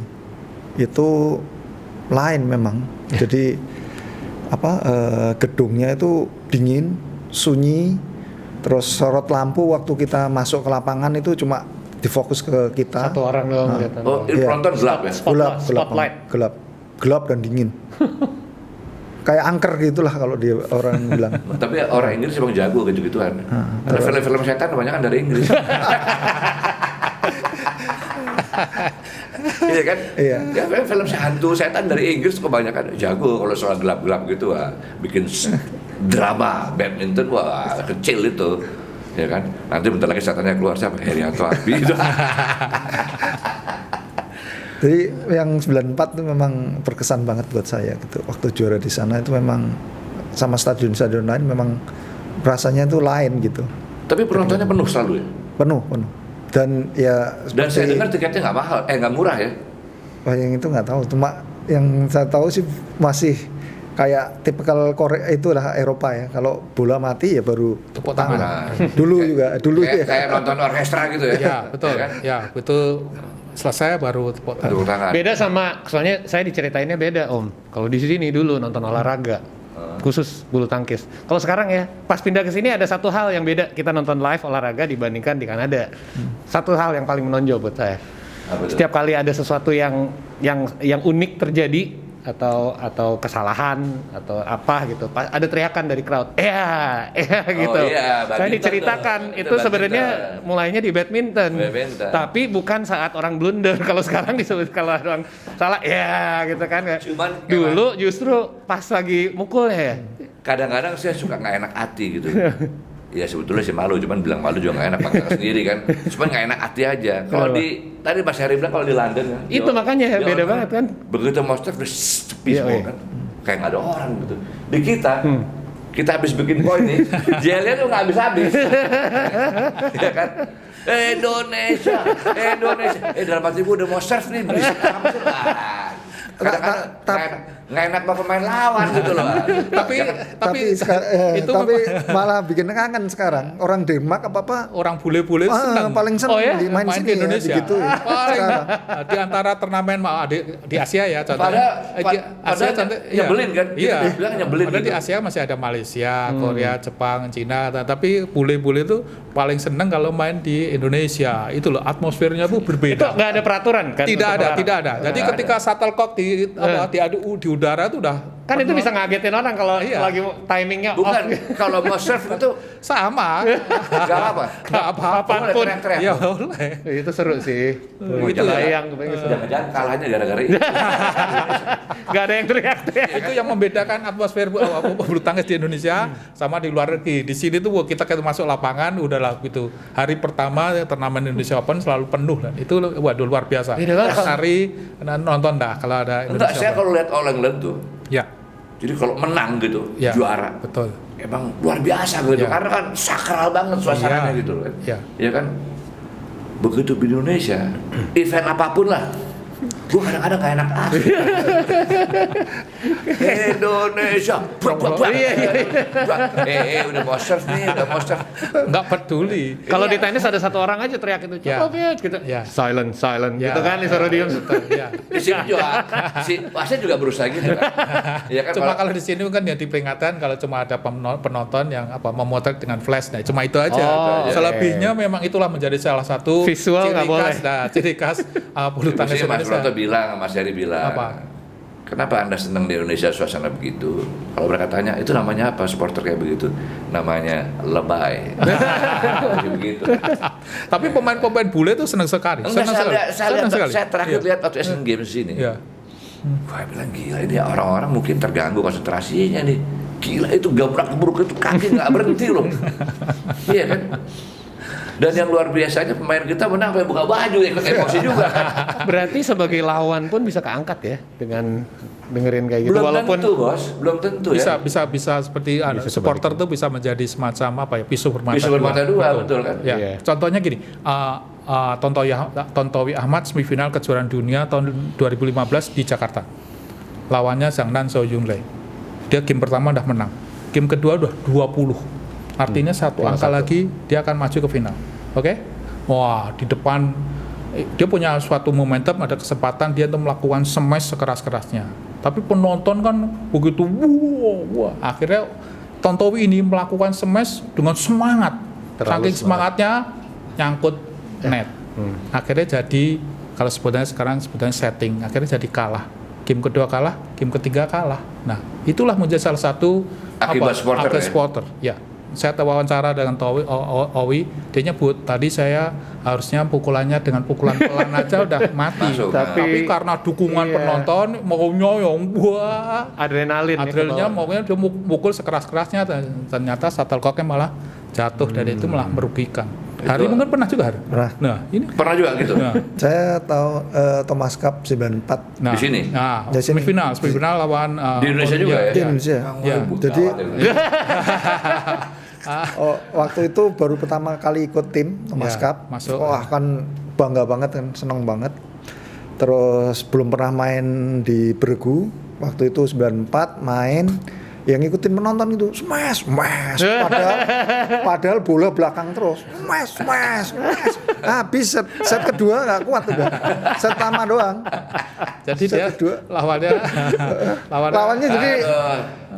itu lain memang. Jadi gedungnya itu dingin, sunyi, terus sorot lampu waktu kita masuk ke lapangan itu cuma difokus ke kita. Satu orang doang kelihatan. Oh, ini Iya. penonton gelap ya? Spotlight. Gelap dan dingin. Kayak angker gitulah kalau dia orang bilang. Tapi orang Inggris emang jago gitu-gituan. Karena film-film setan kebanyakan dari Inggris. Iya kan? Iya. Ya film hantu setan dari Inggris kebanyakan jago kalau soal gelap-gelap gitu, bikin drama badminton, wah kecil itu. Ya kan? Nanti bentar lagi setannya keluar siapa? Herianto Abi itu. Jadi yang 94 itu memang berkesan banget buat saya gitu. Waktu juara di sana itu memang sama stadion-stadion lain memang rasanya itu lain gitu. Tapi penontonnya penuh selalu ya? Penuh. Dan ya Dan saya dengar tiketnya nggak mahal, nggak murah ya? wah, yang itu nggak tahu. Cuma yang saya tahu sih masih kayak tipikal Korea itulah Eropa ya. Kalau bola mati ya baru tepuk tangan. Nah, Dulu kayak, ya. kayak nonton orkestra gitu ya? Ya, betul. Ya kan? Ya, betul. Selesai baru tepuk tangan. Tepuk tangan. Beda sama, soalnya saya diceritainnya beda Om. Kalau di sini dulu nonton olahraga, khusus bulu tangkis. Kalau sekarang ya, pas pindah ke sini ada satu hal yang beda. Kita nonton live olahraga dibandingkan di Kanada. Satu hal yang paling menonjol buat saya. Apa itu? Setiap kali ada sesuatu yang unik terjadi atau kesalahan atau apa gitu, ada teriakan dari crowd. Gitu. Iya, Saya badminton diceritakan tuh. itu Itu sebenarnya badminton. mulainya di badminton. Badminton. Tapi bukan saat orang blunder. Kalau sekarang disebut kalau ada orang salah gitu kan. Cuman Dulu justru pas lagi mukulnya ya. Kadang-kadang saya suka nggak enak hati gitu. Ya sebetulnya sih malu, cuman bilang malu juga nggak enak pakai sendiri kan. Cuman nggak enak hati aja. Kalau Kenapa? tadi Mas Heri bilang kalau di London kan. Itu makanya beda banget kan. Begitu mau start udah sepi Iya, semua iya. kan. Kayak nggak ada orang gitu. Di kita habis bikin poin nih, jelnya tuh nggak habis-habis. Ya kan? Indonesia. Dalam hati gue udah mau serve nih, berisik amat sih. Kadang-kadang nggak enak sama pemain lawan gitu loh. tapi tapi malah bikin kangen sekarang. Orang Denmark apa orang bule-bule senang paling senang Oh, ya? di main main sini di Indonesia. ya, gitu. Paling Sekarang. di antara turnamen di Asia ya contohnya. Padahal nyebelin kan? Iya. Kita bilang nyebelin Padahal gitu. di Asia masih ada Malaysia, Korea, Jepang, Cina, tapi bule-bule itu paling seneng kalau main di Indonesia. Itu loh atmosfernya tuh Itu berbeda. nggak ada peraturan kan? Tidak untuk ada, orang? tidak ada. Jadi Nggak ketika shuttlecock diadu di udara itu udah Kan itu bisa ngagetin orang kalau Iya. lagi timingnya Bukan, off. kalau mau surf itu sama. nggak apa. Nggak apa-apa. Apapun. Teriak-teriak. Ya boleh. Itu seru sih. Itu ya. Bayang, kebayang seru. Jangan-jangan kalahnya gara-gara itu. Nggak ada yang teriak-teriak. Itu yang membedakan atmosfer bulu tangkis di Indonesia sama di luar negeri. Di sini tuh kita masuk lapangan udahlah gitu. Hari pertama turnamen Indonesia Open selalu penuh dan itu waduh luar biasa. Beda banget. Tiap hari nonton dah kalau ada Enggak, Indonesia saya Open. kalau lihat All England tuh, Ya, jadi kalau menang gitu, ya. juara, Betul. emang luar biasa gitu, Ya. karena kan sakral banget suasananya Iya. gitu kan. Iya. Ya kan, begitu di Indonesia, event apapun lah, gue kadang-kadang gak enak Indonesia, udah mau surf nih, udah mau surf. Nggak peduli. Kalau di tenis ada satu orang aja teriak itu, Ya. Djokovic gitu. Ya. Silent, Ya. gitu kan disuruh diem. Ya. Di sini juga, si wasit juga berusaha gitu kan. Ya kan, Cuma kalau di sini kan ya diperingatan kalau cuma ada penonton yang memotret dengan flash, nah cuma itu aja. Oh, Selebihnya memang itulah menjadi salah satu Visual nggak boleh. ciri khas bulu tangkis Mesti Mas Indonesia. Broto bilang, Mas Heri bilang, Apa? kenapa Anda senang di Indonesia suasana begitu? Kalau mereka tanya, itu namanya apa supporter kayak begitu? Namanya lebay. Masih begitu. Tapi pemain-pemain bule itu senang sekali. Enggak, Senang sekali. saya terakhir Iya. lihat waktu Asian Games sini. Iya. Wah, bilang gila ini orang-orang mungkin terganggu konsentrasinya nih. Gila itu gabrak-gebruk itu kaki nggak berhenti loh. Iya kan? Dan yang luar biasanya pemain kita menang sampai buka baju, ikut emosi juga kan. Berarti sebagai lawan pun bisa keangkat ya dengan dengerin kayak gitu. Belum Walaupun tentu bos, belum tentu ya. Bisa seperti supporter tuh bisa menjadi semacam apa ya, pisau bermata Pisau bermata dua, betul kan? Ya. Iya. Contohnya gini, Tontowi Ahmad semifinal kejuaraan dunia tahun 2015 di Jakarta. Lawannya Zhang Nan So Yun Lei. Dia game pertama udah menang. Game kedua udah 20. Artinya satu angka lagi dia akan maju ke final. Oke? Wah, di depan dia punya suatu momentum, ada kesempatan dia untuk melakukan smash sekeras-kerasnya. Tapi penonton kan begitu wah. Akhirnya Tontowi ini melakukan smash dengan semangat. Saking semangatnya nyangkut net. Akhirnya jadi kalau sekarang setting, akhirnya jadi kalah. Game kedua kalah, game ketiga kalah. Nah, itulah menjadi salah satu Akibat supporter, akibat ya? supporter. Ya. Saya wawancara dengan Owi, dia nyebut tadi saya harusnya pukulannya dengan pukulan pelan aja udah mati. Masuk. Tapi karena dukungan Iya. penonton maunya yang wah, adrenalin ya adrenalnya kebawa. maunya dia mukul sekeras-kerasnya, ternyata shuttlecocknya malah jatuh dan itu malah merugikan. Hari mungkin pernah juga Hari? Pernah. Nah, ini Pernah juga gitu. nah, Saya tahu Thomas Cup 94 nah, Di sini? Nah, Di sini. semifinal lawan Di Indonesia juga ya? di Indonesia. Ya. Jadi Ah. waktu itu baru pertama kali ikut tim Thomas Ya, Cup. masuk. Wah kan bangga banget kan, senang banget. Terus belum pernah main di Bergu. Waktu itu 94 main. Yang ngikutin penonton itu smash. Padahal bola belakang terus. Smash. Habis set kedua nggak kuat udah. Set pertama doang. Jadi dia kedua. Lawannya jadi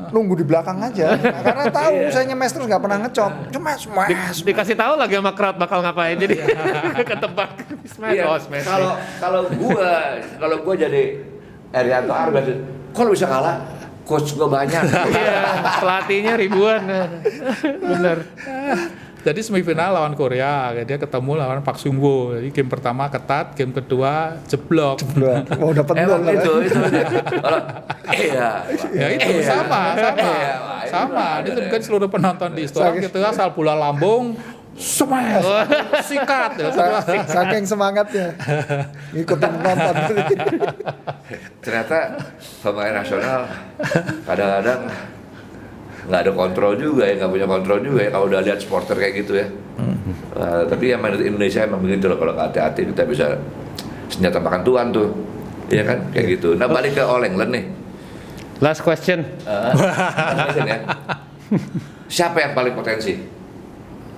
nunggu di belakang aja. Karena tahu saya nyemes terus nggak pernah ngecop. Cuma smash. Dikasih tahu lagi sama crowd bakal ngapain jadi ketebak smash. Iya, Oh, smash. kalau gua jadi Erianto Arbas, kalau bisa kalah, coach gua banyak. Iya, pelatihnya ribuan. Bener. Jadi semifinal lawan Korea, dia ketemu lawan Park Sung Woo. Jadi game pertama ketat, game kedua jeblok. Mau dapat gol Emang lah. itu. Kalau Ya itu sama. Wah, Itu bukan seluruh penonton di istora gitu asal bola lambung, smash, sikat. Ya, Saking semangatnya ngikutin penonton. ternyata pemain nasional kadang-kadang nggak ada kontrol juga ya, nggak punya kontrol juga ya kalau udah lihat supporter kayak gitu ya. Tapi yang main di Indonesia emang begitu loh, kalau nggak hati-hati kita bisa senjata makan tuan tuh, iya kan kayak gitu. Nah balik ke All England nih, Last question. Ya. Siapa yang paling potensi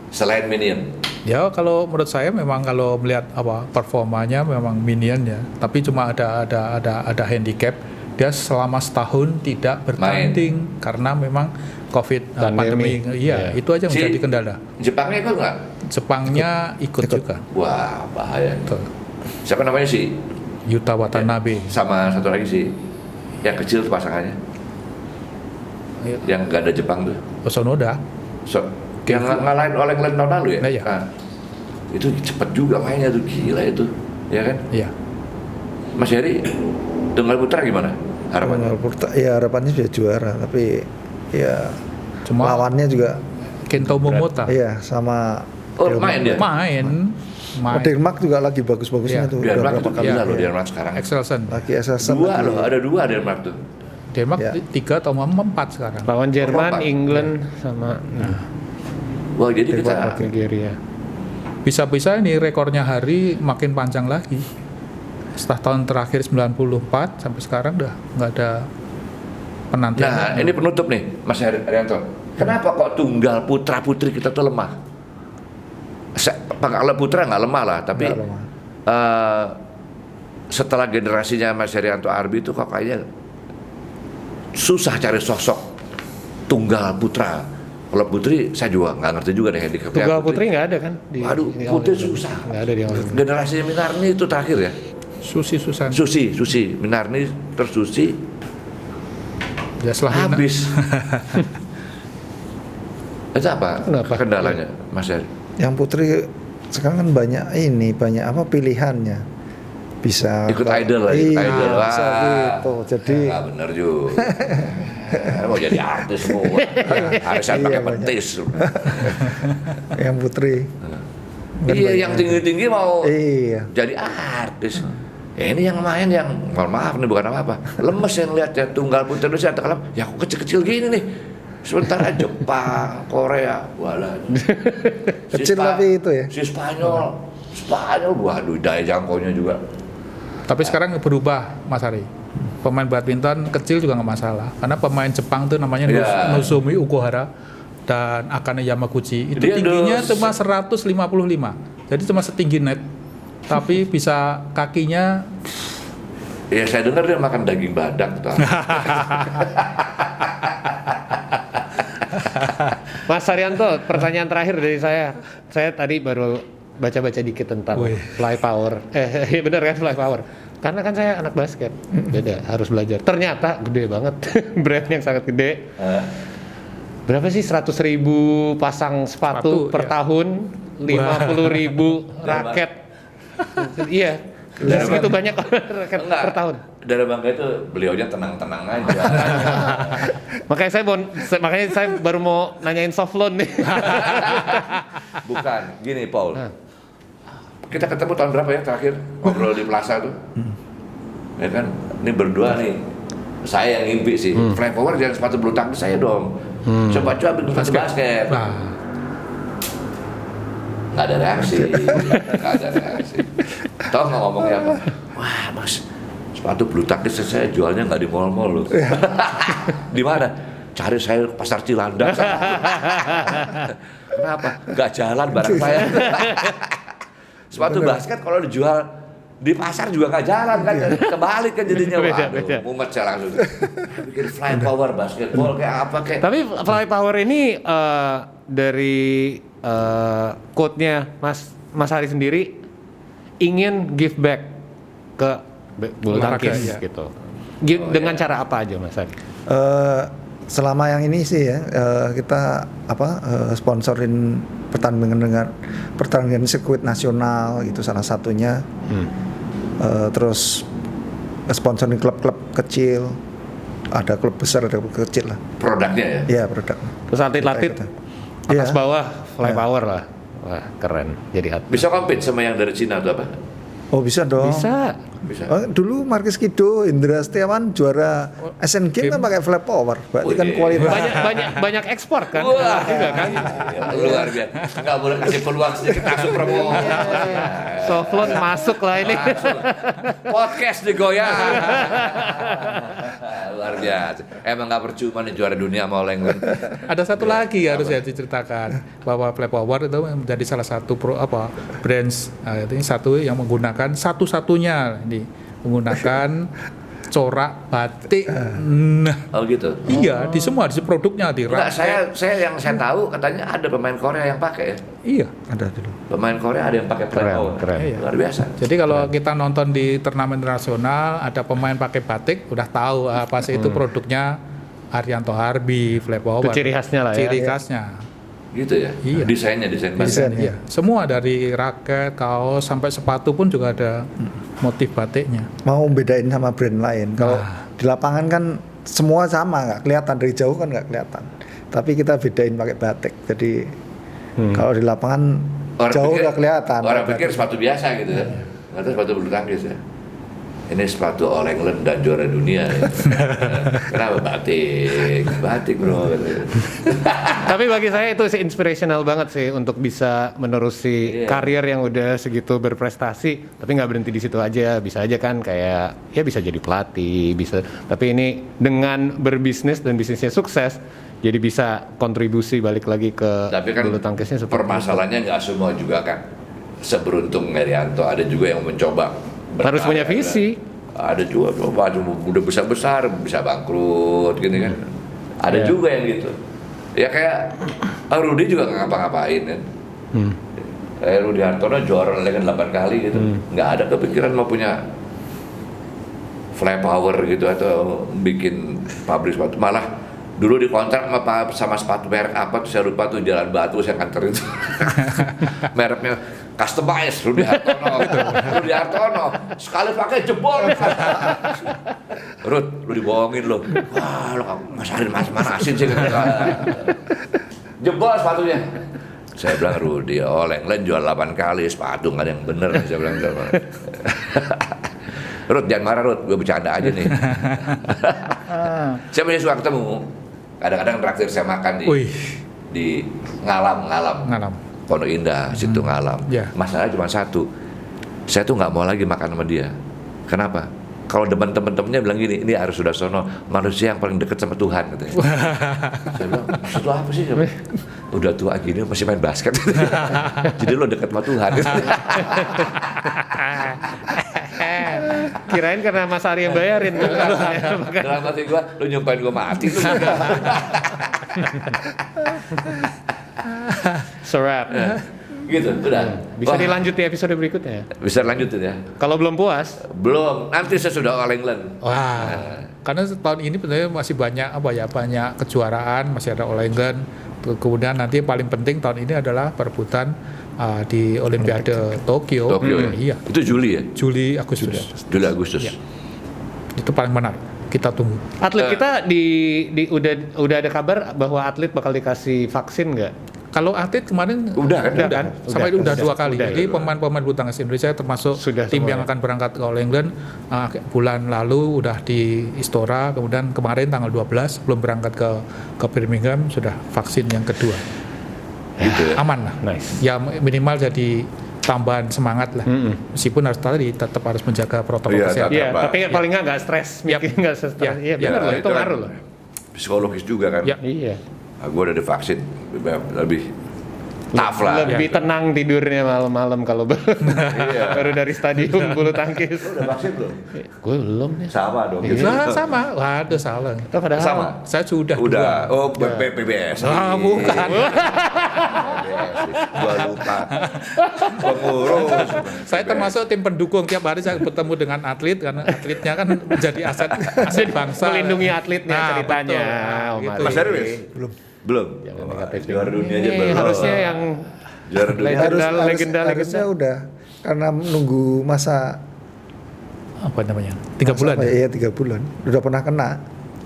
selain Minion? Ya kalau menurut saya memang kalau melihat performanya memang Minion ya, tapi cuma ada handicap, dia selama setahun tidak bertanding karena memang COVID pandemi. Iya, itu aja yang menjadi kendala. Jepangnya ikut nggak? Jepangnya ikut juga. Wah, bahaya. Betul. Siapa namanya sih? Yuta Watanabe. Sama satu lagi sih, yang kecil tuh pasangannya, yang nggak ada Jepang tuh. Sonoda. Yang ngalahin oleh Glenn tahun lalu ya? Iya. Nah, itu cepet juga mainnya tuh, gila itu, ya kan? Iya. Mas Heri, Tunggal Putra gimana harapannya? Tunggal Putra, ya harapannya sudah juara, tapi ya Cuma lawannya juga Kento Momota. iya sama Main dia? Main. Denmark juga lagi bagus-bagusnya Iya. tuh. Denmark Udah itu berapa kali gila loh, ya. Denmark sekarang. Excelsen. Lagi Excelsen Dua lagi. loh, ada dua Denmark tuh. Denmark Ya. 3 atau 4 sekarang. Lawan Jerman, Empat. England sama Wah, jadi kita Nigeria. Bisa-bisa ini rekornya Hari makin panjang lagi. Setelah tahun terakhir 94 sampai sekarang udah nggak ada penantian. Nah, ini penutup nih, Mas Haryanto. Kenapa kok tunggal putra putri kita tuh lemah? Kalau putra nggak lemah lah, tapi Nggak lemah. setelah generasinya Mas Haryanto Arbi itu kok kayaknya susah cari sosok tunggal putra. Kalau putri saya juga nggak ngerti juga deh handicapnya. Tunggal putri nggak ada kan? Waduh, putri susah. Nggak ada di awal. Generasinya Minarni itu terakhir ya. Susi Susan. Susi, Minarni terus Susi Ya setelah habis. Itu apa? Kenapa? Kendalanya, Mas Heri? Yang putri sekarang kan banyak pilihannya. Bisa Ikut idol lah, ikut iya, idol. bisa Wah. gitu. Jadi Nggak bener juga. Mau jadi artis semua. Harusnya Iya, pakai banyak. petis. yang putri. Iya, yang tinggi-tinggi mau Iya. jadi artis. Ya ini yang main yang, mohon maaf nih bukan apa-apa, lemes yang lihat ya tunggal putri Indonesia terkalap, ya kok kecil-kecil gini nih. Sementara Jepang, Korea, walah. Kecil tapi itu ya. Si Spanyol, waduh daya jangkaunya juga. Tapi sekarang berubah, Mas Hari. Pemain badminton kecil juga nggak masalah, karena pemain Jepang tuh namanya Iya. Nozomi Okuhara dan Akane Yamaguchi itu Dia tingginya dos- cuma 155, jadi cuma setinggi net, tapi bisa kakinya Ya saya dengar dia makan daging badak tuh. Mas Haryanto, pertanyaan terakhir dari saya. Saya tadi baru baca-baca dikit tentang Wih. fly power. Iya benar kan fly power. Karena kan saya anak basket, beda harus belajar. Ternyata gede banget, brand yang sangat gede. Berapa sih 100.000 pasang sepatu Sepatu, per ya. tahun, 50.000 raket. Iya, Dari segitu mana? banyak raket Enggak. per tahun. Dari Bangka itu beliaunya tenang-tenang aja. Makanya saya baru mau nanyain soft loan nih. Bukan, gini Paul. Kita ketemu tahun berapa ya terakhir ngobrol di Plaza tuh? Ya kan, ini berdua nih. Saya yang ngimpi sih. Fly power jangan sepatu bulu tangkis saya dong. Coba-coba bikin sepatu basket. nah, Nggak ada reaksi. Nggak ada reaksi. Tahu nggak ngomongnya apa? Wah mas, sepatu bulu tangkis saya jualnya nggak di mall-mall loh. Di mana? Cari saya pasar Cilandak. Kenapa? Nggak jalan barang saya. Sepatu basket kalau dijual di pasar juga nggak jalan kan, kebalik kan jadinya. Beda, Waduh, beda. mumet saya langsung. Bikin fly power basketball kayak apa kayak. Tapi fly power ini dari quote-nya Mas Hari sendiri ingin give back ke bulu Olahraga, tangkis ya. gitu. Dengan cara apa aja Mas Hari? Selama yang ini sih ya kita sponsorin pertandingan sirkuit nasional gitu salah satunya. Terus sponsorin klub-klub kecil, ada klub besar ada klub kecil lah. Produknya ya. Iya produk. Terus atlet-atlet Kita. atas Iya. bawah fly Iya. power lah. Wah keren jadi atlet. Bisa compete sama yang dari Cina atau apa? Oh bisa dong. Bisa. Bisa. Dulu Markis Kido, Indra Setiawan juara Asian Games kan pakai flap power, berarti kan kualitas. banyak ekspor kan? Wah, juga kan. luar biasa. Nggak boleh kasih peluang sedikit masuk promo. Soflon masuk lah ini. Podcast digoyang. Luar biasa. Emang nggak percuma nih juara dunia sama All England. Ada satu lagi harus ya diceritakan bahwa Flap Power itu menjadi salah satu brands ini satu yang menggunakan satu-satunya menggunakan corak batik. Nah, Oh gitu. iya di semua di produknya di Enggak, raket. saya yang saya tahu katanya ada pemain Korea yang pakai ya. Iya. Ada dulu. Pemain Korea ada yang pakai Flap Power. keren. Iya. Luar biasa. Jadi kalau kita nonton di turnamen internasional ada pemain pakai batik, udah tahu apa sih itu produknya Arianto Harbi, Flap Power. Itu ciri khasnya lah ya. Ciri khasnya. Gitu ya. Iya. Desain. Desain, iya. Semua dari raket, kaos sampai sepatu pun juga ada motif batiknya. Mau bedain sama brand lain. Kalau di lapangan kan semua sama, nggak kelihatan dari jauh kan nggak kelihatan. Tapi kita bedain pakai batik. Jadi kalau di lapangan jauh udah kelihatan. Orang pakai pikir batik. sepatu biasa gitu ya. Ternyata sepatu bulu tangkis ya. Ini sepatu All England dan juara dunia. Ya. Kenapa batik bro. Tapi bagi saya itu sih inspirational banget sih untuk bisa menerusi Iya. karir yang udah segitu berprestasi. Tapi nggak berhenti di situ aja, bisa aja kan kayak ya bisa jadi pelatih, bisa. Tapi ini dengan berbisnis dan bisnisnya sukses, jadi bisa kontribusi balik lagi ke Tapi kan bulu tangkisnya seperti permasalahannya nggak semua juga kan seberuntung Herianto. Ada juga yang mencoba Harus punya berkarya, visi. kan. Ada juga coba udah besar bisa bangkrut gitu kan. Ada juga yang gitu. Ya kayak Rudy juga nggak ngapa-ngapain kan. Rudy Hartono juara kan 8 kali gitu. Nggak ada kepikiran mau punya Flap Power gitu atau bikin pabrik sepatu. Malah dulu dikontrak sama sepatu merek apa tuh saya lupa tuh Jalan Batu saya kantor itu. Mereknya customize Rudy Hartono gitu. Rudy Hartono sekali pakai jebol. Rud, lu dibohongin lo. Wah, lo masarin manasin sih. Jebol sepatunya. Saya bilang Rudy, All England jual 8 kali sepatu nggak ada yang bener. Saya bilang gitu. Rud, jangan marah Rud, gue bercanda aja nih. Saya punya suka ketemu. Kadang-kadang traktir saya makan Wih, di Ngalam. ngalam. Pondok Indah, situ Ngalam. Ya. Masalahnya cuma satu, saya tuh nggak mau lagi makan sama dia. Kenapa? Kalau teman-temannya bilang gini, ini harus sudah sono manusia yang paling dekat sama Tuhan katanya. Saya bilang, itu apa sih? Udah tua gini masih main basket. Jadi lo dekat sama Tuhan. Kirain karena Mas Ari yang bayarin. Dalam hati gua, lo nyumpahin gua mati. Serap. Gitu, udah. Bisa Wah, dilanjut di episode berikutnya ya. bisa lanjutin ya? Kalau belum puas, Belum, nanti saya sudah All England. Wah, karena tahun ini sebenarnya masih banyak banyak kejuaraan, masih ada All England. Kemudian nanti yang paling penting tahun ini adalah perebutan di Olimpiade Tokyo. Tokyo ya? Iya, Itu Juli ya? Juli Agustus. Juli Agustus. Iya. Itu paling menarik. Kita tunggu. atlet kita udah ada kabar bahwa atlet bakal dikasih vaksin nggak? Kalau atlet kemarin Udah kan? Udah kan? sampai udah 2 kali. Udah, Jadi udah. pemain-pemain bulu tangkis Indonesia termasuk Sudah tim semua yang ya. akan berangkat ke All England bulan lalu udah di Istora, kemudian kemarin tanggal 12 belum berangkat ke Birmingham sudah vaksin yang kedua. Gitu ya? Aman lah. Nice. Ya minimal jadi tambahan semangat lah. Meskipun harus tadi tetap harus menjaga protokol Iya, kesehatan. Iya, Pak. tapi paling nggak stres, mikir nggak stres. Ya, Iya, ya, benar loh, itu kan ngaruh loh. Psikologis juga kan. Ya. Iya. Gue udah divaksin, lebih tough lah. Lebih tenang tidurnya malam-malam kalau Iya. baru dari stadium bulu tangkis. Udah vaksin belum? Gue belum nih. Sama dong. Nah, sama. Waduh salah. Itu padahal Sama. Saya sudah. Udah. dua. Oh, PBS. Ah, bukan. Gua lupa. Pengurus. Saya termasuk tim pendukung, tiap hari saya bertemu dengan atlet karena atletnya kan menjadi aset bangsa. melindungi atletnya Nah, ceritanya. betul. Oh, Gitu. Mas Mari. Darwis? Belum. Wah, juara dunia aja Ini belum. harusnya yang Juara dunia. legenda. Harusnya udah karena menunggu masa Apa namanya? 3 bulan. apa ya? Iya 3 bulan. Udah pernah kena.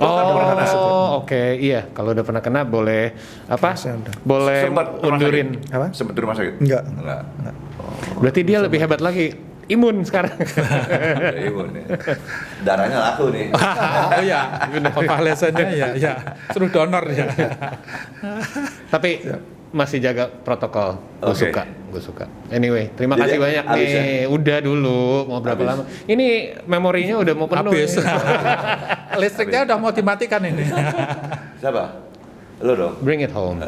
Oh, oke, iya. Kalau udah pernah kena boleh apa? Harusnya udah. Boleh Sempat rumah undurin. sakit? Apa? Sempet di rumah sakit? Enggak. Enggak. Berarti dia lebih hebat lagi. imun sekarang. Imun ya. Darahnya laku nih. Oh ya, convalescennya ya, suruh donor ya. Tapi masih jaga protokol. Gue Oke. suka. Anyway, terima Jadi, kasih banyak habis nih. Udah dulu, mau berapa lama? Ini memorinya udah mau penuh. Habis. nih. Listriknya udah mau dimatikan ini. Siapa? Lo dong. Bring it home.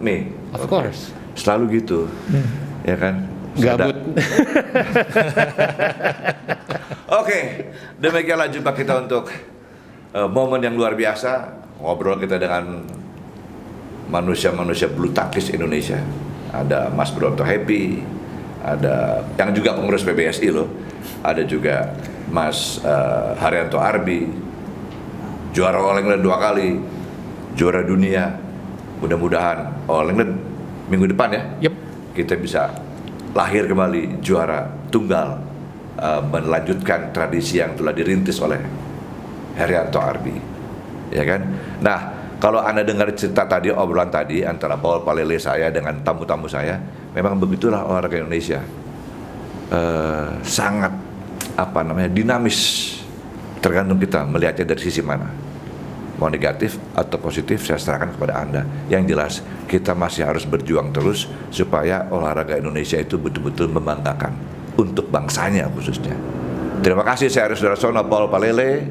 Me. Of course. Selalu gitu. Ya kan? Gabut. Oke, demikianlah jumpa kita untuk momen yang luar biasa, ngobrol kita dengan manusia-manusia bulu tangkis Indonesia. Ada Mas Broto Happy, ada yang juga pengurus PBSI loh, ada juga Mas Haryanto Arbi, juara All England 2 kali, juara dunia. Mudah-mudahan All England minggu depan ya, Yep. kita bisa lahir kembali juara tunggal, melanjutkan tradisi yang telah dirintis oleh Haryanto Arbi, ya kan? Nah, kalau Anda dengar cerita tadi, obrolan tadi antara Paul Palele saya dengan tamu-tamu saya, memang begitulah olahraga Indonesia, sangat dinamis, tergantung kita melihatnya dari sisi mana. Mau negatif atau positif saya serahkan kepada Anda. Yang jelas kita masih harus berjuang terus supaya olahraga Indonesia itu betul-betul membanggakan untuk bangsanya khususnya. Terima kasih, saya Aris Darsono, Paul Palele,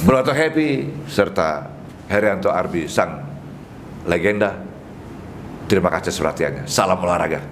Broto Happy, serta Haryanto Arbi, sang legenda. Terima kasih perhatiannya. Salam olahraga.